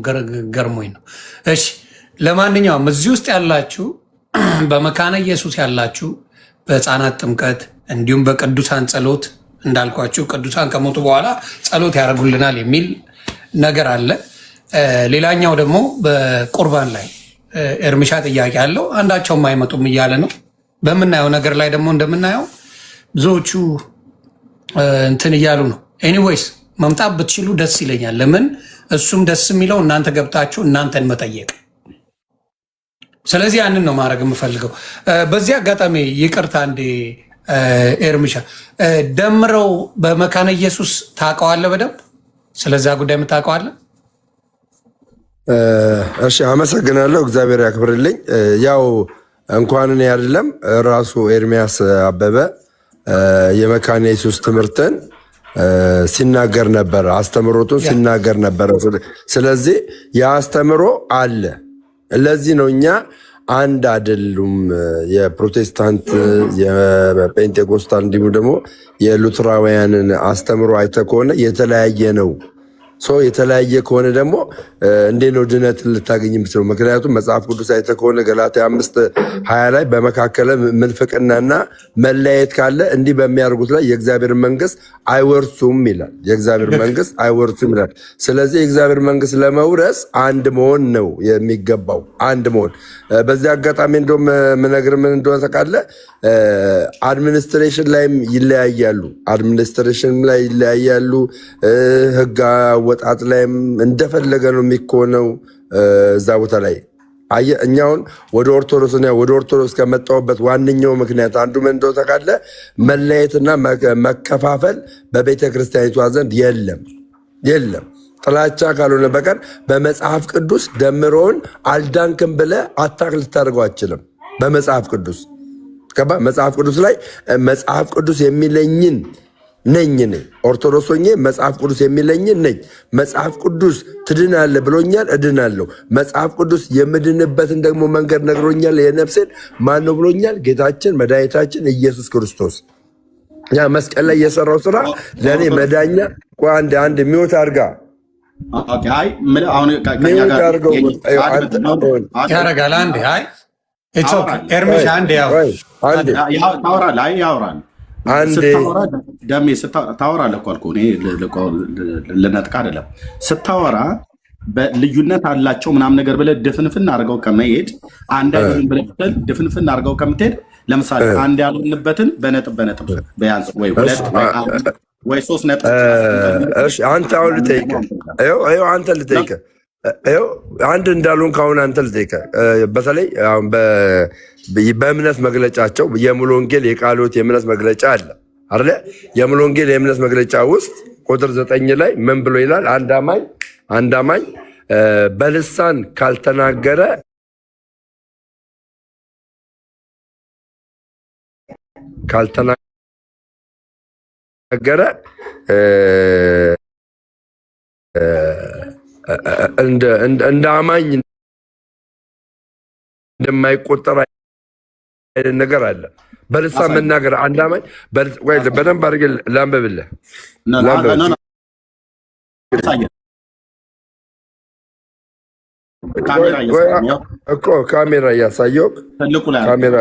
ገርሞኝ ነው። እሺ ለማንኛውም እዚህ ውስጥ ያላችሁ በመካነ ኢየሱስ ያላችሁ በህፃናት ጥምቀት እንዲሁም በቅዱሳን ጸሎት እንዳልኳችሁ ቅዱሳን ከሞቱ በኋላ ጸሎት ያደርጉልናል የሚል ነገር አለ። ሌላኛው ደግሞ በቁርባን ላይ ኤርሚሻ ጥያቄ አለው። አንዳቸውም አይመጡም እያለ ነው። በምናየው ነገር ላይ ደግሞ እንደምናየው ብዙዎቹ እንትን እያሉ ነው። ኤኒዌይስ መምጣት ብትችሉ ደስ ይለኛል። ለምን እሱም ደስ የሚለው እናንተ ገብታችሁ እናንተን መጠየቅ። ስለዚህ ያንን ነው ማድረግ የምፈልገው። በዚህ አጋጣሚ ይቅርታ እንዴ ኤርሚሻ ደምረው በመካነ ኢየሱስ ታውቀዋለህ? በደንብ ስለዛ ጉዳይ የምታውቀዋለህ? እሺ አመሰግናለሁ። እግዚአብሔር ያክብርልኝ። ያው እንኳን እኔ አይደለም ራሱ ኤርሚያስ አበበ የመካነ ኢየሱስ ትምህርትን ሲናገር ነበር፣ አስተምሮቱን ሲናገር ነበር። ስለዚህ የአስተምሮ አለ። ለዚህ ነው እኛ አንድ አይደሉም። የፕሮቴስታንት የጴንጤኮስታል እንዲሁም ደግሞ የሉትራውያንን አስተምሮ አይተ ከሆነ የተለያየ ነው። የተለያየ ከሆነ ደግሞ እንዴት ነው ድነት ልታገኝ የምትችለው? ምክንያቱም መጽሐፍ ቅዱስ አይተ ከሆነ ገላትያ 5:20 ላይ በመካከለ ምንፍቅናና መለያየት ካለ እንዲህ በሚያደርጉት ላይ የእግዚአብሔር መንግስት አይወርሱም ይላል። የእግዚአብሔር መንግስት አይወርሱም ይላል። ስለዚህ የእግዚአብሔር መንግስት ለመውረስ አንድ መሆን ነው የሚገባው፣ አንድ መሆን። በዚህ አጋጣሚ እንደውም ምነግር ምን እንደሆነ ታውቃለህ? አድሚኒስትሬሽን ላይም ይለያያሉ። አድሚኒስትሬሽን ላይ ይለያያሉ። ህግ ወጣት ላይም እንደፈለገ ነው የሚኮነው። እዛ ቦታ ላይ እኛውን ወደ ኦርቶዶክስ ከመጣሁበት ዋነኛው ምክንያት አንዱ ምን እንደሆነ ታውቃለህ? መለየትና መከፋፈል በቤተ ክርስቲያኒቷ ዘንድ የለም። ጥላቻ ካልሆነ በቀር በመጽሐፍ ቅዱስ ደምሮውን አልዳንክም ብለህ አታክ ልታደርገው አችልም። በመጽሐፍ ቅዱስ መጽሐፍ ቅዱስ ላይ መጽሐፍ ቅዱስ የሚለኝን ነኝ ነኝ ኦርቶዶክስ ሆኜ መጽሐፍ ቅዱስ የሚለኝን ነኝ። መጽሐፍ ቅዱስ ትድናለህ ብሎኛል፣ እድናለሁ። መጽሐፍ ቅዱስ የምድንበትን ደግሞ መንገድ ነግሮኛል። የነፍሴን ማን ነው ብሎኛል? ጌታችን መድኃኒታችን ኢየሱስ ክርስቶስ። ያ መስቀል ላይ የሰራው ስራ ለእኔ መዳኛ። አንድ ሚወት አድርጋ ያረጋል። አንዴ ኤርሚሻ አንዴ ያወራል ደሜ ታወራለህ እኮ አልኩህ። ልነጥቅ አይደለም ስታወራ በልዩነት አላቸው ምናምን ነገር ብለህ ድፍንፍን አድርገው ከመሄድ አንድ አይሆንም ብለህ ድፍንፍን አድርገው ከምትሄድ ለምሳሌ አንድ ያልሆንበትን በነጥብ ቢያንስ ወይ ሁለት ወይ ሶስት ነጥብ አንተ አሁን ልጠይቅህ አንድ እንዳሉን ከአሁን አንተ ልጠይቅህ። በተለይ በእምነት መግለጫቸው የሙሉ ወንጌል የቃሎት የእምነት መግለጫ አለ አይደለ? የሙሉ ወንጌል የእምነት መግለጫ ውስጥ ቁጥር 9 ላይ ምን ብሎ ይላል? አንድ አማኝ በልሳን ካልተናገረ እንደ አማኝ እንደማይቆጠር አይነት ነገር አለ። በልሳን መናገር አንድ አማኝ በደንብ አድርጌ ላንብብልህ እኮ ካሜራ እያሳየው ካሜራ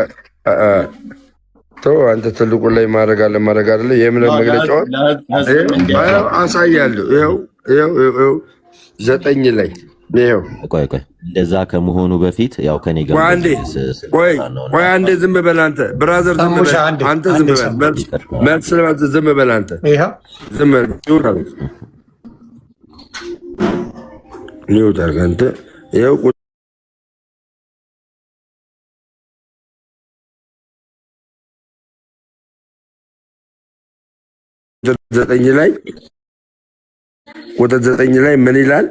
አንተ ትልቁ ላይ ማድረግ አለ የእምነት መግለጫውን አሳያለሁ። ይኸው 9 ላይ ቆይ እንደዛ ከመሆኑ በፊት ያው ከኔ ጋር ቆይ አንዴ ዝም በል አንተ ብራዘር፣ ዝም በል አንተ ይኸው 9 ላይ ቁጥር 9 ላይ ምን ይላል?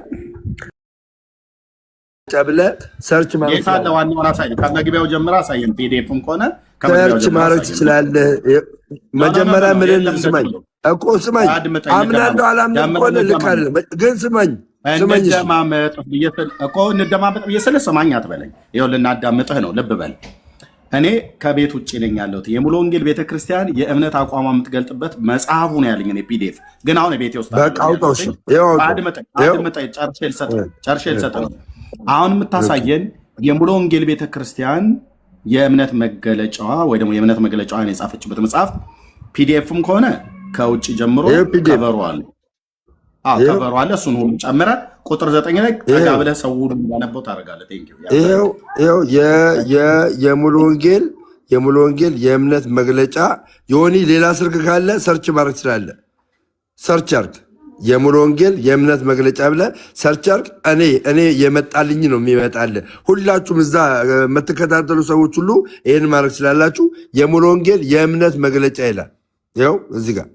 ብለህ ሰርች ማለት ነው። ዋናውን አሳየን፣ ከመግቢያው ጀምረህ አሳየን። ፒዲኤፍም ከሆነ ሰርች ማድረግ ትችላለህ። መጀመሪያ ምንን ስማኝ እኮ ስማኝ። አምናለሁ አላምንም ከሆነ ልክ አይደለም፣ ግን ስማኝ እንደማመጥ ብዬ ስለ ስማኝ አትበለኝ። ይኸው ልናዳምጥህ ነው። ልብ በል። እኔ ከቤት ውጭ ነኝ ያለሁት። የሙሉ ወንጌል ቤተክርስቲያን የእምነት አቋሟ የምትገልጥበት መጽሐፉ ነው ያለኝ እኔ ፒዲኤፍ። ግን አሁን ቤቴ ውስጥ ጨርሼ ልሰጥ ነው። አሁን የምታሳየን የሙሉ ወንጌል ቤተክርስቲያን የእምነት መገለጫዋ ወይ ደግሞ የእምነት መገለጫዋን የጻፈችበት መጽሐፍ ፒዲኤፍም ከሆነ ከውጭ ጀምሮ ከበሯል ከበሯል። እሱን ሁሉ ጨምረ ቁጥር 9 ላይ ጠጋ ብለህ ሰው ሁሉ እንዳነበው ታደርጋለህ። ይኸው የሙሉ ወንጌል የእምነት መግለጫ የሆኒ ሌላ ስልክ ካለ ሰርች ማድረግ ትችላለህ። ሰርች አርግ የሙሉ ወንጌል የእምነት መግለጫ ብለህ ሰርች አርግ። እኔ የመጣልኝ ነው የሚመጣልህ። ሁላችሁም እዛ የምትከታተሉ ሰዎች ሁሉ ይህን ማድረግ ትችላላችሁ። የሙሉ ወንጌል የእምነት መግለጫ ይላል። ይኸው እዚህ ጋር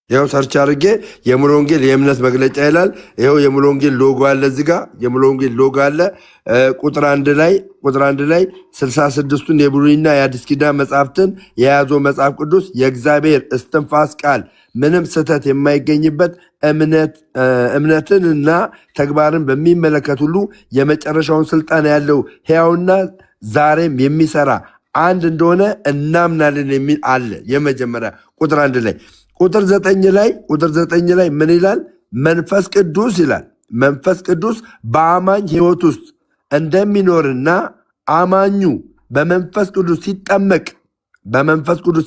ይኸው ሰርች አድርጌ የሙሉ ወንጌል የእምነት መግለጫ ይላል። ይኸው የሙሉ ወንጌል ሎጎ አለ። እዚህ ጋር የሙሉ ወንጌል ሎጎ አለ። ቁጥር አንድ ላይ 66ቱን የብሉይና የአዲስ ኪዳን መጽሐፍትን የያዘው መጽሐፍ ቅዱስ የእግዚአብሔር እስትንፋስ ቃል ምንም ስህተት የማይገኝበት እምነትንና ተግባርን በሚመለከት ሁሉ የመጨረሻውን ስልጣን ያለው ሕያውና ዛሬም የሚሰራ አንድ እንደሆነ እናምናለን የሚል አለ። የመጀመሪያ ቁጥር 1 ላይ ቁጥር 9 ላይ ምን ይላል? መንፈስ ቅዱስ ይላል። መንፈስ ቅዱስ በአማኝ ሕይወት ውስጥ እንደሚኖርና አማኙ በመንፈስ ቅዱስ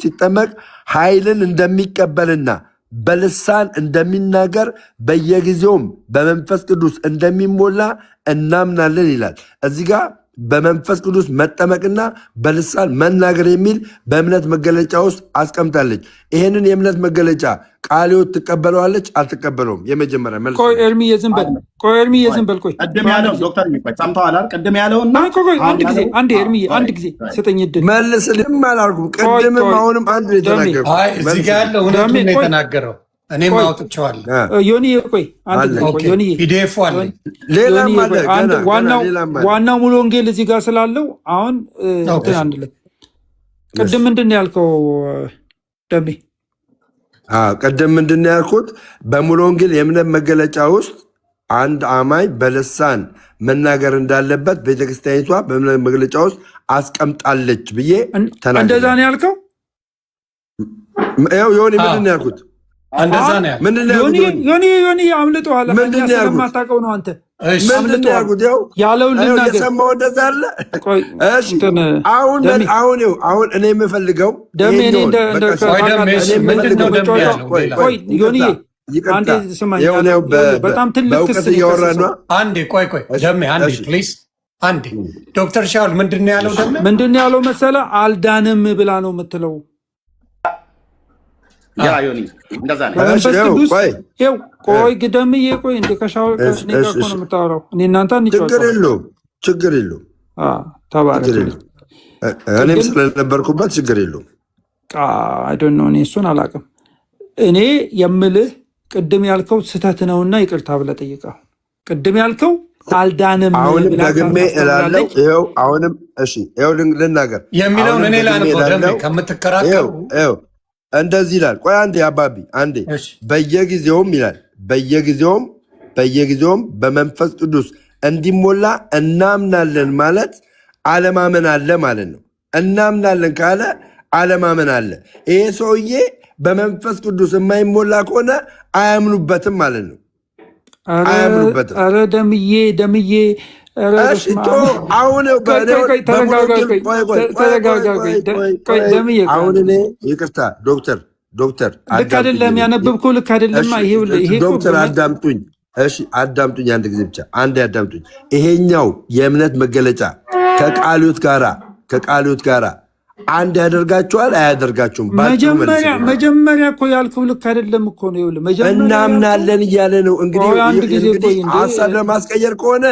ሲጠመቅ ኃይልን እንደሚቀበልና በልሳን እንደሚናገር በየጊዜውም በመንፈስ ቅዱስ እንደሚሞላ እናምናለን ይላል። እዚህ ጋር በመንፈስ ቅዱስ መጠመቅና በልሳን መናገር የሚል በእምነት መገለጫ ውስጥ አስቀምጣለች። ይህንን የእምነት መገለጫ ቃልዮት ትቀበለዋለች አልትቀበለውም? የመጀመሪያ መልስ። ቆይ ኤርሚዬ ዝም በል። ቅድም ያለው ዶክተር ሰምተዋል አይደል? ቅድም ያለውና አንድ ጊዜ ስጠኝ እድል መልስልም አላልኩም። ቅድምም አሁንም አንድ የተናገርኩት እዚህ ጋር ያለው እውነቱን ነው የተናገረው። እኔም አውጥቼዋለሁ። ዮኒዬ ቆይ ዮኒዬ ፒዲኤፍ አለ፣ ሌላም አለ። ዋናው ሙሉ ወንጌል እዚህ ጋር ስላለው አሁን እንትን አንድ ላይ ቅድም ምንድን ነው ያልከው ደሜ? ቅድም ምንድን ነው ያልኩት? በሙሉ ወንጌል የእምነት መገለጫ ውስጥ አንድ አማኝ በልሳን መናገር እንዳለበት ቤተክርስቲያኒቷ በእምነት መግለጫ ውስጥ አስቀምጣለች ብዬ ተናገርኩ። እንደዛ ነው ያልከው? ዮኒ ምንድን ነው ያልኩት? ዮኒ አምልጦሃል። ስለማታውቀው ነው አንተ። አሁን እኔ የምፈልገው በጣም ትልቅ ክስ እያወራ ነው። ዶክተር ሻውል ምንድን ነው ያለው? ምንድን ነው ያለው መሰለህ? አልዳንም ብላ ነው የምትለው። ቆይ ግደምዬ ቆይ እንደ ከሻው ነው የምታወራው። እኔ እናንተ ችግር የለውም እኔም ስለነበርኩበት ችግር የለውም። አይዶን ነው እኔ እሱን አላውቅም። እኔ የምልህ ቅድም ያልከው ስህተት ነውና ይቅርታ ብለህ ጠይቀው። ቅድም ያልከው አልዳንም አሁንም ደግሜ እላለሁ። ይኸው አሁንም እሺ ይኸው ልናገር የሚለውን እኔ ላንቆ ከምትከራከሩ እንደዚህ ይላል። ቆይ አንዴ አባቢ አንዴ። በየጊዜውም ይላል በየጊዜውም በመንፈስ ቅዱስ እንዲሞላ እናምናለን ማለት አለማመን አለ ማለት ነው። እናምናለን ካለ አለማመን አለ። ይሄ ሰውዬ በመንፈስ ቅዱስ የማይሞላ ከሆነ አያምኑበትም ማለት ነው። አያምኑበትም። ኧረ ደምዬ አሁን እኔ ይቅርታ ዶክተር ልክ አይደለም ያነበብከው፣ ልክ አይደለም። ዶክተር አዳምጡኝ፣ እሺ አዳምጡኝ፣ አንድ ጊዜ ብቻ አንድ ያዳምጡኝ። ይሄኛው የእምነት መገለጫ ከቃልዮት ጋራ አንድ ያደርጋችኋል አያደርጋችሁም? መጀመሪያ እኮ ያልከው ልክ አይደለም እኮ ነው። እናምናለን እያለ ነው እንግዲህ ሀሳብ ለማስቀየር ከሆነ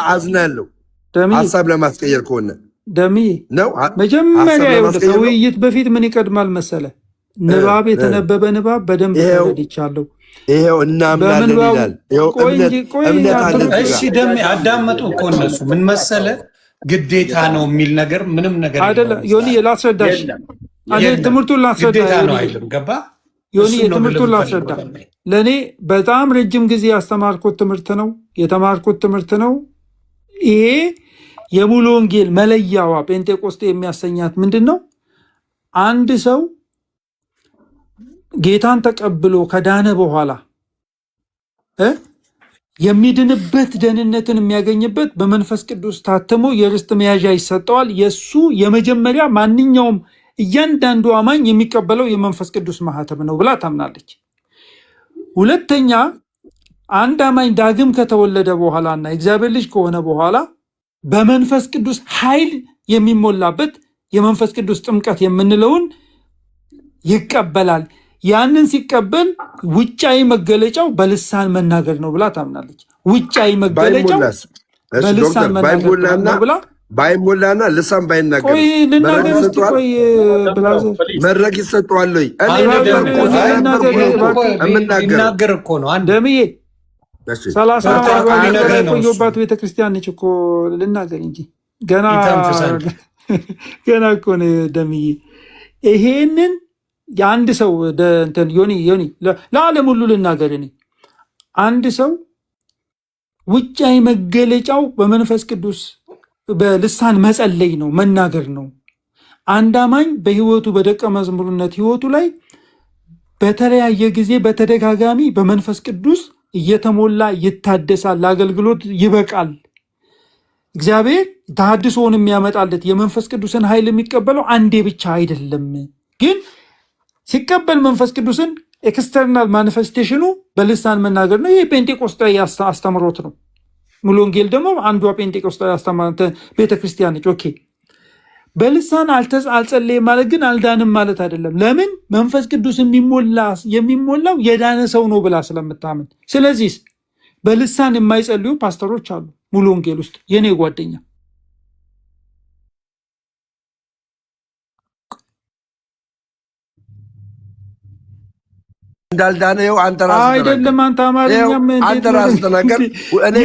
አዝናለሁ። ሀሳብ ለማስቀየር ከሆነ ነው መጀመሪያ ከውይይት በፊት ምን ይቀድማል መሰለ? ንባብ፣ የተነበበ ንባብ በደንብ ተረድቻለሁ። ይሄው እናምናለን ይላል። እሺ ደሜ አዳመጡ እኮ እነሱ ምን መሰለ ግዴታ ነው የሚል ነገር ምንም ነገር አይደለም። ዮኒ ላስረዳሽ፣ እኔ ትምህርቱን ላስረዳ ግዴታ ነው አይልም። ገባ ዮኒ ትምህርቱን ላስረዳ። ለእኔ በጣም ረጅም ጊዜ ያስተማርኩት ትምህርት ነው፣ የተማርኩት ትምህርት ነው። ይሄ የሙሉ ወንጌል መለያዋ ጴንጤቆስጤ የሚያሰኛት ምንድን ነው? አንድ ሰው ጌታን ተቀብሎ ከዳነ በኋላ የሚድንበት ደህንነትን የሚያገኝበት በመንፈስ ቅዱስ ታትሞ የርስት መያዣ ይሰጠዋል። የእሱ የመጀመሪያ ማንኛውም እያንዳንዱ አማኝ የሚቀበለው የመንፈስ ቅዱስ ማህተም ነው ብላ ታምናለች። ሁለተኛ አንድ አማኝ ዳግም ከተወለደ በኋላ እና እግዚአብሔር ልጅ ከሆነ በኋላ በመንፈስ ቅዱስ ኃይል የሚሞላበት የመንፈስ ቅዱስ ጥምቀት የምንለውን ይቀበላል። ያንን ሲቀበል ውጫዊ መገለጫው በልሳን መናገር ነው ብላ ታምናለች። ውጫዊ መገለጫው በልሳን መናገር ነው ብላ ባይሞላና ልሳን ባይናገር ቆይ ልናገር እስቲ ቆይ መድረክ ይሰጠዋል ወይ? ይናገር እኮ ነው ደምዬ 30 ቆየባት ቤተክርስቲያን ነች እኮ ልናገር እንጂ ገና እኮ ነው ደምዬ። ይሄንን የአንድ ሰው ዮኒ ለዓለም ሁሉ ልናገር እኔ አንድ ሰው ውጫዊ መገለጫው በመንፈስ ቅዱስ በልሳን መጸለይ ነው፣ መናገር ነው። አንድ አማኝ በህይወቱ በደቀ መዝሙርነት ህይወቱ ላይ በተለያየ ጊዜ በተደጋጋሚ በመንፈስ ቅዱስ እየተሞላ ይታደሳል፣ ለአገልግሎት ይበቃል። እግዚአብሔር ተሐድሶውን የሚያመጣለት የመንፈስ ቅዱስን ኃይል የሚቀበለው አንዴ ብቻ አይደለም። ግን ሲቀበል መንፈስ ቅዱስን ኤክስተርናል ማኒፌስቴሽኑ በልሳን መናገር ነው። ይህ ጴንጤቆስጣዊ አስተምሮት ነው። ሙሉ ወንጌል ደግሞ አንዷ ጴንጤቆስጣዊ ቤተክርስቲያን ነች። ኦኬ በልሳን አልጸለየም ማለት ግን አልዳንም ማለት አይደለም። ለምን? መንፈስ ቅዱስ የሚሞላው የዳነ ሰው ነው ብላ ስለምታምን። ስለዚህ በልሳን የማይጸልዩ ፓስተሮች አሉ ሙሉ ወንጌል ውስጥ። የኔ ጓደኛ እንዳልዳነው አንተ ራስህ አይደለም። አንተ አማርኛም አንተ ራስህ ተናገር። እኔ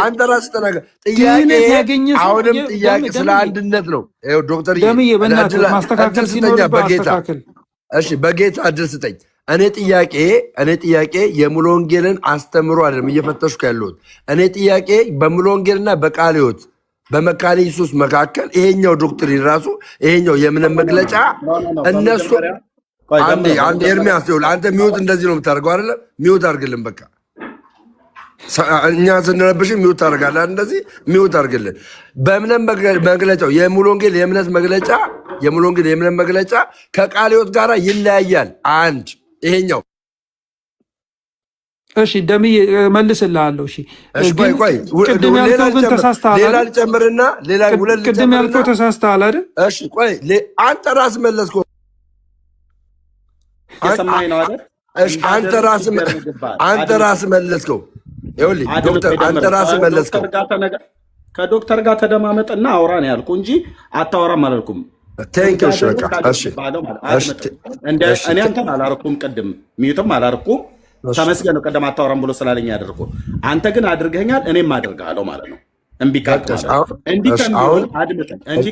አንተ ራስህ ተናገር። አሁንም ጥያቄ ስለ አንድነት ነው። ይኸው ዶክተር ደምዬ በእናትህ ማስተካከል ሲኖርብህ አስተካክል። እሺ በጌታ እድል ስጠኝ። እኔ ጥያቄ የሙሉ ወንጌልን አስተምሮ አይደለም እየፈተሽኩ ያለሁት። እኔ ጥያቄ በሙሉ ወንጌልና በቃለ ሕይወት በመካነ ኢየሱስ መካከል ይሄኛው ዶክትሪን ራሱ ይሄኛው የእምነት መግለጫ እነሱ አንዴ ኤርሚያስ ይኸውልህ፣ አንተ ሚውት እንደዚህ ነው የምታደርገው አይደለም? ሚውት አድርግልን በቃ። እኛ ስንረብሽ ሚውት ታደርጋለህ። እንደዚህ ሚውት አድርግልን። በእምነት መግለጫው የሙሉ ወንጌል የእምነት መግለጫ ከቃለ ሕይወት ጋር ይለያያል። አንድ ይሄኛው እሺ ደምዬ መልስልሃለሁ። እሺ ቆይ ቅድም ያልከው ግን ተሳስተሃል። ሌላ ልጨምርና ሌላ ሁለት ቅድም ያልከው ተሳስተሃል አይደል? እሺ ቆይ አንተ ራስህ መለስከው። አንተ ራስህ መለስከው። ይኸውልህ ዶክተር አንተ ራስህ መለስከው። ከዶክተር ጋር ተደማመጥና አውራ ነው ያልኩህ እንጂ አታወራም አላልኩም። ቴንክ ዩ በቃ እሺ። እኔ አንተን አላርኩም፣ ቅድም ሚዩትም አላርኩም። ተመስገን ነው ቀደም አታወራም ብሎ ስላለኝ ያደርኩ። አንተ ግን አድርገኛል፣ እኔም አድርጋለሁ ማለት ነው። እንዲህ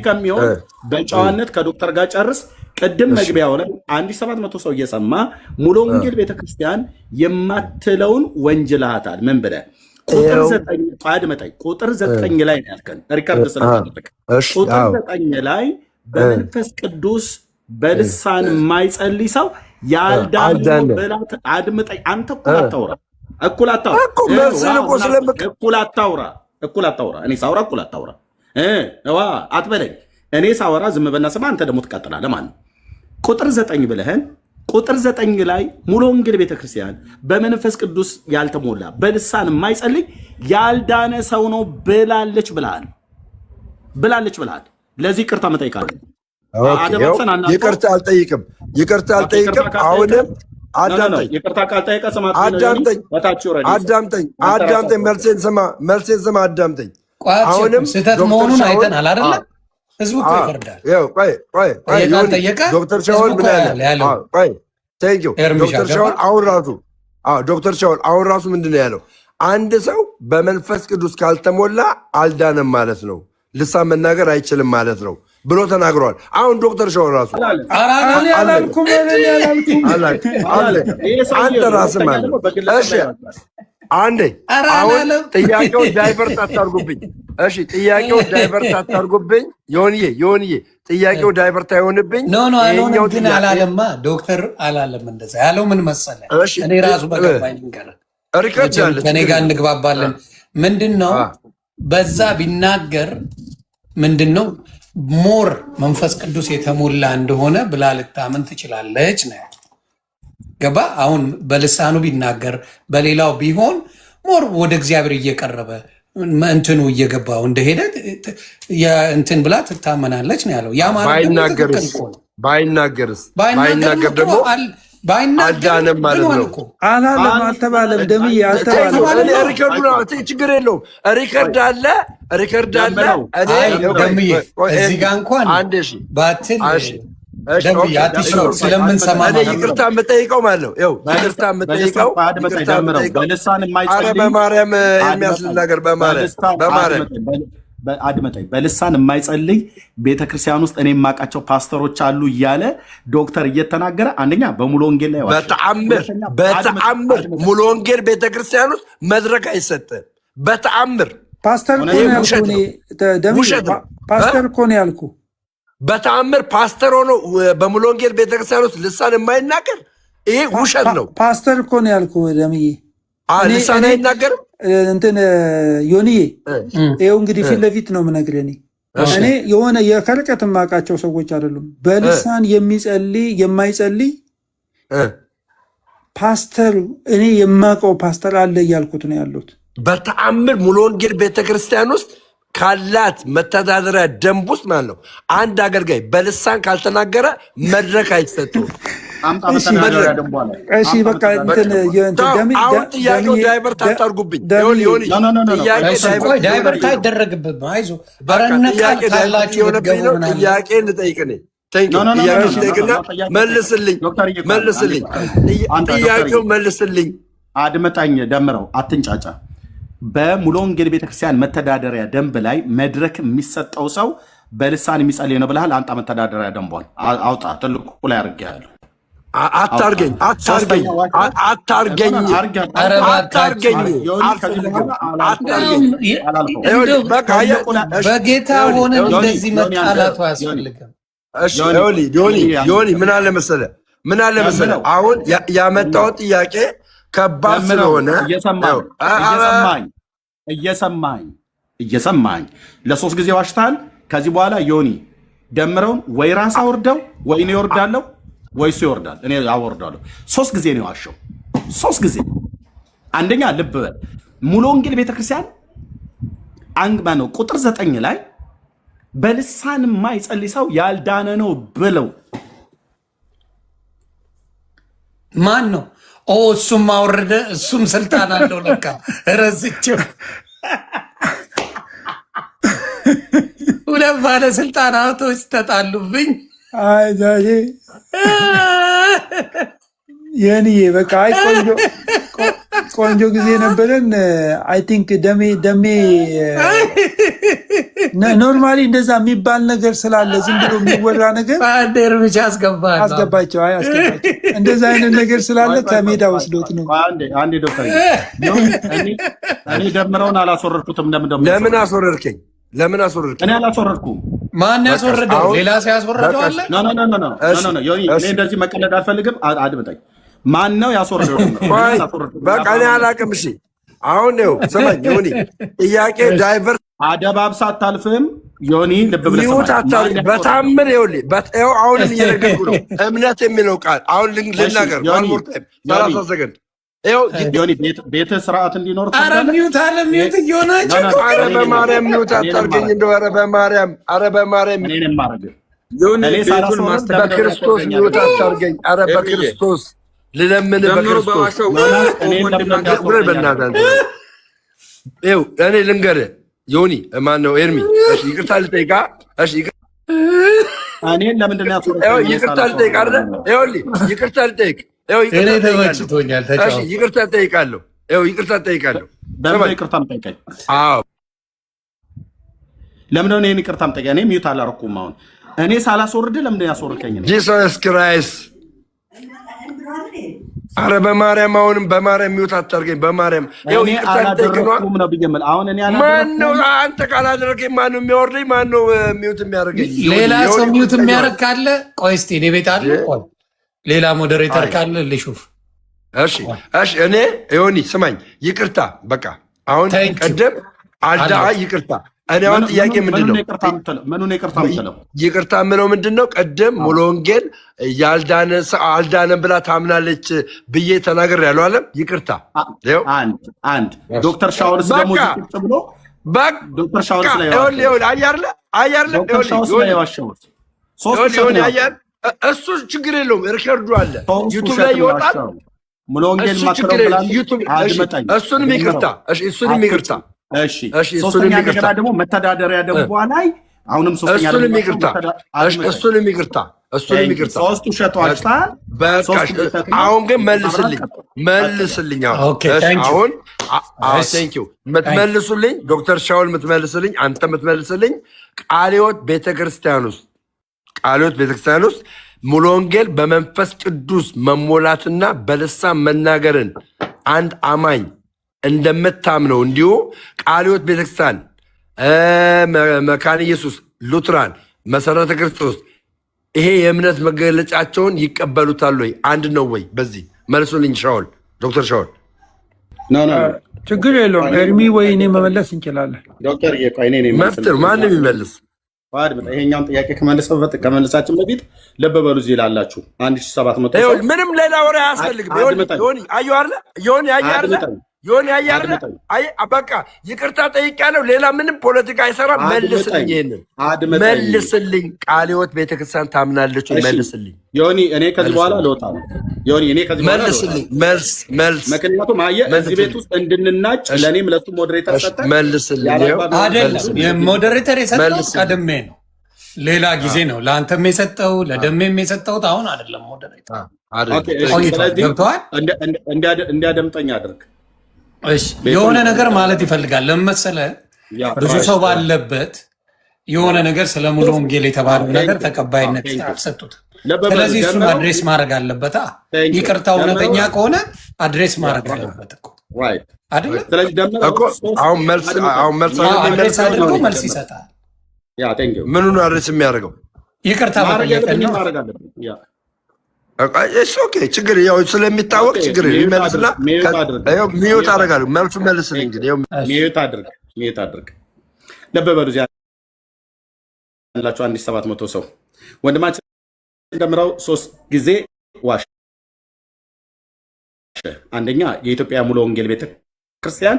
ከሚሆን በጨዋነት ከዶክተር ጋር ጨርስ። ቅድም መግቢያው ላይ 1700 ሰው እየሰማ ሙሉ ወንጌል ቤተክርስቲያን የማትለውን ወንጅላታል። ምን ብለህ ቁጥር 9 ላይ ነው ያልከን። ሪከርድ ስለማድረግ ቁጥር 9 ላይ በመንፈስ ቅዱስ በልሳን የማይጸልይ ሰው ያልዳነው ብላት። አድምጠኝ። አንተ እኩል አታውራ። እኔ ሳውራ እኩል አታውራ አትበለኝ። እኔ ሳወራ ዝም በልና ስማ፣ አንተ ደግሞ ትቀጥላለህ ማለት ነው። ቁጥር 9 ብለህን ቁጥር 9 ላይ ሙሉ ወንጌል ቤተክርስቲያን በመንፈስ ቅዱስ ያልተሞላ በልሳን የማይጸልይ ያልዳነ ሰው ነው ብላለች ብለሃል። ለዚህ ይቅርታ መጠይቃለሁ። ይቅርታ አልጠይቅም። አሁንም አዳምጠኝ። መልሴን ስማ። አዳምጠኝ። አሁንም ስህተት መሆኑን አይተናል አይደለ? ህዝቡ እኮ ይፈርዳል። ዶክተር ሻውል ምን ያለ? ዶክተር ሻውል አሁን ራሱ ምንድን ነው ያለው? አንድ ሰው በመንፈስ ቅዱስ ካልተሞላ አልዳነም ማለት ነው። ልሳን መናገር አይችልም ማለት ነው ብሎ ተናግረዋል። አሁን ዶክተር ሸው ራሱ አንተ ራስህ ማለት ነው። እሺ አንዴ አሁን ጥያቄው ዳይቨርት አታርጉብኝ። እሺ ጥያቄው ዳይቨርት አታርጉብኝ። ዮኒዬ ጥያቄው ዳይቨርት አይሆንብኝ። ኖ ግን አላለማ ዶክተር አላለም። እንደዛ ያለው ምን መሰለህ? እኔ ራሱ በገባኝ ልንገርህ፣ ሪከርድ አለ ከኔ ጋር እንግባባለን። ምንድነው በዛ ቢናገር ምንድነው ሞር መንፈስ ቅዱስ የተሞላ እንደሆነ ብላ ልታምን ትችላለች ነው ገባ። አሁን በልሳኑ ቢናገር በሌላው ቢሆን ሞር ወደ እግዚአብሔር እየቀረበ እንትኑ እየገባው እንደሄደ እንትን ብላ ትታመናለች ነው ያለው። ያ ማለት ባይናገርስ ደግሞ አልዳነም ማለት ነው። አላለም አልተባለም። ደምዬ አልተባለም። ችግር የለውም። ሪከርድ አለ። ደምዬ እዚህ ጋ እንኳን ባትል ስለምንሰማ ይቅርታ የምጠይቀው ማለት ነው። ይቅርታ የምጠይቀው በማርያም የሚያስልናገር በማርያም አድመጠኝ በልሳን የማይጸልይ ቤተክርስቲያን ውስጥ እኔ የማውቃቸው ፓስተሮች አሉ እያለ ዶክተር እየተናገረ አንደኛ በሙሉ ወንጌል ላይ በተአምር ሙሉ ወንጌል ቤተክርስቲያን ውስጥ መድረክ አይሰጥም። በተአምር ፓስተር እኮ ነው ያልኩ። በተአምር ፓስተር ሆኖ በሙሉ ወንጌል ቤተክርስቲያን ውስጥ ልሳን የማይናገር ይሄ ውሸት ነው። ፓስተር እኮ ነው ያልኩ። ደምዬ ልሳን አይናገርም። እንትን ዮኒዬ ይኸው እንግዲህ ፊት ለፊት ነው የምነግርህ። እኔ የሆነ ከርቀት የማውቃቸው ሰዎች አይደሉም። በልሳን የማይጸልይ ፓስተር እኔ የማውቀው ፓስተር አለ እያልኩት ነው ያሉት። በተአምር ሙሉ ወንጌል ቤተክርስቲያን ውስጥ ካላት መተዳደሪያ ደንብ ውስጥ ማለት ነው አንድ አገልጋይ በልሳን ካልተናገረ መድረክ አይሰጡም። እሺ በቃ አሁን ጥያቄው ዳይቨርት አታርጉብኝ። ዳይቨርት አይደረግብም። አይዞህ ጥያቄ ልጠይቅህ መልስልኝ። ጥያቄው መልስልኝ። አድመጣኝ ደምረው አትንጫጫ። በሙሉ ወንጌል ቤተክርስቲያን መተዳደሪያ ደንብ ላይ መድረክ የሚሰጠው ሰው በልሳን የሚጸልይ ነው ብለሃል። አንጣ መተዳደሪያ ደንቧን አውጣ። ትልቁ ላይ አድርጌያለሁ። አታርገኝ። በጌታ ሆነ እንደዚህ መጣላቱ አያስፈልግም። ዮኒ ምን አለ መሰለህ አሁን ያመጣውን ጥያቄ ከባድ ስለሆነ እየሰማኝ ለሶስት ጊዜ ዋሽታል። ከዚህ በኋላ ዮኒ ደምረውን ወይ ራስ አውርደው ወይ እኔ እወርዳለሁ ወይ እሱ ይወርዳል። እኔ አወርዳለሁ። ሶስት ጊዜ ነው የዋሸው። ሶስት ጊዜ። አንደኛ ልብ በል ሙሉ ወንጌል ቤተክርስቲያን አንግባ ነው ቁጥር 9 ላይ በልሳን የማይጸልይ ሰው ያልዳነ ነው ብለው ማን ነው? እሱም አወረደ። እሱም ስልጣን አለው ለካ ረስቼው። ሁለት ባለስልጣናቶች ተጣሉብኝ። አይ ዛሬ የኔ በቃ አይ ቆንጆ ጊዜ ነበረን። አይ ቲንክ ደሜ ኖርማሊ እንደዛ የሚባል ነገር ስላለ ዝም ብሎ የሚወራ ነገር እርምጃ አስገባቸው። እንደዛ አይነት ነገር ስላለ ከሜዳ ወስዶት ነው። አንዴ ዶክተር እኔ ደምረውን አላስወረድኩትም። ለምን አስወረድከኝ? እኔ አላስወረድኩም። ማን ያስወረደው? ሌላ ሰው ያስወረደው አለ? እኔ እንደዚህ መቀለድ አልፈልግም። አድምጠኝ። ማን ነው ያስወረደው? በቃ እኔ አላቅም። እሺ አሁን ነው ሰማኝ። ዮኒ ጥያቄ ዳይቨርት አደባብሳ አታልፍም። ዮኒ ልብ ብለህ በታምር ይኸውልህ፣ አሁንም እየነገርኩህ ነው። እምነት የሚለው ቃል አሁን ልናገር 30 ሰከንድ ዮኒ ቤተ ስርዓት እንዲኖር ሚዩት እየሆናቸው በማርያም ሚዩት አታርገኝ። እንደው ኧረ በማርያም በክርስቶስ ሚዩት አታርገኝ። ኧረ በክርስቶስ ልለምን በክርስቶስ እኔ ልንገርህ ዮኒ ማነው ኤርሚ ይቅርታ ልጠይቃ። እኔን ለምንድን ነው ይቅርታ ልጠይቅ አይደለ? ይቅርታ ልጠይቅ ይቅርታ እጠይቃለሁ። በምን ይቅርታ የምጠይቀኝ? ለምን ነው እኔን ይቅርታ የምጠይቀኝ? እኔ ሚውት አላረኩም። አሁን እኔ ሳላስወርድ ለምን ያስወርከኝ? ጂሰስ ክራይስት አረ በማርያም አሁንም በማርያም ሚውት አታርገኝ። በማርያም ይኸው ይቅርታ አላደረኩም ነው ብዬ አሁን እኔ ማን ነው አንተ ካላደረገኝ ማን ነው የሚያወርደኝ? ማን ነው ሚውት የሚያደርገኝ? ሌላ ሰው ሚውት የሚያደርግ ካለ ቆይ እስኪ እኔ ቤት አለ። ቆይ ሌላ ሞዴሬተር ካለ ልሹፍ። እሺ እሺ እኔ ዮኒ ስማኝ፣ ይቅርታ በቃ አሁን ቀደም አልዳ ይቅርታ። እኔ አሁን ጥያቄ ምንድነው? ምኑን ይቅርታ የምትለው? ይቅርታ የምለው ምንድነው? ቀደም ሙሉ ወንጌል አልዳነም ብላ ታምናለች ብዬ ተናገር ያለው አለም። ይቅርታ አንድ ዶክተር ሻውልስ ደግሞ ቁጭ ብሎ ዶክተር ሻውልስ ላይ እሱ ችግር የለውም፣ ሪከርዱ አለ ዩቱብ ላይ ይወጣል። ሙሉ ወንጌል እሱንም ይቅርታ እሱንም ይቅርታ። ሶስተኛ ነገር ደግሞ መተዳደሪያ ደንቧ ላይ አሁንም ሶስተኛ እሱንም ይቅርታ እሱንም ይቅርታ እሱንም ይቅርታ። ሶስቱ ሸቷችታል። አሁን ግን መልስልኝ። አሁን ቴንኪው የምትመልሱልኝ ዶክተር ሻውል የምትመልስልኝ፣ አንተ የምትመልስልኝ ቃለ ሕይወት ቤተክርስቲያን ውስጥ ሙሉ ወንጌል በመንፈስ ቅዱስ መሞላትና በልሳን መናገርን አንድ አማኝ እንደምታምነው እንዲሁ ቃለ ሕይወት ቤተክርስቲያን፣ መካነ ኢየሱስ፣ ሉትራን፣ መሰረተ ክርስቶስ ይሄ የእምነት መገለጫቸውን ይቀበሉታል ወይ? አንድ ነው ወይ? በዚህ መልሱልኝ። ሻውል ዶክተር ሻውል ችግር የለውም። ኤርሚ ወይ እኔ መመለስ እንችላለን። ዶክተር መብት ማንም ይመልስ። ይሄኛውን ጥያቄ ከመለሳችን በፊት ልብ በሉ። እዚህ ላላችሁ 1700 ምንም ሌላ ወሬ አያስፈልግም። ዮኒ አያርለ በቃ ይቅርታ ጠይቄያለሁ። ሌላ ምንም ፖለቲካ አይሰራም። መልስልኝ፣ ይሄንን መልስልኝ። ቃለ ሕይወት ቤተክርስቲያን ታምናለች? መልስልኝ ዮኒ። እኔ ከዚህ በኋላ ልወጣ ነው ዮኒ። እኔ ከዚህ በኋላ መልስልኝ፣ መልስ። ምክንያቱም አየህ እዚህ ቤት ውስጥ እንድንናጭ ለእኔም ለሱ ሞዴሬተር ሰጠ። መልስልኝ። አይደለም ሞዴሬተር የሰጠው ቀድሜ ነው፣ ሌላ ጊዜ ነው። ለአንተም የሰጠው ለደሜም የሰጠውት አሁን አይደለም ሞዴሬተር። ገብቶሃል? እንዲያደምጠኝ አድርግ። የሆነ ነገር ማለት ይፈልጋል። ለምን መሰለህ? ብዙ ሰው ባለበት የሆነ ነገር ስለ ሙሉ ወንጌል የተባለው ነገር ተቀባይነት አልሰጡትም። ስለዚህ እሱን አድሬስ ማድረግ አለበት። ይቅርታ እውነተኛ ከሆነ አድሬስ ማድረግ አለበት እኮ አሁን መልስ አድርጎ መልስ ይሰጣል። ምኑን አድሬስ የሚያደርገው? ይቅርታ መጠየቅ ነው። ችግር ያው ስለሚታወቅ ችግር ይመልስና ሚዩት አደርጋለሁ። መልሱ መልስልኝ። እንግዲህ ሚዩት አድርግ። ልብ በሉ እዚያ ያላችሁ 1700 ሰው ወንድማችን እንደምራው 3 ጊዜ ዋሽ። አንደኛ የኢትዮጵያ ሙሉ ወንጌል ቤተክርስቲያን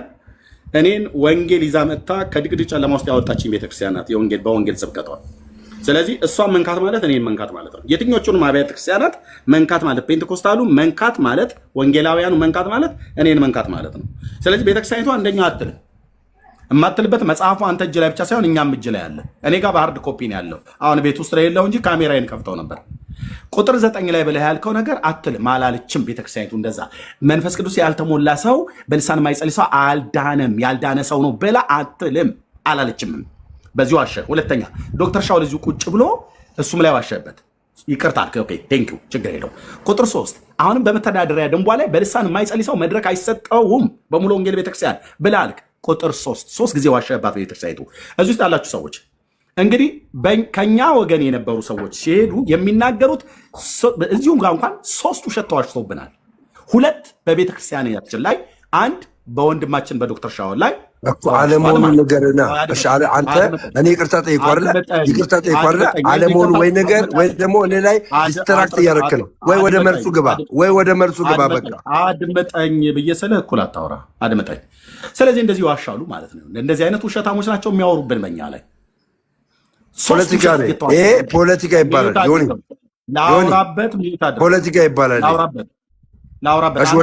እኔን ወንጌል ይዛ መጥታ ከድቅድቅ ጨለማ ውስጥ ያወጣችኝ ቤተክርስቲያን ናት። በወንጌል ስብከቷ። ስለዚህ እሷን መንካት ማለት እኔን መንካት ማለት ነው። የትኞቹንም አብያተ ክርስቲያናት መንካት ማለት፣ ፔንቴኮስታሉ መንካት ማለት፣ ወንጌላውያኑ መንካት ማለት እኔን መንካት ማለት ነው። ስለዚህ ቤተክርስቲያኒቷ አንደኛ አትልም። የማትልበት መጽሐፉ አንተ እጅ ላይ ብቻ ሳይሆን እኛም እጅ ላይ አለ። እኔ ጋር በሃርድ ኮፒ ነው ያለው። አሁን ቤት ውስጥ የለው እንጂ ካሜራዬን ከፍተው ነበር። ቁጥር 9 ላይ ብለህ ያልከው ነገር አትልም፣ አላለችም ቤተክርስቲያኒቱ። እንደዛ መንፈስ ቅዱስ ያልተሞላ ሰው በልሳን የማይጸልይ ሰው አልዳነም፣ ያልዳነ ሰው ነው ብላ አትልም፣ አላለችም። በዚህ ዋሸ። ሁለተኛ ዶክተር ሻውል እዚሁ ቁጭ ብሎ እሱም ላይ ዋሸበት። ይቅርታ ኦኬ ቴንኪው ችግር የለውም። ቁጥር 3 አሁንም በመተዳደሪያ ደንቧ ላይ በልሳን የማይጸልይ ሰው መድረክ አይሰጠውም በሙሉ ወንጌል ቤተክርስቲያን ብላልክ። ቁጥር 3 ጊዜ ዋሸባት ቤተክርስቲያኒቱ። እዚህ ውስጥ ያላችሁ ሰዎች እንግዲህ ከኛ ወገን የነበሩ ሰዎች ሲሄዱ የሚናገሩት እዚሁም ጋር እንኳን 3 ውሸት ተዋሽቶብናል። 2 በቤተክርስቲያናችን ላይ፣ 1 በወንድማችን በዶክተር ሻውል ላይ አለመሆኑ ነገርና አንተ እኔ ይቅርታ ጠይቋለ አለመሆኑ ወይ ነገር ወይ ደግሞ እኔ ላይ ዲስትራክት እያደረክ ነው። ወይ ወደ መልሱ ግባ በቃ አድምጠኝ ብዬ ስልህ እኩል አታውራ፣ አድምጠኝ። ስለዚህ እንደዚህ ይዋሻሉ ማለት ነው። እንደዚህ አይነት ውሸታሞች ናቸው የሚያወሩብን በኛ ላይ። ፖለቲካ ነው ይሄ፣ ፖለቲካ ይባላል። ላውራበት ፖለቲካ ይባላል። ላውራበት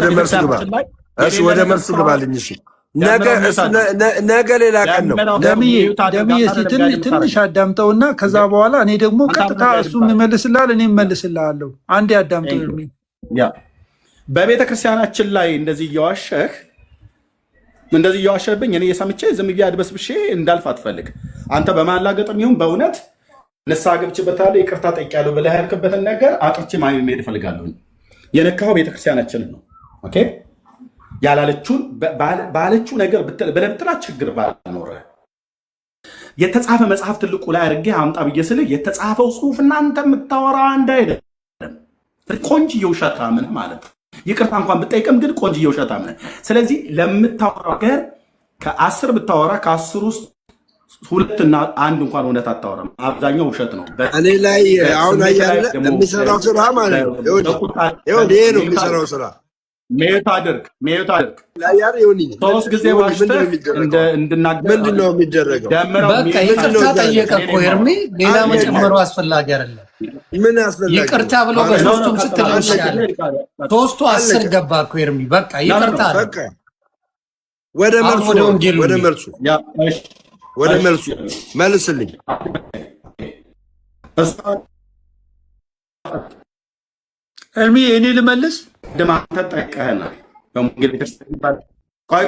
ወደ መልሱ ግባልኝ። እሺ ነገ ሌላ ቀን ነው። ደምዬ ትንሽ አዳምጠውና ከዛ በኋላ እኔ ደግሞ ቀጥታ እሱ እመልስልሃል፣ እኔ እመልስልሃለሁ። አንዴ አዳምጠው። በቤተ ክርስቲያናችን ላይ እንደዚህ እየዋሸህ እንደዚህ እየዋሸብኝ እኔ የሰምቼ ዝም ብዬ አድበስብሼ እንዳልፍ አትፈልግ። አንተ በማላገጥም ይሁን በእውነት ንስሐ ገብቼበታለሁ ይቅርታ ጠይቄያለሁ ብለህ ያልክበትን ነገር አጥርቼ መሄድ እፈልጋለሁ። የነካኸው ቤተክርስቲያናችንን ነው። ኦኬ ያላለችውን ባለችው ነገር ብለህ ብትላት ችግር ባልኖረ የተጻፈ መጽሐፍ ትልቁ ላይ አድርጌ አምጣ ብዬ ስልህ የተጻፈው ጽሁፍ እናንተ የምታወራ አንድ አይደለም። ቆንጅዬ ውሸታም ነህ ማለት ነው። ይቅርታ እንኳን ብጠይቅም ግን ቆንጅዬ ውሸታም ነህ። ስለዚህ ለምታወራው ነገር ከ10 ብታወራ ከ10 ውስጥ 2 እና 1 እንኳን እውነት አታወራም። አብዛኛው ውሸት ነው። እኔ ላይ አሁን አያለ የሚሰራው ስራ ማለት ነው። ይሄ ነው የሚሰራው ስራ። ሜት አድርግ ሶስት ጊዜ ዋሽተህ እንድናገር ምንድን ነው የሚደረገው? በቃ ይቅርታ ጠየቀ እኮ ኤርሚ። ሌላ መጨመሩ አስፈላጊ አይደለም። ምን አስፈላጊ ይቅርታ ብሎ በሶስቱም ስትለሻለ 3ቱ 10 ገባ እኮ ኤርሚ። በቃ ይቅርታ በቃ ወደ መልሱ መልስልኝ። ኤርሚ እኔ ልመልስ ደማንተ ጠይቀህና በወንጌል ቤተክርስቲያን ቆይ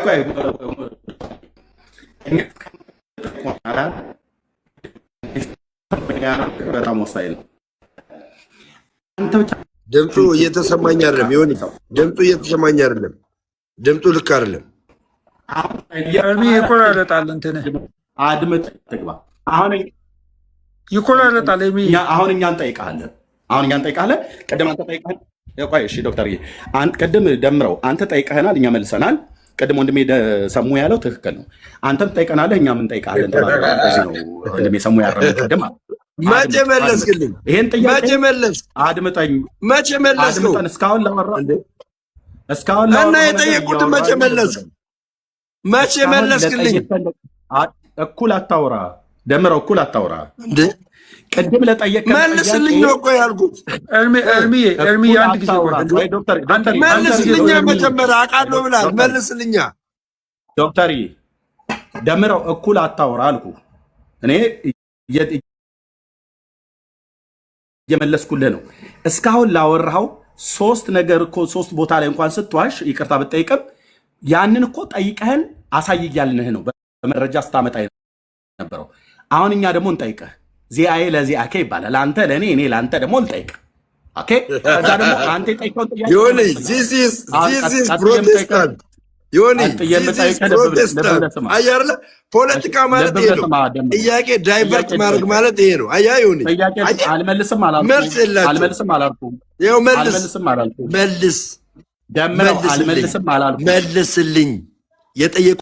በጣም ወሳኝ ነው። ድምፁ እየተሰማኝ አይደለም። ይሁን ድምፁ እየተሰማኝ አይደለም። ድምፁ ልክ አይደለም። ኤርሚ ይቆራረጣል። እንትን አድምጥ ትግባ። አሁን ይቆራረጣል። ኤርሚ አሁን እኛን ጠይቀሃለን። ቅድም አንተ ጠይቀሃል። ቆይ እሺ ዶክተር ቅድም ደምረው አንተ ጠይቀህናል፣ እኛ መልሰናል። ቅድም ወንድሜ ሰሙ ያለው ትክክል ነው። አንተም ትጠይቀናለህ፣ እኛም እንጠይቃለን። ለዚህ ነው ወንድሜ ሰሙ ያረመው። ቅድም መቼ መለስክልኝ? ይሄን ጥያቄ መቼ መለስክ? አድምጠኝ። መቼ መለስከው? እስካሁን እና የጠየቁትን መቼ መለስክ? መቼ መለስክልኝ? እኩል አታውራ ደምረው፣ እኩል አታውራ እንዴ። ቅድም ለጠየቀን መልስልኝ ነው እኮ ያልኩት። ኤርሚ አንድ ጊዜ መልስልኛ። መጀመሪያ አውቃለሁ ብላል። መልስልኛ ዶክተር ደምረው፣ እኩል አታውራ አልኩ። እኔ እየመለስኩልህ ነው። እስካሁን ላወራኸው 3 ነገር እኮ 3 ቦታ ላይ እንኳን ስትዋሽ ይቅርታ ብትጠይቅም ያንን እኮ ጠይቀህን አሳይ እያልንህ ነው፣ በመረጃ ስታመጣ ነበረው። አሁን እኛ ደግሞ እንጠይቀህ ዚአዬ ለዚአኬ ይባላል። አንተ ለእኔ እኔ ለአንተ ደግሞ እንጠይቅ። ኦኬ ከዛ ደግሞ አንተ የጠይቀውን ጥያቄ ዮኒ ዚስ ኢዝ ፕሮቴስታንት ዮኒ ፕሮቴስታንት አያርለ ፖለቲካ ማለት ይሄ ነው። ጥያቄ ዳይቨርት ማድረግ ማለት ይሄ ነው። አያ ዮኒ አልመልስም አላልኩም። ይኸው መልስ ደምረው አልመልስም አላልኩም። መልስልኝ። የጠየቁ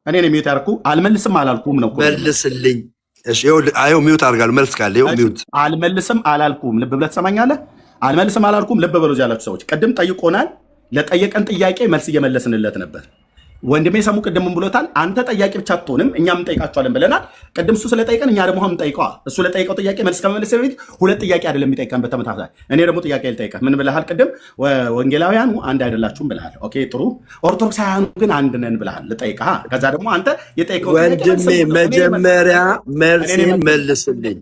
እኔ ነው የሚዩት ያደረኩ። አልመልስም አላልኩም ነው። መልስልኝ። እሺ ይኸው ሚዩት አድርጋለሁ። መልስ ካለ ይኸው ሚዩት። አልመልስም አላልኩም። ልብ ብለህ ትሰማኛለህ? አልመልስም አላልኩም። ልብ በሉ ያላችሁ ሰዎች ቅድም ጠይቆናል። ለጠየቀን ጥያቄ መልስ እየመለስንለት ነበር። ወንድሜ ሰሙ ቅድምም ብሎታል። አንተ ጠያቂ ብቻ አትሆንም፣ እኛም እንጠይቃቸዋለን ብለናል። ቅድም እሱ ስለጠይቀን እኛ ደግሞ እንጠይቀዋ። እሱ ለጠይቀው ጥያቄ መልስ ከመመለስ በፊት 2 ጥያቄ አይደለም የሚጠይቀን በተመሳሳይ። እኔ ደግሞ ጥያቄ ልጠይቀህ። ምን ብለሃል? ቅድም ወንጌላውያኑ አንድ አይደላችሁም ብለሃል። ኦኬ ጥሩ። ኦርቶዶክሳውያኑ ግን አንድ ነን ብለሃል። ልጠይቀህ። ከዛ ደግሞ አንተ የጠይቀው ወንድሜ መጀመሪያ መልሴን መልስልኝ።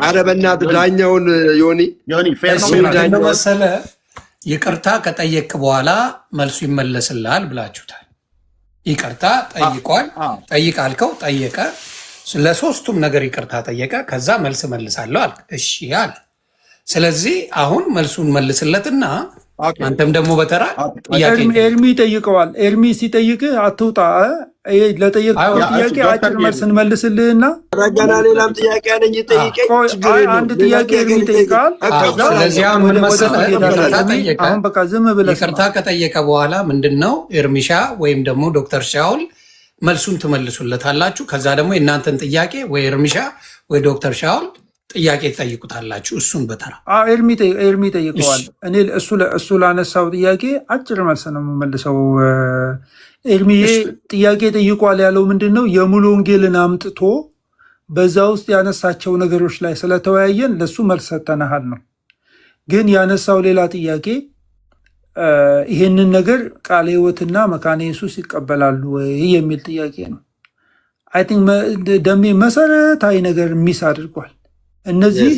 ኧረ በእናትህ ዳኛውን ዮኒ መሰለህ ይቅርታ ከጠየቅ በኋላ መልሱ ይመለስልሃል ብላችሁታል። ይቅርታ ጠይቋል። ጠይቅ አልከው፣ ጠየቀ። ለሶስቱም ነገር ይቅርታ ጠየቀ። ከዛ መልስ መልሳለሁ አልክ። እሺ አለ። ስለዚህ አሁን መልሱን መልስለትና አንተም ደግሞ በተራ ኤርሚ ጠይቀዋል። ኤርሚ ሲጠይቅ አትውጣ፣ ለጠየቀው ጥያቄ አጭር መልስ እንመልስልህና ገና ሌላም ጥያቄ አለኝ። ጠይቀኝ። አንድ ጥያቄ ኤርሚ ይጠይቃል። ስለዚህ አሁን ምን መሰለህ፣ አሁን በቃ ዝም ብለህ ይቅርታ ከጠየቀ በኋላ ምንድን ነው ኤርሚሻ ወይም ደግሞ ዶክተር ሻውል መልሱን ትመልሱለታላችሁ። ከዛ ደግሞ የእናንተን ጥያቄ ወይ ኤርሚሻ ወይ ዶክተር ሻውል ጥያቄ ትጠይቁታላችሁ። እሱን በተራ ኤርሚ ጠይቀዋል። እኔ እሱ ላነሳው ጥያቄ አጭር መልስ ነው የምመልሰው። ኤርሚዬ ጥያቄ ጠይቋል ያለው ምንድን ነው? የሙሉ ወንጌልን አምጥቶ በዛ ውስጥ ያነሳቸው ነገሮች ላይ ስለተወያየን ለሱ መልስ ሰጠናሃል ነው። ግን ያነሳው ሌላ ጥያቄ ይሄንን ነገር ቃለ ሕይወትና መካነ ኢየሱስ ይቀበላሉ ወይ የሚል ጥያቄ ነው። አይ ቲንክ ደሜ መሰረታዊ ነገር ሚስ አድርጓል። እነዚህ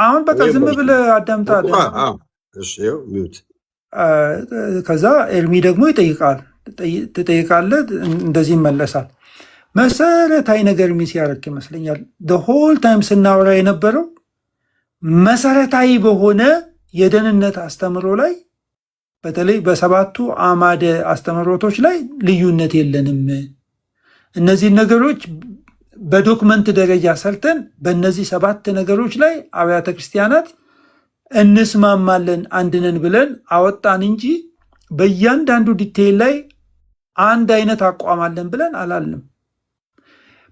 አሁን በቃ ዝም ብለህ አዳምጣ። ከዛ ኤርሚ ደግሞ ትጠይቃለህ፣ እንደዚህ ይመለሳል። መሰረታዊ ነገር ሚስ ያደርግ ይመስለኛል። ሆል ታይም ስናወራ የነበረው መሰረታዊ በሆነ የደህንነት አስተምሮ ላይ በተለይ በሰባቱ አዕማደ አስተምሮቶች ላይ ልዩነት የለንም። እነዚህ ነገሮች በዶክመንት ደረጃ ሰርተን በእነዚህ 7 ነገሮች ላይ አብያተ ክርስቲያናት እንስማማለን አንድነን ብለን አወጣን እንጂ በእያንዳንዱ ዲቴይል ላይ አንድ አይነት አቋም አለን ብለን አላልንም።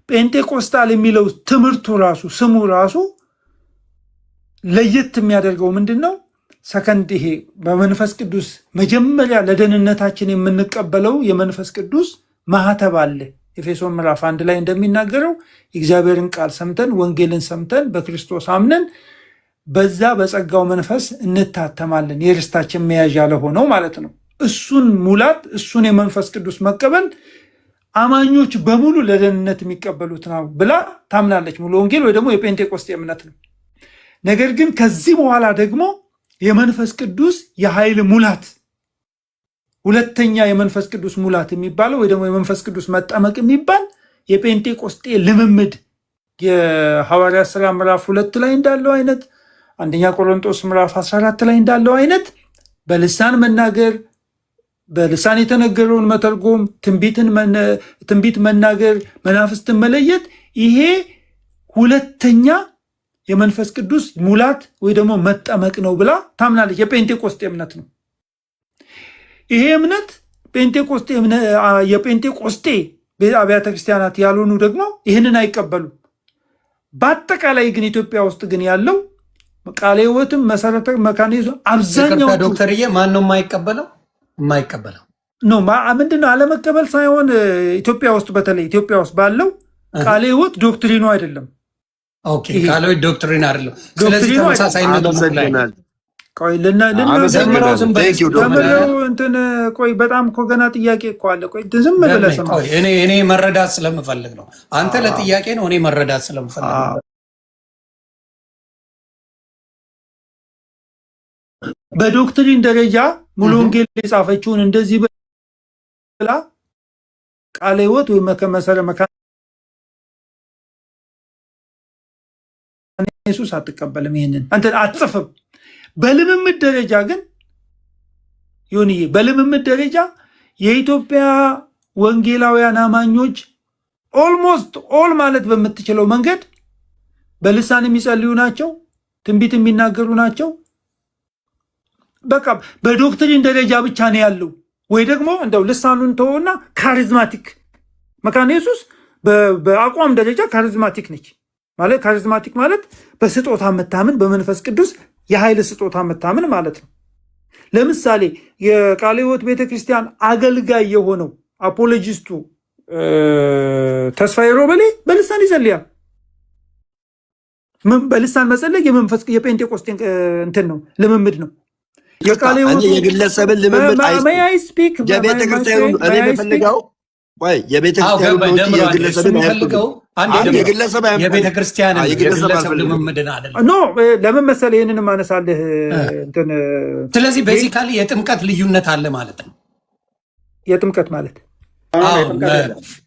ጴንጤቆስጣል የሚለው ትምህርቱ ራሱ ስሙ ራሱ ለየት የሚያደርገው ምንድን ነው? ሰከንድ ይሄ በመንፈስ ቅዱስ መጀመሪያ ለደህንነታችን የምንቀበለው የመንፈስ ቅዱስ ማህተብ አለ። ኤፌሶን ምዕራፍ 1 ላይ እንደሚናገረው የእግዚአብሔርን ቃል ሰምተን ወንጌልን ሰምተን በክርስቶስ አምነን በዛ በጸጋው መንፈስ እንታተማለን፣ የርስታችን መያዣ ለሆነው ማለት ነው። እሱን ሙላት፣ እሱን የመንፈስ ቅዱስ መቀበል አማኞች በሙሉ ለደህንነት የሚቀበሉት ነው ብላ ታምናለች። ሙሉ ወንጌል ወይ ደግሞ የጴንጤቆስጤ እምነት ነው። ነገር ግን ከዚህ በኋላ ደግሞ የመንፈስ ቅዱስ የኃይል ሙላት፣ ሁለተኛ የመንፈስ ቅዱስ ሙላት የሚባለው ወይ ደግሞ የመንፈስ ቅዱስ መጠመቅ የሚባል የጴንጤቆስጤ ልምምድ የሐዋርያት ሥራ ምዕራፍ 2 ላይ እንዳለው አይነት፣ አንደኛ ቆሮንቶስ ምዕራፍ 14 ላይ እንዳለው አይነት በልሳን መናገር፣ በልሳን የተነገረውን መተርጎም፣ ትንቢት መናገር፣ መናፍስትን መለየት፣ ይሄ ሁለተኛ የመንፈስ ቅዱስ ሙላት ወይ ደግሞ መጠመቅ ነው ብላ ታምናለች። የጴንጤቆስጤ እምነት ነው ይሄ እምነት። የጴንጤቆስጤ አብያተ ክርስቲያናት ያልሆኑ ደግሞ ይህንን አይቀበሉም። በአጠቃላይ ግን ኢትዮጵያ ውስጥ ግን ያለው ቃለ ሕይወትም መሰረተ መካኒዝም አብዛኛው ዶክተርዬ ማን ነው የማይቀበለው? ምንድነው አለመቀበል ሳይሆን ኢትዮጵያ ውስጥ በተለይ ኢትዮጵያ ውስጥ ባለው ቃለ ሕይወት ዶክትሪኑ አይደለም። ኦኬ ቃለ ሕይወት ዶክትሪን አይደለም። ስለዚህ ተመሳሳይነቱ ቆይ በጣም እኮ ገና ጥያቄ እኮ አለ። ቆይ ዝም ብለህ ስማ። እኔ መረዳት ስለምፈልግ ነው። አንተ ለጥያቄ ነው፣ እኔ መረዳት ስለምፈልግ ነው። በዶክትሪን ደረጃ ሙሉ ወንጌል የጻፈችውን እንደዚህ ብላ ቃለ ሕይወት ወይ መሰረ መካነ ኢየሱስ አትቀበልም። ይሄንን አንተ አትጽፍም። በልምምድ ደረጃ ግን ዮኒዬ፣ በልምምድ ደረጃ የኢትዮጵያ ወንጌላውያን አማኞች ኦልሞስት ኦል ማለት በምትችለው መንገድ በልሳን የሚጸልዩ ናቸው፣ ትንቢት የሚናገሩ ናቸው። በቃ በዶክትሪን ደረጃ ብቻ ነው ያለው። ወይ ደግሞ እንደው ልሳኑን ተወውና ካሪዝማቲክ መካነ ኢየሱስ በአቋም ደረጃ ካሪዝማቲክ ነች ማለት። ካሪዝማቲክ ማለት በስጦታ መታምን፣ በመንፈስ ቅዱስ የኃይል ስጦታ መታምን ማለት ነው። ለምሳሌ የቃለ ሕይወት ቤተክርስቲያን አገልጋይ የሆነው አፖሎጂስቱ ተስፋዬ ሮበሌ በልሳን ይጸልያል። በልሳን መጸለይ የጴንጤቆስጤ እንትን ነው፣ ልምምድ ነው። የግለሰብን ልምምድ የቤተክርስቲያኑ እኔ የምፈልገው ለምን መሰለህ ይህንን ማነሳለህ። ስለዚህ ቤዚካሊ የጥምቀት ልዩነት አለ ማለት ነው። የጥምቀት ማለት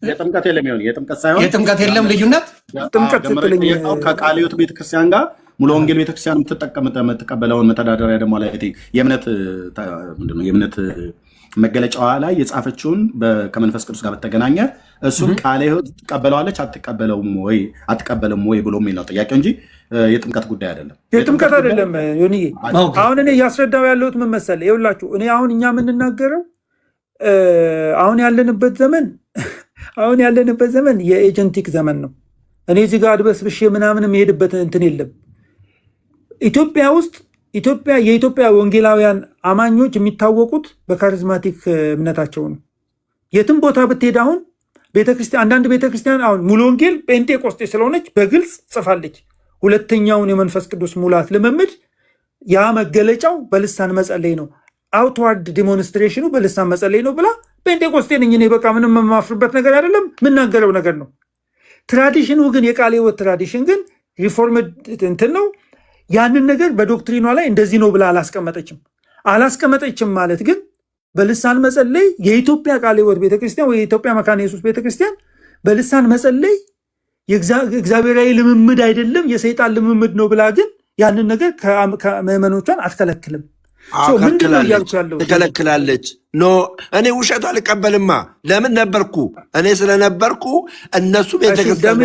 የጥምቀት የለም፣ ይሁን የጥምቀት ሳይሆን የጥምቀት የለም ልዩነት። ጥምቀት ስትለኝ ከቃለ ሕይወት ቤተክርስቲያን ጋር ሙሉ ወንጌል ቤተክርስቲያን የምትቀበለውን መተዳደሪያ ደግሞ ላይ የእምነት መገለጫዋ ላይ የጻፈችውን ከመንፈስ ቅዱስ ጋር በተገናኘ እሱን ቃለ ሕይወት ትቀበለዋለች አትቀበልም ወይ ብሎ የሚል ነው ጥያቄ እንጂ የጥምቀት ጉዳይ አይደለም። የጥምቀት አይደለም ዮኒዬ። አሁን እኔ እያስረዳው ያለሁት ምን መሰለህ፣ ይኸውላችሁ እኔ አሁን እኛ የምንናገረው አሁን ያለንበት ዘመን የኤጀንቲክ ዘመን ነው። እኔ እዚህ ጋር አድበስብሼ ምናምን የሚሄድበት እንትን የለም። የኢትዮጵያ ወንጌላውያን አማኞች የሚታወቁት በካሪዝማቲክ እምነታቸው ነው። የትም ቦታ ብትሄድ አሁን አንዳንድ ቤተክርስቲያን አሁን ሙሉ ወንጌል ጴንጤቆስጤ ስለሆነች በግልጽ ጽፋለች። ሁለተኛውን የመንፈስ ቅዱስ ሙላት ልምምድ ያ መገለጫው በልሳን መጸለይ ነው፣ አውትዋርድ ዲሞንስትሬሽኑ በልሳን መጸለይ ነው ብላ ጴንጤቆስጤ ነኝ እኔ በቃ ምንም የማፍርበት ነገር አይደለም፣ የምናገረው ነገር ነው። ትራዲሽኑ ግን የቃለ ሕይወት ትራዲሽን ግን ሪፎርምድ እንትን ነው። ያንን ነገር በዶክትሪኗ ላይ እንደዚህ ነው ብላ አላስቀመጠችም። አላስቀመጠችም ማለት ግን በልሳን መጸለይ የኢትዮጵያ ቃለ ሕይወት ቤተክርስቲያን ወይ የኢትዮጵያ መካነ ኢየሱስ ቤተክርስቲያን በልሳን መጸለይ የእግዚአብሔራዊ ልምምድ አይደለም የሰይጣን ልምምድ ነው ብላ ግን ያንን ነገር ከምዕመኖቿን አትከለክልም። ምንድነው እያልኩ ያለው? ትከለክላለች። ኖ እኔ ውሸት አልቀበልማ። ለምን ነበርኩ? እኔ ስለነበርኩ እነሱ ቤተክርስቲያን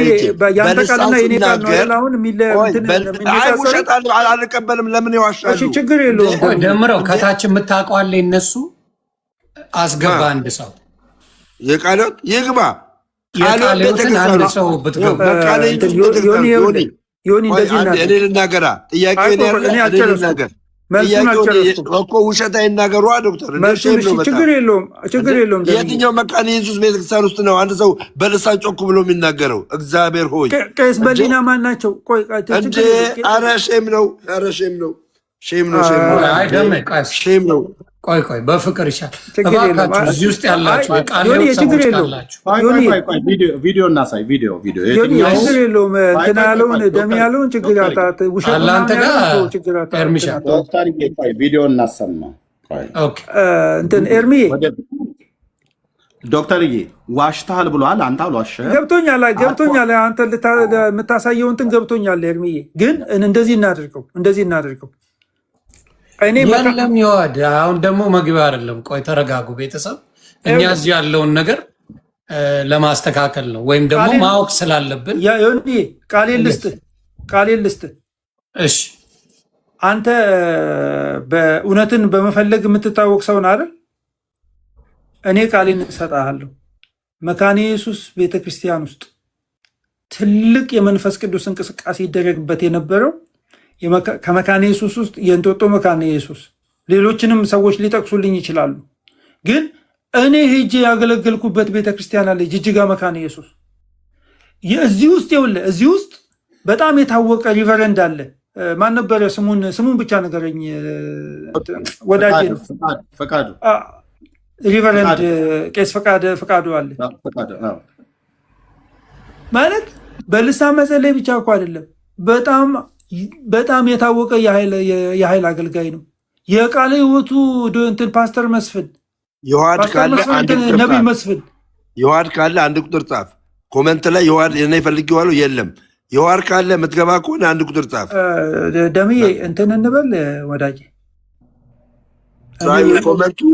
ውሸት አልቀበልም። ለምን ይዋሻሉ? ችግር የለውም። ደምረው ከታች የምታውቀዋለ እነሱ አስገባ አንድ ሰው የቃሎት ይግባ እኔ ልናገራ ጥያቄ ልናገር እኮ ውሸት አይናገሩ ዶክተር። ችግር የለውም። የትኛው መካነ ኢየሱስ ቤተክርስቲያን ውስጥ ነው አንድ ሰው በልሳን ጮክ ብሎ የሚናገረው? እግዚአብሔር ሆይ ቄስ በሊና ማን ናቸው? እንዴ! ኧረ ሼም ነው! ኧረ ሼም ነው! ሼም ነው! ቆይ በፍቅር ይሻል። እባካችሁ እዚህ ውስጥ ያላችሁ ችግር የለውም። ቪዲዮ እናሳይ። ቪዲዮ ችግር የለውም። እንትን ያለውን ደም ያለውን ችግር አታት ውሸት ቪዲዮ እናሰማ። እንትን ኤርሚዬ ዶክተርዬ ዋሽተሃል ብሏል። አንተ አልዋሸህም። ገብቶኛል። አንተ የምታሳየው እንትን ገብቶኛል። ኤርሚዬ ግን እንደዚህ እናድርገው የለም ይዋድ አሁን ደግሞ መግቢያ አይደለም። ቆይ ተረጋጉ ቤተሰብ። እኛ እዚህ ያለውን ነገር ለማስተካከል ነው ወይም ደግሞ ማወቅ ስላለብን ቃሌን ልስጥ። እሺ አንተ በእውነትን በመፈለግ የምትታወቅ ሰውን አይደል? እኔ ቃሌን እሰጥሃለሁ። መካነ ኢየሱስ ቤተክርስቲያን ውስጥ ትልቅ የመንፈስ ቅዱስ እንቅስቃሴ ይደረግበት የነበረው ከመካነ ኢየሱስ ውስጥ የእንጦጦ መካነ ኢየሱስ፣ ሌሎችንም ሰዎች ሊጠቅሱልኝ ይችላሉ። ግን እኔ ሄጄ ያገለገልኩበት ቤተክርስቲያን አለ፣ ጅጅጋ መካነ ኢየሱስ። እዚህ ውስጥ በጣም የታወቀ ሪቨረንድ አለ። ማን ነበረ? ስሙን ብቻ ነገረኝ። ወዳጄ ነው ሪቨረንድ ቄስ ፈቃዱ አለ። ማለት በልሳን መጸለይ ብቻ እኮ አይደለም፣ በጣም የታወቀ የኃይል አገልጋይ ነው። የቃለ ሕይወቱ እንትን ፓስተር መስፍን ነቢይ መስፍን የዋድ ካለ አንድ ቁጥር ጻፍ። ኮመንት ላይ የዋድ እኔ ፈልጌዋለሁ። የለም የዋድ ካለ የምትገባ ከሆነ አንድ ቁጥር ጻፍ። ደምዬ እንትን እንበል ወዳጄ።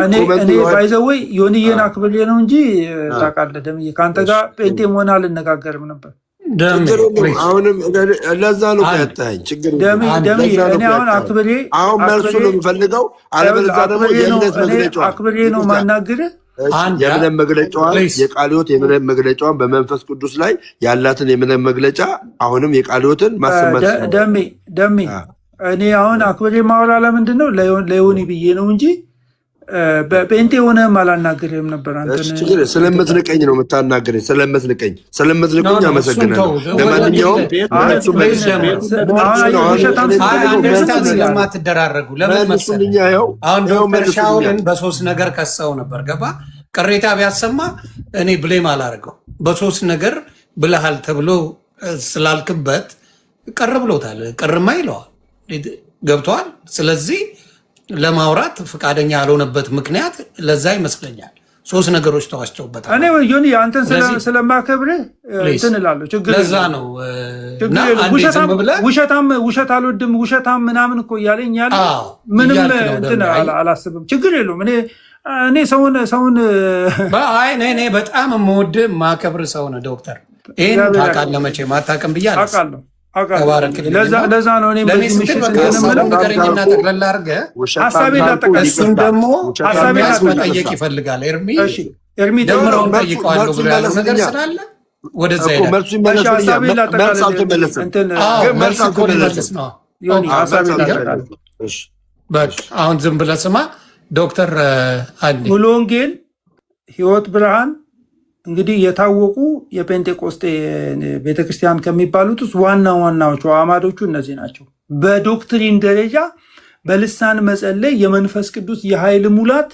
እኔ ባይዘወይ ዮኒዬን አክብሬ ነው እንጂ ታውቃለህ ደምዬ፣ ከአንተ ጋር ጴንጤ መሆን አልነጋገርም ነበር። አሁንም ለዛ ነው ያጣኝ። ችግር አሁን መልሱ ነው የምፈልገው። አለበለዚያ ደግሞ የእምነት መግለጫዋን አክብሬ ነው ማናገርህ። የእምነት መግለጫዋን የቃለ ሕይወት የእምነት መግለጫዋን በመንፈስ ቅዱስ ላይ ያላትን የእምነት መግለጫ አሁንም የቃለ ሕይወትን ማሰማት ደሜ እኔ አሁን አክብሬ ማወራ ለምንድን ነው ለዮኒ ብዬ ነው እንጂ በጴንጤ የሆነም አላናገርም ነበር። ስለምትንቀኝ ነው የምታናገረኝ። ስለምትንቀኝ አመሰግናለሁ። ለማንኛውም ስለማትደራረጉ ለምን መሰለኝ አሁን ዶክተር ሻውልን በሶስት ነገር ከሰው ነበር። ገባ ቅሬታ ቢያሰማ እኔ ብሌም አላደርገው። በሶስት ነገር ብለሃል ተብሎ ስላልክበት ቅር ብሎታል። ቅርማ ይለዋል። ገብተዋል። ስለዚህ ለማውራት ፈቃደኛ ያልሆነበት ምክንያት ለዛ ይመስለኛል። ሶስት ነገሮች ተዋስቸውበታል። እኔ ዮኒ አንተን ስለማከብርህ እንትን እላለሁ። ችግር ለዛ ነው ውሸት አልወድም ውሸታም ምናምን እኮ እያለኝ ያለ ምንም እንትን አላስብም። ችግር የለውም። እኔ ሰውን እኔ በጣም የምወድህ የማከብር ሰው ነህ ዶክተር። ይህን ታውቃለህ መቼም አታውቅም ብዬ አውቃለሁ። ለዛ ነው እኔ ነገረኝና ጠቅለላ አድርገህ እሱም ደግሞ መጠየቅ ይፈልጋል። ኤርሚ ደምረውን ጠይቀዋለሁ ብሎ ያለው ነገር ስላለ ወደዛ አሁን ዝም ብለህ ስማ ዶክተር ሙሉ ወንጌል ሕይወት ብርሃን እንግዲህ የታወቁ የጴንጤቆስጤ ቤተክርስቲያን ከሚባሉት ውስጥ ዋናዎቹ አማዶቹ እነዚህ ናቸው። በዶክትሪን ደረጃ በልሳን መጸለይ የመንፈስ ቅዱስ የኃይል ሙላት